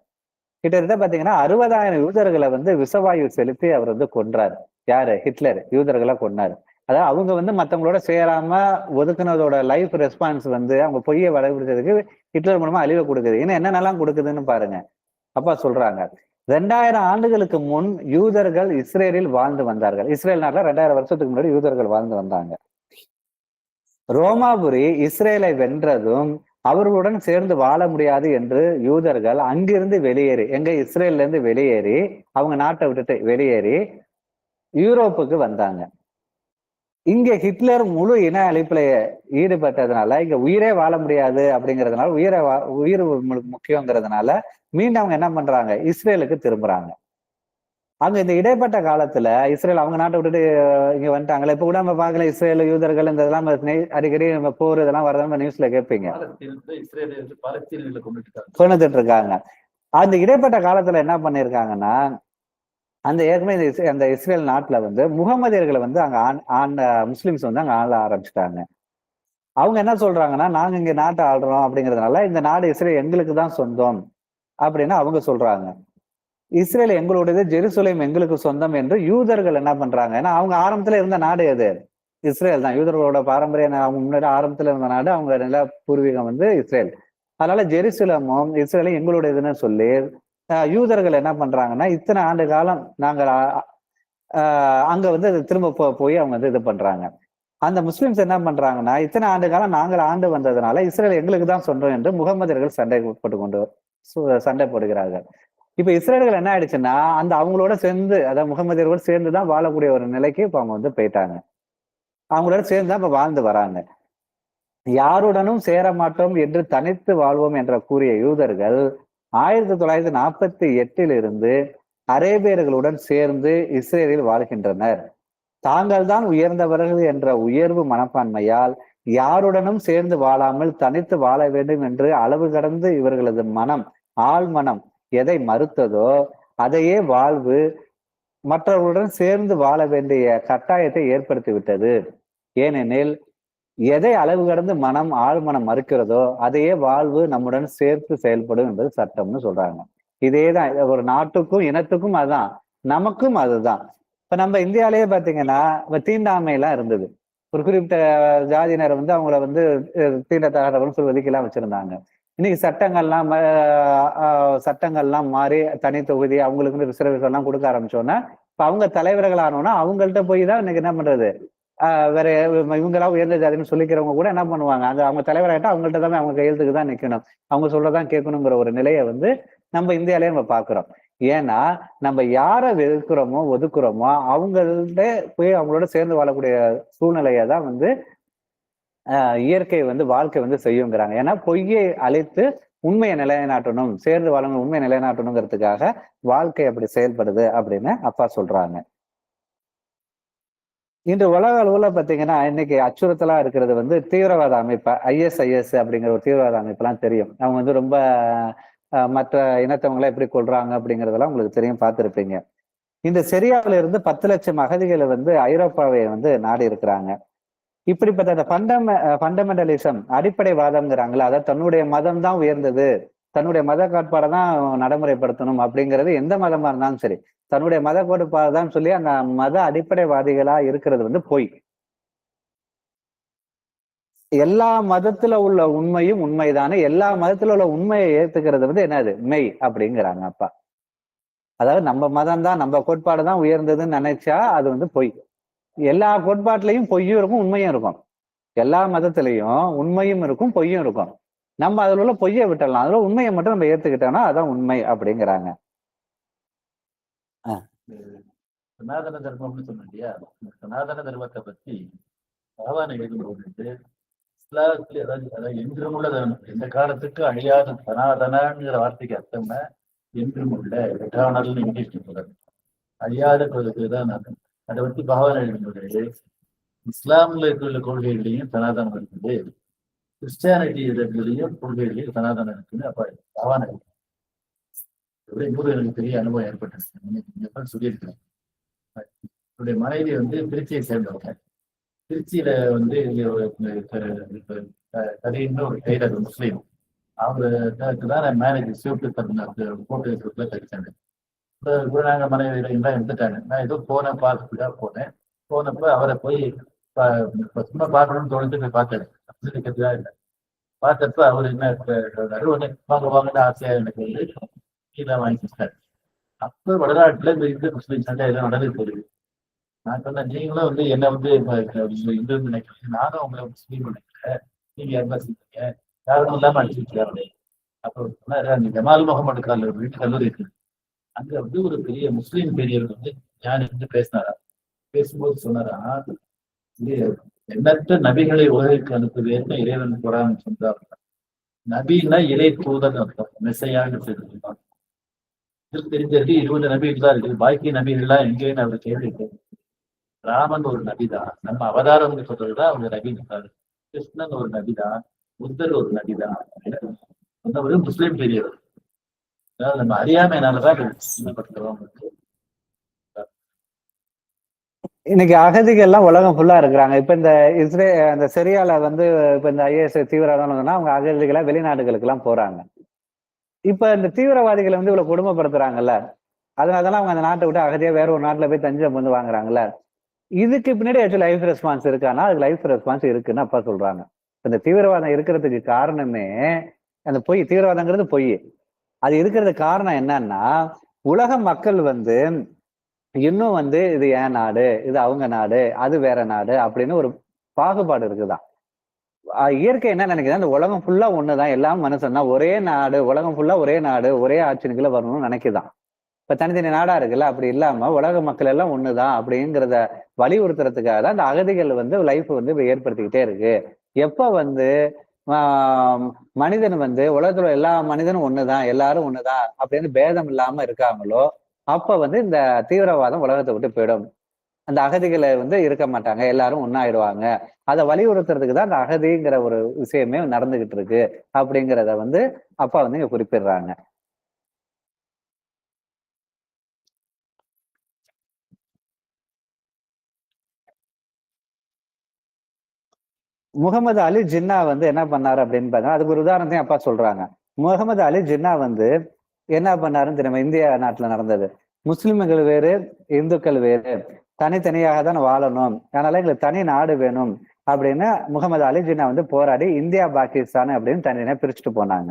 [SPEAKER 2] கிட்டத்தட்ட பாத்தீங்கன்னா 60,000 யூதர்களை வந்து விஷவாயு செலுத்தி அவர் வந்து கொன்றாரு. யாரு? ஹிட்லர் யூதர்களை கொன்னாரு. அதாவது அவங்க வந்து மத்தவங்களோட சேராம ஒதுக்குனதோட லைஃப் ரெஸ்பான்ஸ் வந்து அவங்க பொய்யை வளர்ப்பிடிச்சதுக்கு ஹிட்லர் மூலமா அழிவை கொடுக்குது. இன்னும் என்னென்னலாம் கொடுக்குதுன்னு பாருங்க. அப்பா சொல்றாங்க, 2000 ஆண்டுகளுக்கு முன் யூதர்கள் இஸ்ரேலில் வாழ்ந்து வந்தார்கள். இஸ்ரேல் நாட்டுல 2000 வருஷத்துக்கு முன்னாடி யூதர்கள் வாழ்ந்து வந்தாங்க. ரோமாபுரி இஸ்ரேலை வென்றதும் அவர்களுடன் சேர்ந்து வாழ முடியாது என்று யூதர்கள் அங்கிருந்து வெளியேறி, எங்க இஸ்ரேல்ல இருந்து வெளியேறி, அவங்க நாட்டை விட்டுட்டு வெளியேறி யூரோப்புக்கு வந்தாங்க. இங்க ஹிட்லர் முழு இன அழிப்புல ஈடுபட்டதுனால இங்க உயிரே வாழ முடியாது அப்படிங்கிறதுனால உயிர் முக்கியங்கிறதுனால மீண்டும் அவங்க என்ன பண்றாங்க? இஸ்ரேலுக்கு திரும்புறாங்க. அங்க இந்த இடைப்பட்ட காலத்துல இஸ்ரேல் அவங்க நாட்டை விட்டுட்டு இங்க வந்துட்டாங்களே. இப்ப கூட நம்ம பாக்கல, இஸ்ரேல் யூதர்கள் இந்த இதெல்லாம் அடிக்கடி நம்ம போர் இதெல்லாம் வரதான் நியூஸ்ல கேட்பீங்க, கொண்டுட்டு இருக்காங்க. அந்த இடைப்பட்ட காலத்துல என்ன பண்ணிருக்காங்கன்னா, அந்த ஏற்கனவே அந்த இஸ்ரேல் நாட்டுல வந்து முகமதியர்களை வந்து அங்க ஆண்ட முஸ்லிம்ஸ் வந்து அங்க ஆள ஆரம்பிச்சுட்டாங்க. அவங்க என்ன சொல்றாங்கன்னா, நாங்க இங்க நாட்டை ஆள்றோம் அப்படிங்கிறதுனால இந்த நாடு இஸ்ரேல் எங்களுக்கு தான் சொந்தம் அப்படின்னு அவங்க சொல்றாங்க. இஸ்ரேல் எங்களுடையது, ஜெருசலேம் எங்களுக்கு சொந்தம் என்று யூதர்கள் என்ன பண்றாங்க? ஏன்னா அவங்க ஆரம்பத்துல இருந்த நாடு எது? இஸ்ரேல் தான். யூதர்களோட பாரம்பரிய அவங்க முன்னாடி ஆரம்பத்துல இருந்த நாடு, அவங்க நில பூர்வீகம் வந்து இஸ்ரேல். அதனால ஜெருசலேமும் இஸ்ரேலும் எங்களுடையதுன்னு சொல்லி யூதர்கள் என்ன பண்றாங்கன்னா, இத்தனை ஆண்டு காலம் நாங்கள் அங்க வந்து திரும்ப போய் அவங்க வந்து இது பண்றாங்க. அந்த முஸ்லிம்ஸ் என்ன பண்றாங்கன்னா, இத்தனை ஆண்டு காலம் நாங்கள் ஆண்டு வந்ததுனால இஸ்ரேல் எங்களுக்கு தான் சொந்தம் என்று முகமதியர்கள் சண்டை போடுகிறார்கள். இப்ப இஸ்ரேல்கள் என்ன ஆயிடுச்சுன்னா, அந்த அவங்களோட சேர்ந்து, அதாவது முகமதியர்களோட சேர்ந்துதான் வாழக்கூடிய ஒரு நிலைக்கு இப்ப அவங்க வந்து போயிட்டாங்க. அவங்களோட சேர்ந்துதான் இப்ப வாழ்ந்து வராங்க. யாருடனும் சேர மாட்டோம் என்று தனித்து வாழ்வோம் என்ற கூறிய யூதர்கள் 1948 இருந்து அரேபியர்களுடன் சேர்ந்து இஸ்ரேலில் வாழ்கின்றனர். தாங்கள் தான் உயர்ந்தவர்கள் என்ற உயர்வு மனப்பான்மையால் யாருடனும் சேர்ந்து வாழாமல் தனித்து வாழ வேண்டும் என்று அளவு கடந்து இவர்களது மனம், ஆழ்மனம் எதை மறுத்ததோ அதையே வாழ்வு மற்றவர்களுடன் சேர்ந்து வாழ வேண்டிய கட்டாயத்தை ஏற்படுத்தி விட்டது. ஏனெனில் எதை அளவு கடந்து மனம், ஆழ்மனம் மறுக்கிறதோ அதையே வாழ்வு நம்முடன் சேர்த்து செயல்படும் என்பது சட்டம்னு சொல்றாங்க. இதேதான் ஒரு நாட்டுக்கும் இனத்துக்கும் அதுதான், நமக்கும் அதுதான். இப்ப நம்ம இந்தியாலேயே பாத்தீங்கன்னா தீண்டாமை எல்லாம் இருந்தது. ஒரு குறிப்பிட்ட ஜாதியினர் வந்து அவங்கள வந்து தீண்டத்தகாதவர்கள் சொல்வதுக்கெல்லாம் வச்சிருந்தாங்க. இன்னைக்கு சட்டங்கள்லாம் மாறி தனி தொகுதி அவங்களுக்கு ரிசர்வேஷன் எல்லாம் கொடுக்க ஆரம்பிச்சோன்னா, இப்ப அவங்க தலைவர்கள் ஆனோன்னா அவங்கள்ட்ட போய் தான் இன்னைக்கு என்ன பண்றது, வேற இவங்கெல்லாம் உயர்ந்த ஜாதின்னு சொல்லிக்கிறவங்க கூட என்ன பண்ணுவாங்க, அங்க அவங்க தலைவராயிட்டா அவங்கள்ட்ட தான் அவங்க கையெழுத்துக்கு தான் நிக்கணும், அவங்க சொல்லதான் கேட்கணுங்கிற ஒரு நிலையை வந்து நம்ம இந்தியாலயே நம்ம பாக்குறோம். ஏன்னா நம்ம யாரை வெறுக்கிறோமோ ஒதுக்குறோமோ அவங்கள்ட்ட போய் அவங்களோட சேர்ந்து வாழக்கூடிய சூழ்நிலையை தான் வந்து இயற்கை வந்து வாழ்க்கை வந்து செய்யுங்கிறாங்க. ஏன்னா பொய்யை அழித்து உண்மையை நிலைநாட்டணும், சேர்ந்து வாழணும், உண்மையை நிலைநாட்டணுங்கிறதுக்காக வாழ்க்கை அப்படி செயல்படுது அப்படின்னு அப்பா சொல்றாங்க. இன்று உலக அளவுல பாத்தீங்கன்னா இன்னைக்கு அச்சுறுத்தலா இருக்கிறது வந்து தீவிரவாத அமைப்பு, ISIS அப்படிங்கிற ஒரு தீவிரவாத அமைப்பெல்லாம் தெரியும். அவங்க வந்து ரொம்ப மற்ற இனத்தவங்களை எப்படி கொள்றாங்க அப்படிங்கிறதெல்லாம் உங்களுக்கு தெரியும், பார்த்திருப்பீங்க. இந்த சிரியாவில இருந்து 10 லட்சம் அகதிகளை வந்து ஐரோப்பாவை வந்து நாடி இருக்கிறாங்க. இப்படிப்பட்ட அந்த ஃபண்டமெண்டலிசம், அடிப்படைவாதம்ங்கிறாங்களா, அதாவது தன்னுடைய மதம் தான் உயர்ந்தது, தன்னுடைய மத கோட்பாடை தான் நடைமுறைப்படுத்தணும் அப்படிங்கிறது எந்த மதமா இருந்தாலும் சரி, தன்னுடைய மத கோட்பாடு தான் சொல்லி அந்த மத அடிப்படைவாதிகளா இருக்கிறது வந்து பொய். எல்லா மதத்துல உள்ள உண்மையும் உண்மைதானே, எல்லா மதத்துல உள்ள உண்மையை ஏத்துக்கிறது வந்து என்னது, மெய் அப்படிங்கிறாங்க அப்பா. அதாவது நம்ம மதம் தான், நம்ம கோட்பாடு தான் உயர்ந்ததுன்னு நினைச்சா அது வந்து பொய். எல்லா கோட்பாட்டிலையும் பொய்யும் இருக்கும், உண்மையும் இருக்கும். எல்லா மதத்திலையும் உண்மையும் இருக்கும், பொய்யும் இருக்கும். நம்ம அதுல உள்ள பொய்யை விட்டுடலாம், அதுல உண்மையை மட்டும் நம்ம ஏத்துக்கிட்டோம்னா அதான் உண்மை அப்படிங்கிறாங்க.
[SPEAKER 1] சனாதன தர்மம்னு சொன்னோம் இல்லையா, சனாதன தர்மத்தை பத்தி பகவான் எழுதும்போது இஸ்லாத்துல அதாவது என்றும் உள்ள எந்த காலத்துக்கு அழியாத சனாதனங்கிற வார்த்தைக்கு அர்த்தம்னா என்றும் உள்ள எட்டானல்னு இங்கிலீஷ் சொல்றது, அழியாத கொள்கைதான் நான். அதை பத்தி பகவான் எழுதும்போது இஸ்லாம்ல இருக்கிற கொள்கைகளையும் சனாதனம் இருக்குது, கிறிஸ்டியானிட்டியிலையும் கொள்கையிலையும் சனாதனம் இருக்குன்னு அப்ப தவான போது எனக்கு பெரிய அனுபவம் ஏற்பட்டுச்சு. சொல்லியிருக்கிறேன். என்னுடைய மனைவி வந்து திருச்சியை சேர்ந்தவங்க. திருச்சியில வந்து கரீம்னு ஒரு டெய்லர் முஸ்லீம். அவருக்கு தான் நான் மேரேஜ் சிவப்பு போட்டு கிடைச்சாங்க. குருநாங்க மனைவி எல்லாம் எடுத்துட்டாங்க. நான் ஏதோ போனேன், பார்த்துக்காக போனேன். போனப்ப அவரை போய் சும்மா பார்க்கணும்னு தோணுது, போய் பார்த்தேன். அப்படிங்கிறதுதான் இல்லை. பார்த்தப்ப அவர் என்ன வாங்க வாங்கன்னு ஆசையா எனக்கு வந்து கீழே வாங்கி கொடுத்தாரு. அப்ப வடநாட்டுல இந்த இந்து முஸ்லீம் சண்டை எல்லாம் நடந்து போகுது. நான் சொன்னேன், நீங்களும் வந்து என்ன வந்து இந்து நினைக்கிறீங்க, நானும் உங்களை முஸ்லீம் நினைக்கிறேன், நீங்க என்ன செஞ்சீங்க, யாரும் இல்லாம அடிச்சுட்டு. அப்போ சொன்னாரு, அந்த ஜமால் முகமது வீட்டு கல்லூரி இருக்கு, அங்க வந்து ஒரு பெரிய முஸ்லீம் பெரியவர் வந்து ஞானி வந்து பேசினாரா. பேசும்போது சொன்னாரா, எண்ணற்ற நபிகளை உலகிற்கு அனுப்புவேன்னு இறைவன் குரான் சொன்னார். நபின்னா இறை தூதன் அர்த்தம், மெசையான்னு சொல்லிருக்கான். இதில் தெரிஞ்சிருக்கு 20 நபிகள் தான் இருக்கு, பாக்கி நபிகள்லாம் எங்கேன்னு அவர் கேள்வி. ராமன் ஒரு நபிதான், நம்ம அவதாரம் சொல்றதுதான் அவங்க நபி இருக்காரு. கிருஷ்ணன் ஒரு நபிதான், புத்தர் ஒரு நபிதான் சொன்னவர் முஸ்லீம் பெரியவர். அதாவது நம்ம அறியாமையினாலதான் சின்னப்படுத்துறோம்.
[SPEAKER 2] இன்னைக்கு அகதிகள் எல்லாம் உலகம் ஃபுல்லா இருக்கிறாங்க. இப்ப இந்த அந்த சிரியால வந்து இப்ப இந்த IS தீவிரவாதம் அவங்க அகதிகளா வெளிநாடுகளுக்கு எல்லாம் போறாங்க. இப்ப இந்த தீவிரவாதிகளை வந்து இவ்வளவு கொடுமைப்படுத்துறாங்கல்ல, அதனாலதான் அவங்க அந்த நாட்டை விட்டு அகதியா வேற ஒரு நாட்டுல போய் தஞ்சம் வந்து வாங்குறாங்கல்ல. இதுக்கு பின்னாடி ஏதாச்சும் லைஃப் ரெஸ்பான்ஸ் இருக்கானா? அதுக்கு லைஃப் ரெஸ்பான்ஸ் இருக்குன்னு அப்பா சொல்றாங்க. இந்த தீவிரவாதம் இருக்கிறதுக்கு காரணமே அந்த பொய். தீவிரவாதங்கிறது பொய். அது இருக்கிறது காரணம் என்னன்னா, உலக மக்கள் வந்து இன்னும் வந்து இது என் நாடு, இது அவங்க நாடு, அது வேற நாடு அப்படின்னு ஒரு பாகுபாடு இருக்குதான். இயற்கை என்ன நினைக்குது, அந்த உலகம் ஃபுல்லா ஒண்ணுதான், எல்லாம் மனுஷன் தான், ஒரே நாடு, உலகம் ஃபுல்லா ஒரே நாடு, ஒரே ஆட்சிக்குள்ள வரணும்னு நினைக்குதான். இப்ப தனித்தனி நாடா இருக்குல்ல, அப்படி இல்லாம உலக மக்கள் எல்லாம் ஒண்ணுதான் அப்படிங்கிறத வலியுறுத்துறதுக்காக தான் அந்த அகதிகள் வந்து லைஃப் வந்து இப்ப ஏற்படுத்திக்கிட்டே இருக்கு. எப்ப வந்து மனிதன் வந்து உலகத்துல எல்லா மனிதனும் ஒண்ணுதான், எல்லாரும் ஒண்ணுதான் அப்படின்னு பேதம் இல்லாம இருக்காங்களோ, அப்ப வந்து இந்த தீவிரவாதம் உலகத்தை விட்டு போயிடும். அந்த அகதிகளை வந்து இருக்க மாட்டாங்க, எல்லாரும் ஒன்னாயிடுவாங்க. அதை வலியுறுத்துறதுக்கு தான் அந்த அகதிங்கிற ஒரு விஷயமே நடந்துகிட்டு இருக்கு அப்படிங்கிறத வந்து அப்பா வந்து இங்க குறிப்பிடுறாங்க. முகமது அலி ஜின்னா வந்து என்ன பண்ணாரு அப்படின்னு பாத்தா, அதுக்கு ஒரு உதாரணத்தையும் அப்பா சொல்றாங்க. முகமது அலி ஜின்னா வந்து என்ன பண்ணாருன்னு தெரியுமா? இந்தியா நாட்டுல நடந்தது. முஸ்லிம்கள் வேறு, இந்துக்கள் வேறு, தனித்தனியாக தான் வாழணும், அதனால எங்களுக்கு தனி நாடு வேணும் அப்படின்னு முகமது அலி ஜின்னா வந்து போராடி இந்தியா பாகிஸ்தான் அப்படின்னு தனித்தனியா பிரிச்சுட்டு போனாங்க.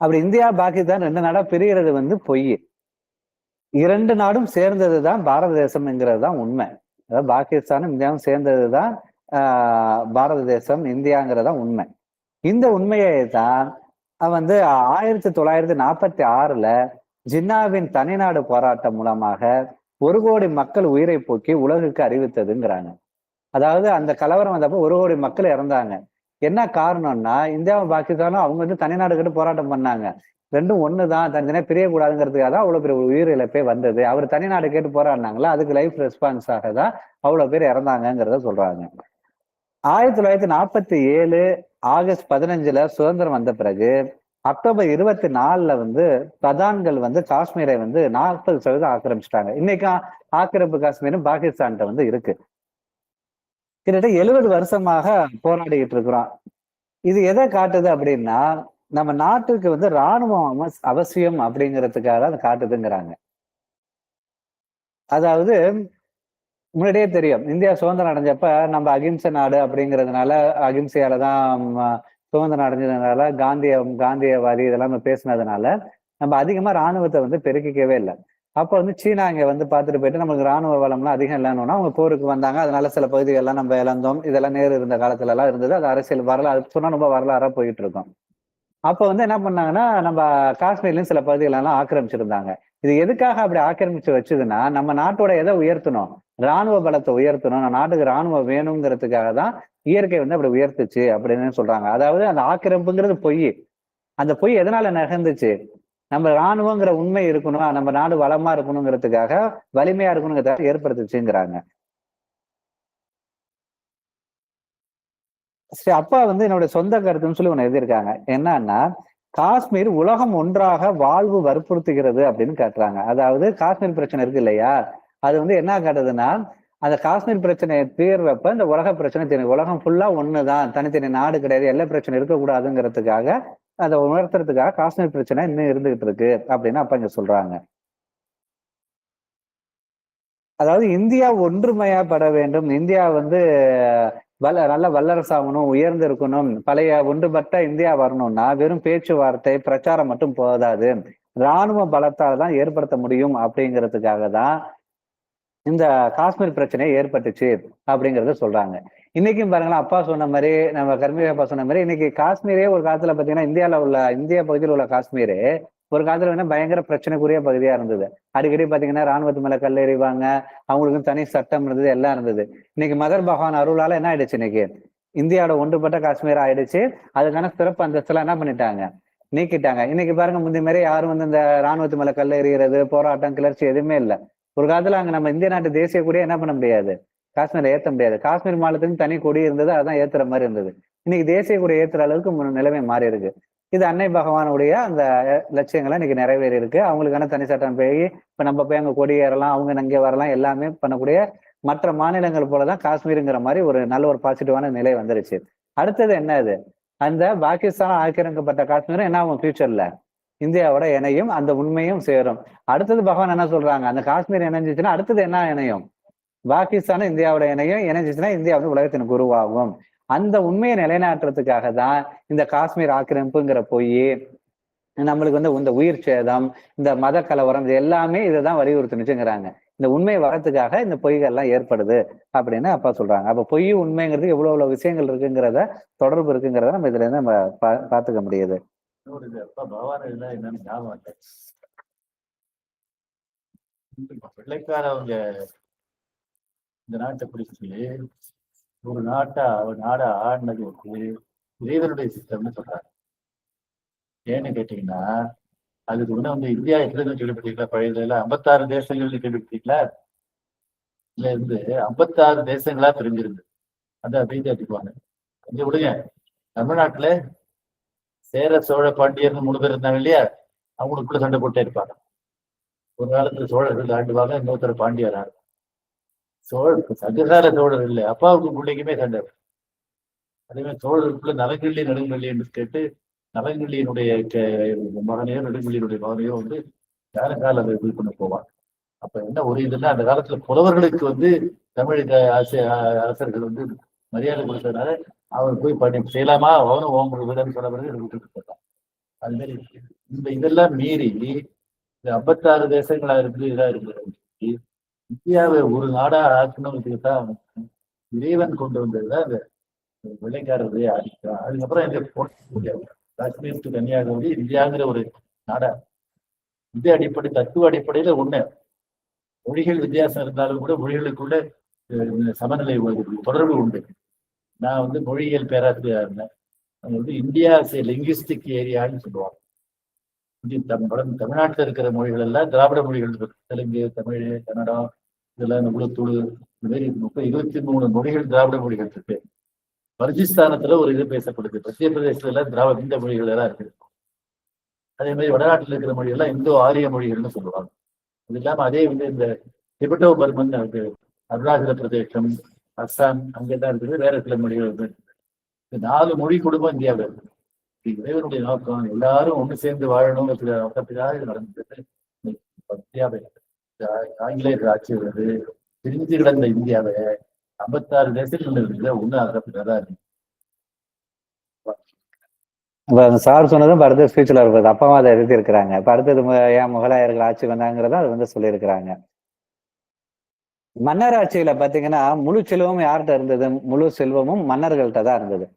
[SPEAKER 2] அப்படி இந்தியா பாகிஸ்தான் 2 நாடா பிரிகிறது வந்து பொய். 2 நாடும் சேர்ந்ததுதான் பாரத தேசம் என்கிறதுதான் உண்மை. அதாவது பாகிஸ்தானும் இந்தியாவும் சேர்ந்ததுதான் பாரத தேசம், இந்தியாங்கிறதா உண்மை. இந்த உண்மையை தான் வந்து 1946 ஜின்னாவின் தனிநாடு போராட்டம் மூலமாக 1 கோடி மக்கள் உயிரை போக்கி உலகுக்கு அறிவித்ததுங்கிறாங்க. அதாவது அந்த கலவரம் வந்தப்போ 1 கோடி மக்கள் இறந்தாங்க. என்ன காரணம்னா, இந்தியாவும் பாகிஸ்தானும் அவங்க வந்து தனிநாடு கேட்டு போராட்டம் பண்ணாங்க. 2ம் ஒண்ணுதான், தனித்தனியா பிரியக்கூடாதுங்கிறதுக்காக தான் அவ்வளவு பெரிய உயிர் இழப்பே வந்தது. அவர் தனிநாடு கேட்டு போராடினாங்களா, அதுக்கு லைஃப் ரெஸ்பான்ஸாக தான் அவ்வளவு பேர் இறந்தாங்கிறத சொல்றாங்க. 1947 ஆகஸ்ட் 15 சுதந்திரம் வந்த பிறகு அக்டோபர் 24 வந்து பிரதான்கள் வந்து காஷ்மீரை வந்து 40% ஆக்கிரமிச்சிட்டாங்க. இன்னைக்கு ஆக்கிரமிப்பு காஷ்மீரும் பாகிஸ்தான்கிட்ட வந்து இருக்கு. கிட்டத்தட்ட 70 வருஷமாக போராடிக்கிட்டு இருக்கிறோம். இது எதை காட்டுது அப்படின்னா, நம்ம நாட்டுக்கு வந்து இராணுவம் அவசியம் அப்படிங்கிறதுக்காக தான் காட்டுதுங்கிறாங்க. அதாவது முன்னாடியே தெரியும், இந்தியா சுதந்திரம் அடைஞ்சப்ப நம்ம அகிம்சை நாடு அப்படிங்கிறதுனால, அகிம்சையாலதான் சுதந்திரம் அடைஞ்சதுனால, காந்தியவாதி இதெல்லாம் பேசினதுனால நம்ம அதிகமா ராணுவத்தை வந்து பெருக்கிக்கவே இல்லை. அப்ப வந்து சீனா இங்க வந்து பார்த்துட்டு போயிட்டு நமக்கு ராணுவ வளம்லாம் அதிகம் இல்லைன்னா அவங்க போருக்கு வந்தாங்க. அதனால சில பகுதிகள்லாம் நம்ம இழந்தோம். இதெல்லாம் நேரு இருந்த காலத்துல எல்லாம் இருந்தது. அது அரசியல் வரலாறு சொன்னா ரொம்ப வரலாறா போயிட்டு இருக்கோம். அப்ப வந்து என்ன பண்ணாங்கன்னா, நம்ம காஷ்மீர்லயும் சில பகுதிகளெல்லாம் ஆக்கிரமிச்சிருந்தாங்க. இது எதுக்காக அப்படி ஆக்கிரமிச்சு வச்சதுன்னா, நம்ம நாட்டோட எதை உயர்த்தணும், ராணுவ பலத்தை உயர்த்தணும், நம்ம நாட்டுக்கு ராணுவம் வேணுங்கிறதுக்காக தான் இயற்கை வந்து அப்படி உயர்த்துச்சு அப்படின்னு சொல்றாங்க. அதாவது அந்த ஆக்கிரமிப்புங்கிறது பொய். அந்த பொய் எதனால நகர்ந்துச்சு, நம்ம ராணுவங்கிற உண்மை இருக்கணும், நம்ம நாடு வளமா இருக்கணுங்கிறதுக்காக, வலிமையா இருக்கணுங்கிறதுக்காக ஏற்படுத்துச்சுங்கிறாங்க. சரி, அப்பா வந்து என்னோட சொந்த கருத்துன்னு சொல்லி ஒண்ணு எழுதியிருக்காங்க. என்னன்னா, காஷ்மீர் உலகம் ஒன்றாக வாழ்வு வற்புறுத்துகிறது அப்படின்னு காட்டுறாங்க. அதாவது காஷ்மீர் பிரச்சனை இருக்கு இல்லையா? அது வந்து என்ன காட்டுதுன்னா, அந்த காஷ்மீர் பிரச்சனையை தீர்றப்ப இந்த உலக பிரச்சனை தீரும். உலகம் ஃபுல்லா ஒண்ணுதான். தனித்தனி நாடு கிடையாது. எல்லை பிரச்சனை இருக்கக்கூடாதுங்கிறதுக்காக, அதை உணர்த்துறதுக்காக காஷ்மீர் பிரச்சனை இன்னும் இருந்துகிட்டு இருக்கு அப்படின்னு அப்பா இங்க சொல்றாங்க. அதாவது இந்தியா ஒன்றுமையாப்பட வேண்டும். இந்தியா வந்து நல்ல வல்லரசாகணும், உயர்ந்து இருக்கணும், பழைய ஒன்றுபட்ட இந்தியா வரணும்னா வெறும் பேச்சுவார்த்தை, பிரச்சாரம் மட்டும் போதாது. ராணுவ பலத்தால் தான் ஏற்படுத்த முடியும் அப்படிங்கிறதுக்காக தான் இந்த காஷ்மீர் பிரச்சனை ஏற்பட்டுச்சு அப்படிங்கறத சொல்றாங்க. இன்னைக்கும் பாருங்களேன், அப்பா சொன்ன மாதிரி, நம்ம கர்மி அப்பா சொன்ன மாதிரி, இன்னைக்கு காஷ்மீரே ஒரு காலத்துல பாத்தீங்கன்னா, இந்திய பகுதியில் உள்ள காஷ்மீரே ஒரு காலத்துல வேணா பயங்கர பிரச்சனைக்குரிய பகுதியா இருந்தது. அடிக்கடி பாத்தீங்கன்னா ராணுவத்து மேல கல் எறிவாங்க, அவங்களுக்கும் தனி சட்டம் இருந்தது, எல்லாம் இருந்தது. இன்னைக்கு மதர் பகவான் அருளால என்ன ஆயிடுச்சு, இன்னைக்கு இந்தியாவோட ஒன்றுபட்ட காஷ்மீர் ஆயிடுச்சு. அதுக்கான சிறப்பு அந்தஸ்துலாம் என்ன பண்ணிட்டாங்க, நீக்கிட்டாங்க. இன்னைக்கு பாருங்க, முந்தைய மாதிரி யாரும் வந்து இந்த ராணுவத்து மேல கல் எறிகிறது, போராட்டம், கிளர்ச்சி எதுவுமே இல்லை. ஒரு காலத்துல அங்க நம்ம இந்திய நாட்டு தேசிய கொடியை என்ன பண்ண முடியாது, காஷ்மீர்ல ஏத்த முடியாது. காஷ்மீர் மாநிலத்துக்கு தனி கொடி இருந்தது, அதான் ஏத்துற மாதிரி இருந்தது. இன்னைக்கு தேசிய கொடி ஏத்துற அளவுக்கு நிலைமை மாறி இருக்கு. இது அன்னை பகவானுடைய அந்த லட்சியங்களை இன்னைக்கு நிறைவேறி இருக்கு. அவங்களுக்கான தனி சட்டம் போய் இப்ப நம்ம போய் அங்க கொடி ஏறலாம், அவங்க அங்கே வரலாம், எல்லாமே பண்ணக்கூடிய மற்ற மாநிலங்கள் போலதான் காஷ்மீருங்கிற மாதிரி ஒரு நல்ல ஒரு பாசிட்டிவான நிலை வந்துருச்சு. அடுத்தது என்ன, இது அந்த பாகிஸ்தான் ஆக்கிரமிக்கப்பட்ட காஷ்மீரும் என்ன ஆகும், ஃபியூச்சர்ல இந்தியாவோட இணையும், அந்த உண்மையும் சேரும். அடுத்தது பகவான் என்ன சொல்றாங்க, அந்த காஷ்மீர் இணைஞ்சிச்சுன்னா அடுத்தது என்ன இணையும், பாகிஸ்தானும் இந்தியாவோட இணையும், இணைஞ்சிச்சுன்னா இந்தியா வந்து உலகத்தின் குருவாகும். அந்த உண்மையை நிலைநாட்டுறதுக்காக தான் இந்த காஷ்மீர் ஆக்கிரமிப்புங்கிற போய் நம்மளுக்கு வந்து இந்த உயிர் சேதம், இந்த மத கலவரம், இது எல்லாமே இதைதான் வலியுறுத்துனுச்சுங்கிறாங்க. இந்த உண்மை வரத்துக்காக இந்த பொய்கள் எல்லாம் ஏற்படுது அப்படின்னு அப்பா சொல்றாங்க. அப்ப பொய் உண்மைங்கிறது எவ்வளவு விஷயங்கள் இருக்குங்கிறத, தொடர்பு இருக்குங்கிறத நம்ம இதுல இருந்து நம்ம பாத்துக்க முடியுது.
[SPEAKER 1] வெள்ளைக்காரவங்க இந்த நாட்டை பிடிச்சி ஒரு நாடை ஆடினது வந்து இறைவனுடைய சித்தம்னு சொல்றாங்க. ஏன்னு கேட்டீங்கன்னா, அதுக்கு முன்ன வந்து இந்தியா எப்படி கேள்விப்பட்டீங்களா? பழையதுல 56 தேசங்கள் கேள்விப்பட்டீங்களா? இதுல இருந்து 56 தேசங்களா பிரிஞ்சிருந்து அந்த அப்படியே அடிக்குவாங்க. கொஞ்சம் விடுங்க, தமிழ்நாட்டுல சேர சோழ பாண்டியர்னு 3 பேர் இருந்தாங்க இல்லையா? அவங்களுக்குள்ள சண்டை போட்டே இருப்பாங்க. ஒரு காலத்துல சோழர்கள் ஆண்டுவாங்க, இன்னொருத்தர் பாண்டியர் ஆடு. சங்ககால சோழர் இல்லை, அப்பாவுக்கு பிள்ளைக்குமே சண்டை. அதே மாதிரி சோழருக்குள்ள நலங்கிள்ளி நெடுங்கள்ளி என்று கேட்டு நலங்கிள்ளியினுடைய மகனையோ நெடுங்கள்ளியினுடைய மகனையோ வந்து யாருக்கால அதை இது பண்ண போவான். அப்ப என்ன ஒரு இதுன்னா, அந்த காலத்துல புலவர்களுக்கு வந்து தமிழக அரசர்கள் வந்து மரியாதை கொடுத்ததுனால அவர் போய் பண்ணி செய்யலாமா, அவனும் ஓம்பு விதன்னு சொன்ன பிறகு விட்டுட்டு போட்டான். அது மாதிரி இதெல்லாம் மீறி இந்த 56 தேசங்களா இருந்து இதா இருக்கிறது இந்தியாவை ஒரு நாடா ஆக்கணும்னு தான் இறைவன் கொண்டு வந்ததுதான் அந்த வெள்ளைக்காரருடைய ஆதிக்கம். அதுக்கப்புறம் எங்க காஷ்மீர் டு கன்னியாகுமரி இந்தியாங்கிற ஒரு நாடா. இந்த அடிப்படை தத்துவ அடிப்படையில ஒண்ணு, மொழிகள் வித்தியாசம் இருந்தாலும் கூட மொழிகளுக்குள்ள சமநிலை தொடர்பு உண்டு. நான் வந்து மொழியியல் பேராசிரியா இருந்தேன். அவங்க வந்து இந்தியா லிங்குவிஸ்டிக் ஏரியான்னு சொல்லுவாங்க. தமிழ்நாட்டில் இருக்கிற மொழிகள் எல்லாம் திராவிட மொழிகள், தெலுங்கு, தமிழ், கன்னடம், இதெல்லாம் உளுத்துளு, இந்த மாதிரி 23 மொழிகள் திராவிட மொழிகள் இருக்கு. பர்ஜிஸ்தானத்துல ஒரு இது பேசப்படுது, மத்திய பிரதேசத்துல திராவிட இந்த மொழிகள் எல்லாம் இருக்கு. அதே மாதிரி வடநாட்டில் இருக்கிற மொழி எல்லாம் இந்தோ ஆரிய மொழிகள்னு சொல்லுவாங்க. அது இல்லாம அதே வந்து இந்த டிபெட்டோ பர்மன் இருக்கு, அருணாச்சல பிரதேசம், அஸ்ஸாம், அங்கதான் இருக்குது. வேற சில மொழிகள் இருக்கு. 4 மொழி குடும்பம் இந்தியாவில் இருக்கு. இறைவனுடைய நோக்கம் எல்லாரும் ஒண்ணு சேர்ந்து வாழணும் நோக்கத்துக்காக நடந்தது. இந்தியாவை ஆங்கிலேயர் ஆட்சி வருது, பிரிஞ்சு கிடந்த இந்தியாவை 56 தேசங்கள் இருக்குது, ஒண்ணு ஆகிறதுக்காக இருக்கு.
[SPEAKER 2] சார் சொன்னதும் அடுத்த ஸ்பீச்ல இருப்பது அப்பாவும் அதை எழுதி இருக்கிறாங்க. இப்ப அடுத்தது ஏன் முகலாயர்கள் ஆட்சி வந்தாங்கிறத அது வந்து சொல்லியிருக்கிறாங்க. மன்னர் ஆட்சியில பாத்தீங்கன்னா முழு செல்வமும் யார்கிட்ட இருந்தது, முழு செல்வமும் மன்னர்கள்ட்ட தான் இருந்தது.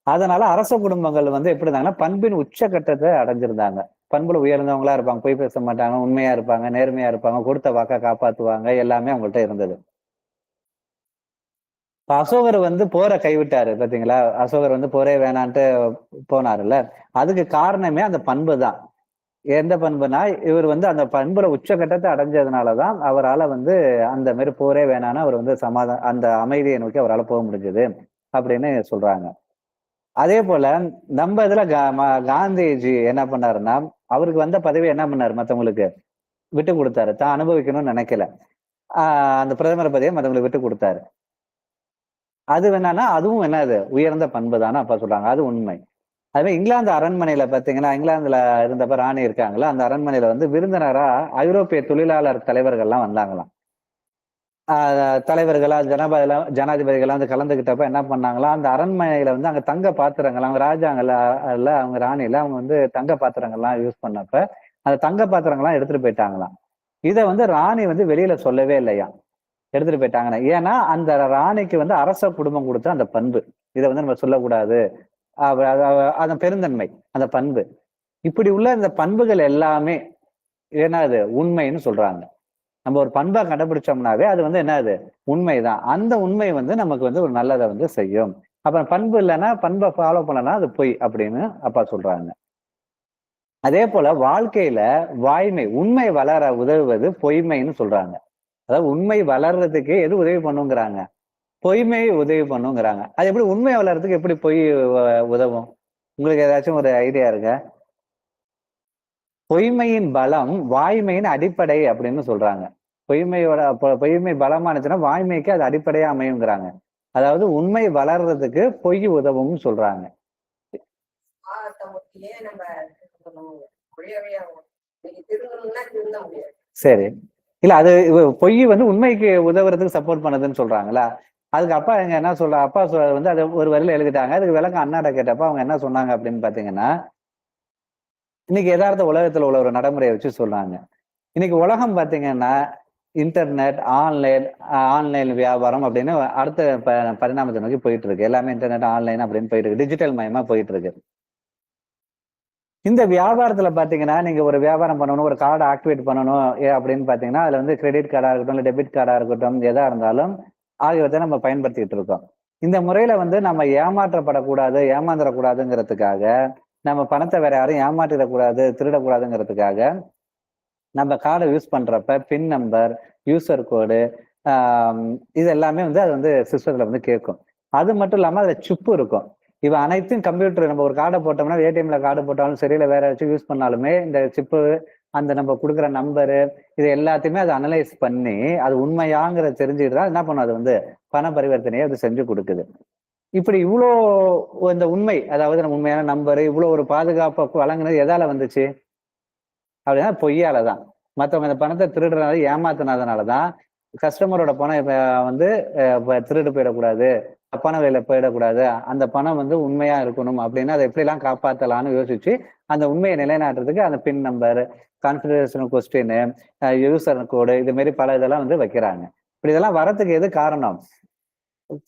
[SPEAKER 2] அதனால அரச குடும்பங்கள் வந்து எப்படி இருந்தாங்கன்னா பண்பின் உச்சகட்டத்தை அடைஞ்சிருந்தாங்க. பண்புல உயர்ந்தவங்களா இருப்பாங்க, பொய் பேச மாட்டாங்க, உண்மையா இருப்பாங்க, நேர்மையா இருப்பாங்க, கொடுத்த வாக்க காப்பாத்துவாங்க, எல்லாமே அவங்கள்ட்ட இருந்தது. அசோகர் வந்து போரை கைவிட்டாரு பாத்தீங்களா, அசோகர் வந்து போரே வேணான்ட்டு போனாருல்ல, அதுக்கு காரணமே அந்த பண்பு தான். எந்த பண்புனா, இவர் வந்து அந்த பண்புல உச்சகட்டத்தை அடைஞ்சதுனாலதான் அவரால் வந்து அந்த மாதிரி போரே வேணான்னு அவர் வந்து அந்த அமைதியை நோக்கி அவரால் போக முடிஞ்சது அப்படின்னு சொல்றாங்க. அதே போல நம்ம இதுல காந்திஜி என்ன பண்ணாருன்னா, அவருக்கு வந்த பதவி என்ன பண்ணாரு, மத்தவங்களுக்கு விட்டு கொடுத்தாரு. தான் அனுபவிக்கணும்னு நினைக்கல. அந்த பிரதமர் பதவியை மத்தவங்களுக்கு விட்டு கொடுத்தாரு. அது என்னன்னா, அதுவும் என்னது உயர்ந்த பண்பு தானே அப்ப சொல்றாங்க. அது உண்மை. அதுவே இங்கிலாந்து அரண்மனையில பாத்தீங்கன்னா, இங்கிலாந்துல இருந்தப்ப ராணி இருக்காங்கல்ல, அந்த அரண்மனையில வந்து விருந்தினரா ஐரோப்பிய தொழிலாளர் தலைவர்கள்லாம் வந்தாங்களாம். தலைவர்களா ஜனாதிபதிகள்லாம் வந்து கலந்துகிட்டப்ப என்ன பண்ணாங்களா, அந்த அரண்மனையில வந்து அங்க தங்க பாத்திரங்கள் அவங்க ராஜாங்கல்ல அவங்க ராணியில அவங்க வந்து தங்க பாத்திரங்கள்லாம் யூஸ் பண்ணப்ப அந்த தங்க பாத்திரங்கள்லாம் எடுத்துட்டு போயிட்டாங்களாம். இதை வந்து ராணி வந்து வெளியில சொல்லவே இல்லையா, எடுத்துட்டு போயிட்டாங்கன்னா. ஏன்னா அந்த ராணிக்கு வந்து அரச குடும்பம் கொடுத்த அந்த பண்பு, இதை வந்து நம்ம சொல்லக்கூடாது. அந்த பெருந்தன்மை, அந்த பண்பு, இப்படி உள்ள இந்த பண்புகள் எல்லாமே என்னது உண்மைன்னு சொல்றாங்க. நம்ம ஒரு பண்பை கண்டுபிடிச்சோம்னாவே அது வந்து என்னது உண்மைதான். அந்த உண்மை வந்து நமக்கு வந்து ஒரு நல்லதை வந்து செய்யும். அப்புறம் பண்பு இல்லைன்னா, பண்பை ஃபாலோ பண்ணலன்னா அது பொய் அப்படின்னு அப்பா சொல்றாங்க. அதே போல வாழ்க்கையில வாய்மை, உண்மை வளர உதவுவது பொய்மைன்னு சொல்றாங்க. அதாவது உண்மை வளர்றதுக்கு எது உதவி பண்ணுங்கிறாங்க, பொய்மை உதவி பண்ணுங்கிறாங்க. அது எப்படி உண்மை வளர்றதுக்கு எப்படி பொய் உதவும்? உங்களுக்கு ஏதாச்சும் ஒரு ஐடியா இருக்கா? பொய்மையின் பலம் வாய்மையின் அடிப்படை அப்படின்னு சொல்றாங்க. பொய்மை பலமானுச்சுன்னா வாய்மைக்கு அது அடிப்படையா அமையுங்கிறாங்க. அதாவது உண்மை வளர்றதுக்கு பொய் உதவும்னு சொல்றாங்க. சரி, இல்ல அது பொய் வந்து உண்மைக்கு உதவுறதுக்கு சப்போர்ட் பண்ணதுன்னு சொல்றாங்களா? அதுக்கு அப்பா எங்க என்ன அப்பா வந்து அதை ஒரு வரியில எழுதிட்டாங்க. அதுக்கு விளக்கம் அண்ணாட்ட கேட்டப்ப அவங்க என்ன சொன்னாங்க அப்படின்னு பாத்தீங்கன்னா, இன்னைக்கு யதார்த்த உலகத்துல உள்ள ஒரு நடைமுறையை வச்சு சொல்றாங்க. இன்னைக்கு உலகம் பாத்தீங்கன்னா இன்டர்நெட், ஆன்லைன் வியாபாரம் அப்படின்னு அடுத்த பரிணாமத்தை நோக்கி போயிட்டு இருக்கு. எல்லாமே இன்டர்நெட், ஆன்லைன் அப்படின்னு போயிட்டு இருக்கு. டிஜிட்டல் மயமா போயிட்டு இருக்கு. இந்த வியாபாரத்துல பாத்தீங்கன்னா, நீங்க ஒரு வியாபாரம் பண்ணணும், ஒரு கார்டு ஆக்டிவேட் பண்ணணும் அப்படின்னு பாத்தீங்கன்னா, அதுல வந்து கிரெடிட் கார்டா இருக்கட்டும், இல்ல டெபிட் கார்டா இருக்கட்டும், எதா இருந்தாலும் ஆகியவற்றை நம்ம பயன்படுத்திட்டு இருக்கோம். இந்த முறையில வந்து நம்ம ஏமாற்றப்படக்கூடாது, ஏமாந்துடக்கூடாதுங்கிறதுக்காக, நம்ம பணத்தை வேற யாரும் ஏமாற்றிடக்கூடாது, திருடக்கூடாதுங்கிறதுக்காக நம்ம கார்டை யூஸ் பண்றப்ப பின் நம்பர், யூசர் கோடு, இது எல்லாமே வந்து அது வந்து சிஸ்டத்துல வந்து கேட்கும். அது மட்டும் இல்லாம அதுல சிப்பு இருக்கும். இவ அனைத்தும் கம்ப்யூட்டர், நம்ம ஒரு கார்டை போட்டோம்னா ஏடிஎம்ல கார்டு போட்டாலும் சரி, இல்ல வேற ஏதாச்சும் யூஸ் பண்ணாலுமே இந்த சிப்பு, அந்த நம்ம கொடுக்குற நம்பரு, இது எல்லாத்தையுமே அதை அனலைஸ் பண்ணி அது உண்மையாங்கிறத தெரிஞ்சுக்கிட்டு தான் என்ன பண்ணும், அது வந்து பண பரிவர்த்தனையை அது செஞ்சு கொடுக்குது. இப்படி இவ்வளோ இந்த உண்மை, அதாவது நம்ம உண்மையான நம்பரு, இவ்வளவு ஒரு பாதுகாப்பு வழங்குனது எதால வந்துச்சு அப்படின்னா பொய்யாலதான். மற்றவங்க இந்த பணத்தை திருடுறதுனால, ஏமாத்தினதுனாலதான் கஸ்டமரோட பணம் இப்ப வந்து திருடு போயிடக்கூடாது, தப்பான வழியில போயிடக்கூடாது, அந்த பணம் வந்து உண்மையா இருக்கணும் அப்படின்னா அதை எப்படி எல்லாம் காப்பாத்தலாம்னு யோசிச்சு அந்த உண்மையை நிலைநாட்டுறதுக்கு அந்த பின் நம்பர், கான்ஃபிகரேஷன் கொஸ்டின், யூசர் கோடு, இது மாதிரி பல இதெல்லாம் வந்து வைக்கிறாங்க. இப்படி இதெல்லாம் வரத்துக்கு எது காரணம்?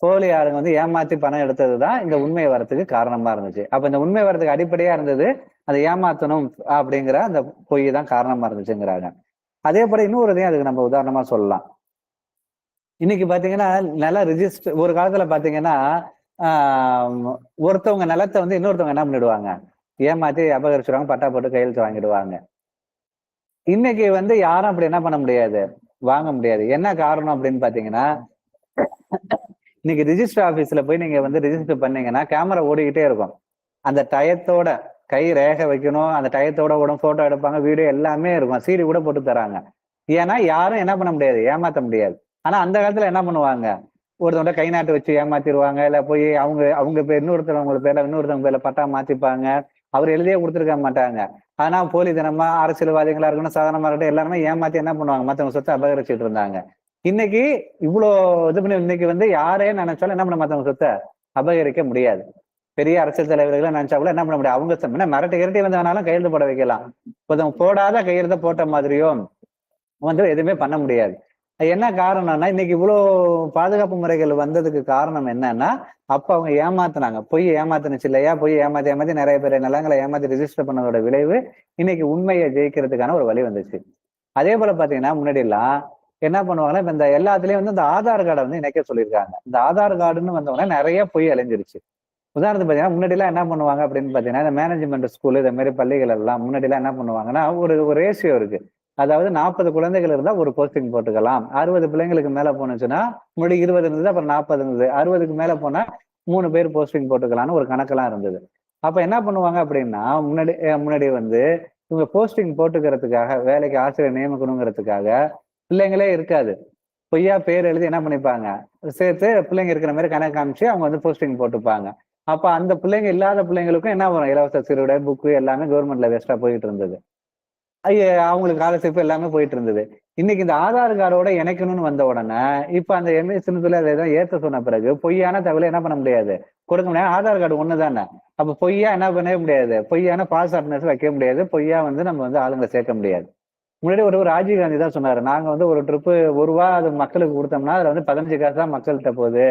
[SPEAKER 2] போலி ஆளுங்க வந்து ஏமாத்தி பணம் எடுத்ததுதான் இந்த உண்மை வரத்துக்கு காரணமா இருந்துச்சு. அப்ப இந்த உண்மை வரத்துக்கு அடிப்படையா இருந்தது அதை ஏமாத்தணும் அப்படிங்கிற அந்த பொய் தான் காரணமா இருந்துச்சுங்கிறாங்க. அதே போல இன்னொரு இதையும் அதுக்கு நம்ம உதாரணமா சொல்லலாம். இன்னைக்கு பாத்தீங்கன்னா நில ரிஜிஸ்டர், ஒரு காலத்துல பாத்தீங்கன்னா ஒருத்தவங்க நிலத்தை வந்து இன்னொருத்தவங்க என்ன பண்ணிடுவாங்க, ஏமாத்தி அபகரிச்சிருவாங்க, பட்டா போட்டு கையெழுத்து வாங்கிடுவாங்க. இன்னைக்கு வந்து யாரும் அப்படி என்ன பண்ண முடியாது, வாங்க முடியாது. என்ன காரணம் அப்படின்னு பாத்தீங்கன்னா, இன்னைக்கு ரிஜிஸ்டர் ஆபீஸ்ல போய் நீங்க வந்து ரிஜிஸ்டர் பண்ணீங்கன்னா கேமரா ஓடிக்கிட்டே இருக்கும். அந்த டயத்தோட கை ரேகை வைக்கணும், அந்த டயத்தோட ஓடும், போட்டோ எடுப்பாங்க, வீடியோ எல்லாமே இருக்கும், சீடி கூட போட்டு தராங்க. ஏன்னா யாரும் என்ன பண்ண முடியாது, ஏமாத்த முடியாது. ஆனா அந்த காலத்துல என்ன பண்ணுவாங்க, ஒருத்தவங்க கை நாட்டு வச்சு ஏமாத்திடுவாங்க, இல்ல போய் அவங்க பேர் இன்னொருத்தவங்க பேர்ல இன்னொருத்தவங்க பேர்ல பட்டா மாத்திப்பாங்க. அவர் எழுதியே கொடுத்துருக்க மாட்டாங்க. ஆனா போலி தினமா அரசியல்வாதிகளா இருக்கணும், சாதாரணமா இருக்கட்டும், எல்லாருமே ஏமாத்தி என்ன பண்ணுவாங்க, மத்தவங்க சொத்தை அபகரிச்சுட்டு இருந்தாங்க. இன்னைக்கு இவ்வளோ இது பண்ணி இன்னைக்கு வந்து யாரே நினைச்சாலும் என்ன பண்ண மத்தவங்க சொத்தை அபகரிக்க முடியாது. பெரிய அரசியல் தலைவர்கள் நினைச்சா கூட என்ன பண்ண முடியாது, அவங்க மிரட்டி கிரட்டி வந்தவனாலும் கையெழுத்து போட வைக்கலாம். கொஞ்சம் போடாத கையெழுத்த போட்ட மாதிரியோ வந்து எதுவுமே பண்ண முடியாது. என்ன காரணம்னா இன்னைக்கு இவ்வளவு பாதுகாப்பு முறைகள் வந்ததுக்கு காரணம் என்னன்னா, அப்ப அவங்க ஏமாத்தினாங்க, பொய் ஏமாத்தினுச்சு இல்லையா, பொய் ஏமாத்தி நிறைய பேர் நிலங்களை ஏமாத்தி ரிஜிஸ்டர் பண்ணதோட விளைவு இன்னைக்கு உண்மையை ஜெயிக்கிறதுக்கான ஒரு வழி வந்துச்சு. அதே போல பாத்தீங்கன்னா முன்னாடி எல்லாம் என்ன பண்ணுவாங்கன்னா, இப்ப இந்த எல்லாத்துலயும் வந்து இந்த ஆதார் கார்டை வந்து இணைக்க சொல்லியிருக்காங்க. இந்த ஆதார் கார்டுன்னு வந்தவொடனே நிறைய பொய் அலைஞ்சிருச்சு. உதாரணத்துக்கு பாத்தீங்கன்னா முன்னாடி எல்லாம் என்ன பண்ணுவாங்க அப்படின்னு பாத்தீங்கன்னா, இந்த மேனேஜ்மெண்ட் ஸ்கூல், இந்த மாதிரி பள்ளிகள் எல்லாம் முன்னாடி எல்லாம் என்ன பண்ணுவாங்கன்னா, ஒரு ரேஷியோ இருக்கு. அதாவது 40 குழந்தைகள் இருந்தா ஒரு போஸ்டிங் போட்டுக்கலாம். 60 பிள்ளைங்களுக்கு மேல போனுச்சுன்னா முன்னாடி 20 இருந்தது, அப்புறம் 40 இருந்தது. 60க்கு மேல போனா 3 பேர் போஸ்டிங் போட்டுக்கலாம்னு ஒரு கணக்கெல்லாம் இருந்தது. அப்ப என்ன பண்ணுவாங்க அப்படின்னா, முன்னாடி வந்து இவங்க போஸ்டிங் போட்டுக்கிறதுக்காக, வேலைக்கு ஆசிரியர் நியமிக்கணுங்கிறதுக்காக பிள்ளைங்களே இருக்காது. பொய்யா பேர் எழுதி என்ன பண்ணிப்பாங்க, சேர்த்து பிள்ளைங்க இருக்கிற மாதிரி கணக்கு காமிச்சு அவங்க வந்து போஸ்டிங் போட்டுப்பாங்க. அப்ப அந்த பிள்ளைங்க இல்லாத பிள்ளைங்களுக்கும் என்ன வரும், இலவச சீருடை, புக்கு எல்லாமே கவர்மெண்ட்ல வேஸ்டா போயிட்டு இருந்தது. அவங்களுக்கு ஸ்காலர்ஷிப் எல்லாமே போயிட்டு இருந்தது. இன்னைக்கு இந்த ஆதார் கார்டோட இணைக்கணும்னு வந்த உடனே, இப்ப அந்த எம்ஏ சின்னத்துல அதை ஏத்த சொன்ன பிறகு பொய்யான தகவலை என்ன பண்ண முடியாது, கொடுக்க முடியாது. ஆதார் கார்டு ஒண்ணுதானே. அப்ப பொய்யா என்ன பண்ணவே முடியாது, பொய்யான பாஸ் அட்னஸ் வைக்க முடியாது, பொய்யா வந்து நம்ம வந்து ஆளுங்களை சேர்க்க முடியாது. முன்னாடி ஒரு ராஜீவ்காந்தி தான் சொன்னாரு, நாங்க வந்து ஒரு ட்ரிப்பு ₹1 அது மக்களுக்கு கொடுத்தோம்னா அதுல வந்து 15 காசு தான் மக்கள்கிட்ட போகுது,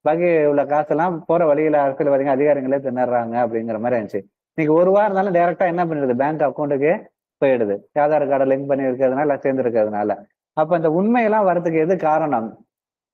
[SPEAKER 2] பாக்கி உள்ள காசெல்லாம் போற வழியில அரசியல்வாதிகள் அதிகாரிகளே திணறாங்க அப்படிங்கிற மாதிரி இருந்துச்சு. இன்னைக்கு ₹1 இருந்தாலும் டைரக்டா என்ன பண்ணிடுது, பேங்க் அக்கௌண்ட்டுக்கு போயிடுது, ஆதார் கார்டை லிங்க் பண்ணி இருக்கிறதுனால, சேர்ந்து இருக்கிறதுனால. அப்ப இந்த உண்மையெல்லாம் வர்றதுக்கு எது காரணம்,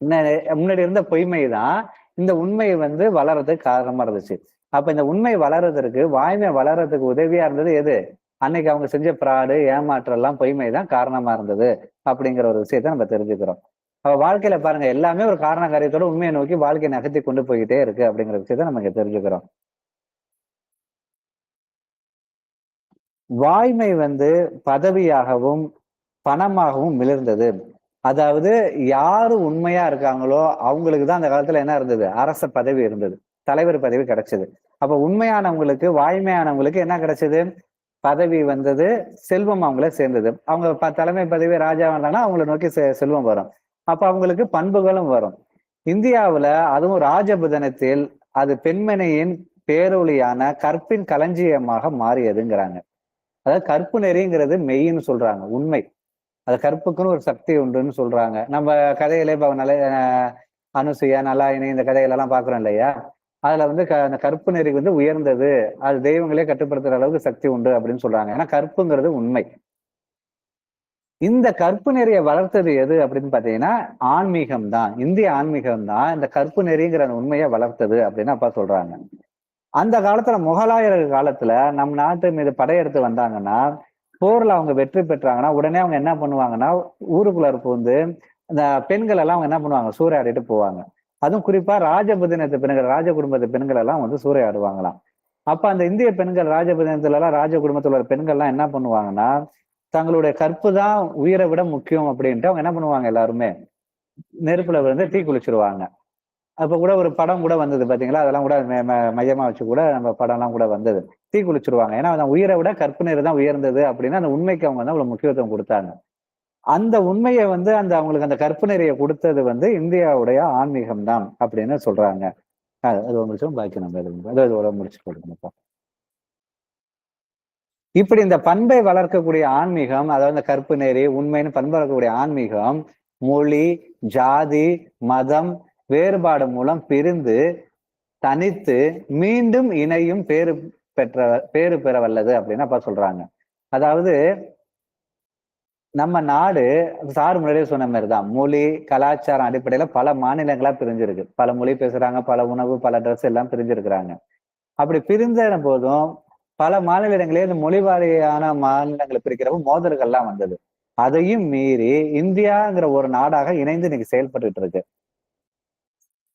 [SPEAKER 2] முன்னாடி இருந்த பொய்மை தான் இந்த உண்மை வந்து வளர்றதுக்கு காரணமா இருந்துச்சு. அப்ப இந்த உண்மை வளர்றதற்கு, வாய்மை வளர்றதுக்கு உதவியா இருந்தது எது, அன்னைக்கு அவங்க செஞ்ச பிராடு, ஏமாற்றம் எல்லாம் பொய்மை தான் காரணமா இருந்தது அப்படிங்கிற ஒரு விஷயத்த நம்ம தெரிஞ்சுக்கிறோம். அப்ப வாழ்க்கையில பாருங்க, எல்லாமே ஒரு காரண காரியத்தோட உண்மையை நோக்கி வாழ்க்கையை நகர்த்தி கொண்டு போய்கிட்டே இருக்கு அப்படிங்கிற விஷயத்த நம்ம இங்க தெரிஞ்சுக்கிறோம். வாய்மை வந்து பதவியாகவும் பணமாகவும் மிளிர்ந்தது. அதாவது யாரு உண்மையா இருக்காங்களோ அவங்களுக்கு தான் அந்த காலத்துல என்ன இருந்தது, அரச பதவி இருந்தது, தலைவர் பதவி கிடைச்சது. அப்ப உண்மையானவங்களுக்கு, வாய்மையானவங்களுக்கு என்ன கிடைச்சது, பதவி வந்தது, செல்வம் அவங்கள சேர்ந்தது. அவங்க தலைமை பதவி ராஜா வந்தாங்கன்னா அவங்களை நோக்கி செல்வம் வரும். அப்ப அவங்களுக்கு பண்புகளும் வரும். இந்தியாவுல அதுவும் ராஜபுதனத்தில் அது பெண்மணியின் பேரொளியான கற்பின் களஞ்சியமாக மாறியதுங்கிறாங்க. அதாவது கற்பு நெறிங்கிறது மெய்ன்னு சொல்றாங்க, உண்மை. அது கற்புக்குன்னு ஒரு சக்தி உண்டுன்னு சொல்றாங்க. நம்ம கதையில இப்ப அனுசுயா, நலாயினி இந்த கதைகளெல்லாம் பாக்குறோம் இல்லையா, அதுல வந்து அந்த கற்பு நெறி வந்து உயர்ந்தது, அது தெய்வங்களே கட்டுப்படுத்துற அளவுக்கு சக்தி உண்டு அப்படின்னு சொல்றாங்க. ஏன்னா கற்புங்கிறது உண்மை. இந்த கற்பு நெறியை வளர்த்தது எது அப்படின்னு பாத்தீங்கன்னா ஆன்மீகம் தான், இந்திய ஆன்மீகம் தான் இந்த கற்பு நெறிங்கிற அந்த உண்மையை வளர்த்தது அப்படின்னு அப்பா சொல்றாங்க. அந்த காலத்துல முகலாயர்கள் காலத்துல நம் நாட்டு மீது படையெடுத்து வந்தாங்கன்னா, போர்ல அவங்க வெற்றி பெற்றாங்கன்னா உடனே அவங்க என்ன பண்ணுவாங்கன்னா, ஊருக்குள்ள வந்து இந்த பெண்கள் எல்லாம் அவங்க என்ன பண்ணுவாங்க, சூறையாடிட்டு போவாங்க. அதுவும் குறிப்பா ராஜபுதினத்து பெண்கள், ராஜ குடும்பத்து பெண்கள் எல்லாம் வந்து சூறையாடுவாங்களாம். அப்ப அந்த இந்திய பெண்கள் ராஜபுதினத்துல எல்லாம், ராஜ குடும்பத்துல உள்ள பெண்கள் எல்லாம் என்ன பண்ணுவாங்கன்னா, தங்களுடைய கற்பு தான் உயிரை விட முக்கியம் அப்படின்ட்டு அவங்க என்ன பண்ணுவாங்க, எல்லாருமே நெருப்புல வந்து தீ குளிச்சிருவாங்க. அப்ப கூட ஒரு படம் கூட வந்தது பாத்தீங்களா, அதெல்லாம் கூட மையமா வச்சு கூட நம்ம படம் எல்லாம் கூட வந்தது. தீ குளிச்சிருவாங்க. ஏன்னா அந்த உயிரை விட கற்பு நெறி தான் உயர்ந்தது அப்படின்னு அந்த உண்மைக்கு அவங்க வந்து அவ்வளவு முக்கியத்துவம் கொடுத்தாங்க. அந்த உண்மையை வந்து அந்த அவங்களுக்கு அந்த கற்பு நெறியை கொடுத்தது வந்து இந்தியாவுடைய ஆன்மீகம் தான் அப்படின்னு சொல்றாங்க. அது முடிச்சோம், பாக்கி நம்ம அதோட முடிச்சு கொடுக்கணும்ப்பா. இப்படி இந்த பண்பை வளர்க்கக்கூடிய ஆன்மீகம், அதாவது இந்த கற்பு நெறி, உண்மைன்னு பண்பு வளர்க்கக்கூடிய ஆன்மீகம், மொழி, ஜாதி, மதம் வேறுபாடு மூலம் பிரிந்து தனித்து மீண்டும் இணையும் பேறு பெற வல்லது அப்படின்னு அப்பா சொல்றாங்க. அதாவது நம்ம நாடு சார் முன்னாடியே சொன்ன மாதிரிதான், மொழி கலாச்சாரம் அடிப்படையில பல மாநிலங்களா பிரிஞ்சிருக்கு. பல மொழி பேசுறாங்க, பல உணவு, பல ட்ரெஸ் எல்லாம் பிரிஞ்சிருக்கிறாங்க. அப்படி பிரிந்த போதும் பல மாநிலங்களே இந்த மொழி வாரியான மாநிலங்களை பிரிக்கிறப்ப மோதல்கள்லாம் வந்தது. அதையும் மீறி இந்தியாங்கிற ஒரு நாடாக இணைந்து இன்னைக்கு செயல்பட்டு இருக்கு.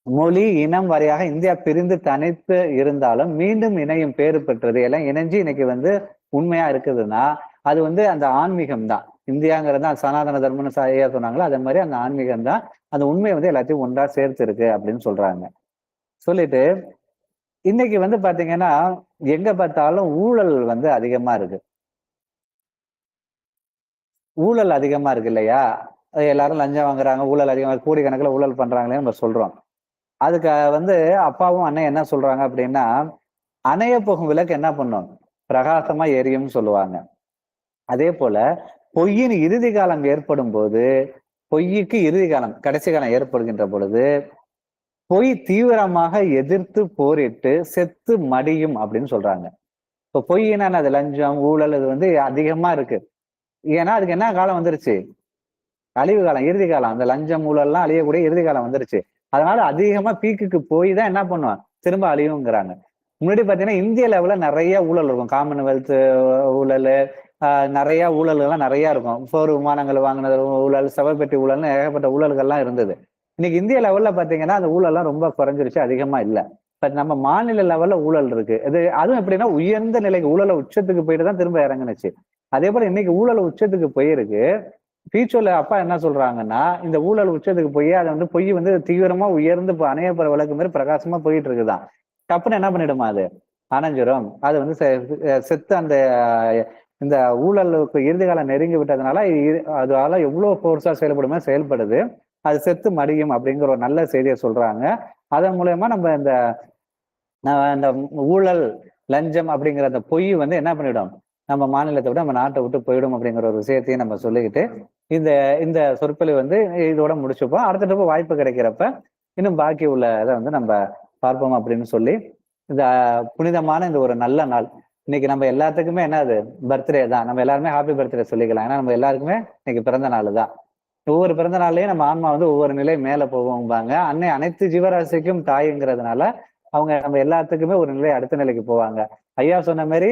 [SPEAKER 2] மொழி இனம் வாரியாக இந்தியா பிரிந்து தனித்து இருந்தாலும் மீண்டும் இணையும் பேறு பெற்றது, எல்லாம் இணைஞ்சு இன்னைக்கு வந்து உண்மையா இருக்குதுன்னா அது வந்து அந்த ஆன்மீகம் தான். இந்தியாங்கிறது தான் சனாதன தர்மம்னு ஐயா சொன்னாங்களோ அதே மாதிரி அந்த ஆன்மீகம் தான் அந்த உண்மையை வந்து எல்லாத்தையும் ஒன்றா சேர்த்து இருக்கு அப்படின்னு சொல்றாங்க. சொல்லிட்டு இன்னைக்கு வந்து பாத்தீங்கன்னா எங்க பார்த்தாலும் ஊழல் வந்து அதிகமா இருக்கு. ஊழல் அதிகமா இருக்கு இல்லையா, எல்லாரும் லஞ்சம் வாங்குறாங்க, ஊழல் அதிகமா, கோடிக்கணக்கில் ஊழல் பண்றாங்களே நம்ம சொல்றோம். அதுக்கு வந்து அப்பாவும் அண்ணன் என்ன சொல்றாங்க அப்படின்னா, அணைய போகும் விளக்கு என்ன பண்ணும், பிரகாசமா எரியும்னு சொல்லுவாங்க. அதே போல பொய்யின் இறுதி காலம் ஏற்படும் போது, பொய்யுக்கு இறுதி காலம் கடைசி காலம் ஏற்படுகின்ற பொழுது பொய் தீவிரமாக எதிர்த்து போரிட்டு செத்து மடியும் அப்படின்னு சொல்றாங்க. இப்போ பொய்னா அது லஞ்சம், ஊழல், இது வந்து அதிகமா இருக்கு. ஏன்னா அதுக்கு என்ன காலம் வந்துருச்சு, அழிவு காலம், இறுதி காலம். அந்த லஞ்சம் ஊழல்லாம் அழியக்கூடிய இறுதி காலம் வந்துருச்சு. அதனால அதிகமா பீக்குக்கு போய் தான் என்ன பண்ணுவான், திரும்ப அழிவுங்கிறாங்க. முன்னாடி பாத்தீங்கன்னா இந்திய லெவல்ல நிறைய ஊழல் இருக்கும், காமன்வெல்த் ஊழல், நிறைய ஊழல்கள்லாம் நிறைய இருக்கும். போர் விமானங்கள் வாங்கினது ஊழல், சபைப்பெட்டி ஊழல்னு ஏகப்பட்ட ஊழல்கள்லாம் இருந்தது. இன்னைக்கு இந்திய லெவல்ல பாத்தீங்கன்னா அந்த ஊழல்லாம் ரொம்ப குறைஞ்சிருச்சு, அதிகமா இல்லை. இப்ப நம்ம மாநில லெவல்ல ஊழல் இருக்கு. அதுவும் எப்படின்னா உயர்ந்த நிலைக்கு ஊழல உச்சத்துக்கு போயிட்டு தான் திரும்ப இறங்குனுச்சு. அதே போல இன்னைக்கு ஊழல் உச்சத்துக்கு போயிருக்கு. ஃபியூச்சர்ல அப்பா என்ன சொல்றாங்கன்னா, இந்த ஊழல் உச்சத்துக்கு போய் அதை வந்து பொய் வந்து தீவிரமா உயர்ந்து அணையப்புற விளக்கு மாதிரி பிரகாசமா போயிட்டு இருக்குதான். டப்புன்னு என்ன பண்ணிடுமா அது அணைஞ்சிரும். அது வந்து செத்து அந்த இந்த ஊழலுக்கு இறுதி காலம் நெருங்கி விட்டதுனால அதால எவ்வளவு ஃபோர்ஸா செயல்படுமே செயல்படுது. அது செத்து மடியும் அப்படிங்கிற ஒரு நல்ல செய்தியை சொல்றாங்க. அதன் மூலயமா நம்ம இந்த ஊழல் லஞ்சம் அப்படிங்கிற அந்த பொய் வந்து என்ன பண்ணிடும், நம்ம மாநிலத்தை விட்டு நம்ம நாட்டை விட்டு போயிடும் அப்படிங்கிற ஒரு விஷயத்தையும் நம்ம சொல்லிக்கிட்டு இந்த இந்த சொற்பொழி வந்து இதோட முடிச்சுப்போம். அடுத்த ட்ரிப்பு வாய்ப்பு கிடைக்கிறப்ப இன்னும் பாக்கி உள்ள இதை வந்து நம்ம பார்ப்போம் அப்படின்னு சொல்லி இந்த புனிதமான இந்த ஒரு நல்ல நாள் இன்னைக்கு நம்ம எல்லாத்துக்குமே என்னது பர்த்டே தான். நம்ம எல்லாருமே ஹாப்பி பர்த்டே சொல்லிக்கலாம். ஏன்னா நம்ம எல்லாருக்குமே இன்னைக்கு பிறந்த நாள் தான். ஒவ்வொரு பிறந்த நாள்லயும் நம்ம ஆன்மா வந்து ஒவ்வொரு நிலை மேல போவோம்பாங்க. அன்னை அனைத்து ஜீவராசிக்கும் தாய்ங்கிறதுனால அவங்க நம்ம எல்லாத்துக்குமே ஒரு நிலை அடுத்த நிலைக்கு போவாங்க. ஐயா சொன்ன மாதிரி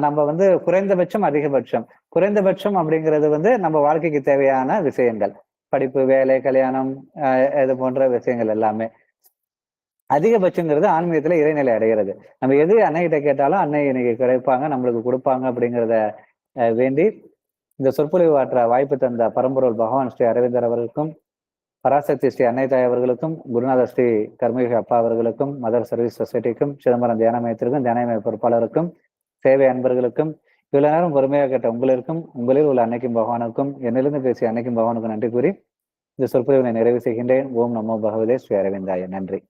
[SPEAKER 2] நம்ம வந்து குறைந்தபட்சம் அதிகபட்சம். குறைந்தபட்சம் அப்படிங்கிறது வந்து நம்ம வாழ்க்கைக்கு தேவையான விஷயங்கள், படிப்பு, வேலை, கல்யாணம், இது போன்ற விஷயங்கள் எல்லாமே. அதிகபட்சங்கிறது ஆன்மீகத்துல இறைநிலை அடைகிறது. நம்ம எது அன்னைகிட்ட கேட்டாலும் அன்னை இன்னைக்கு கிடைப்பாங்க, நம்மளுக்கு கொடுப்பாங்க அப்படிங்கிறத வேண்டி இந்த சொற்பொழிவு ஆற்ற வாய்ப்பு தந்த பரம்பொருள் பகவான் ஸ்ரீ அரவிந்தர் அவர்களுக்கும், பராசக்தி ஸ்ரீ அன்னை தாய் அவர்களுக்கும், குருநாதர் ஸ்ரீ கர்மயோகி அப்பா அவர்களுக்கும், மதர் சர்வீஸ் சொசைட்டிக்கும், சிதம்பரம் தியான மையத்திற்கும், தியான மைய பொறுப்பாளருக்கும், சேவை அன்பர்களுக்கும், இவ்வளவு நேரம் பொறுமையாக கேட்ட உங்களிற்கும், உங்களில் உள்ள அன்னைக்கும் பகவானுக்கும், என்னிலிருந்து பேசிய அன்னைக்கும் பகவானுக்கும் நன்றி கூறி இந்த சொற்பொழிவினை நிறைவு செய்கின்றேன். ஓம் நமோ பகவதே ஸ்ரீ அரவிந்தாய. நன்றி.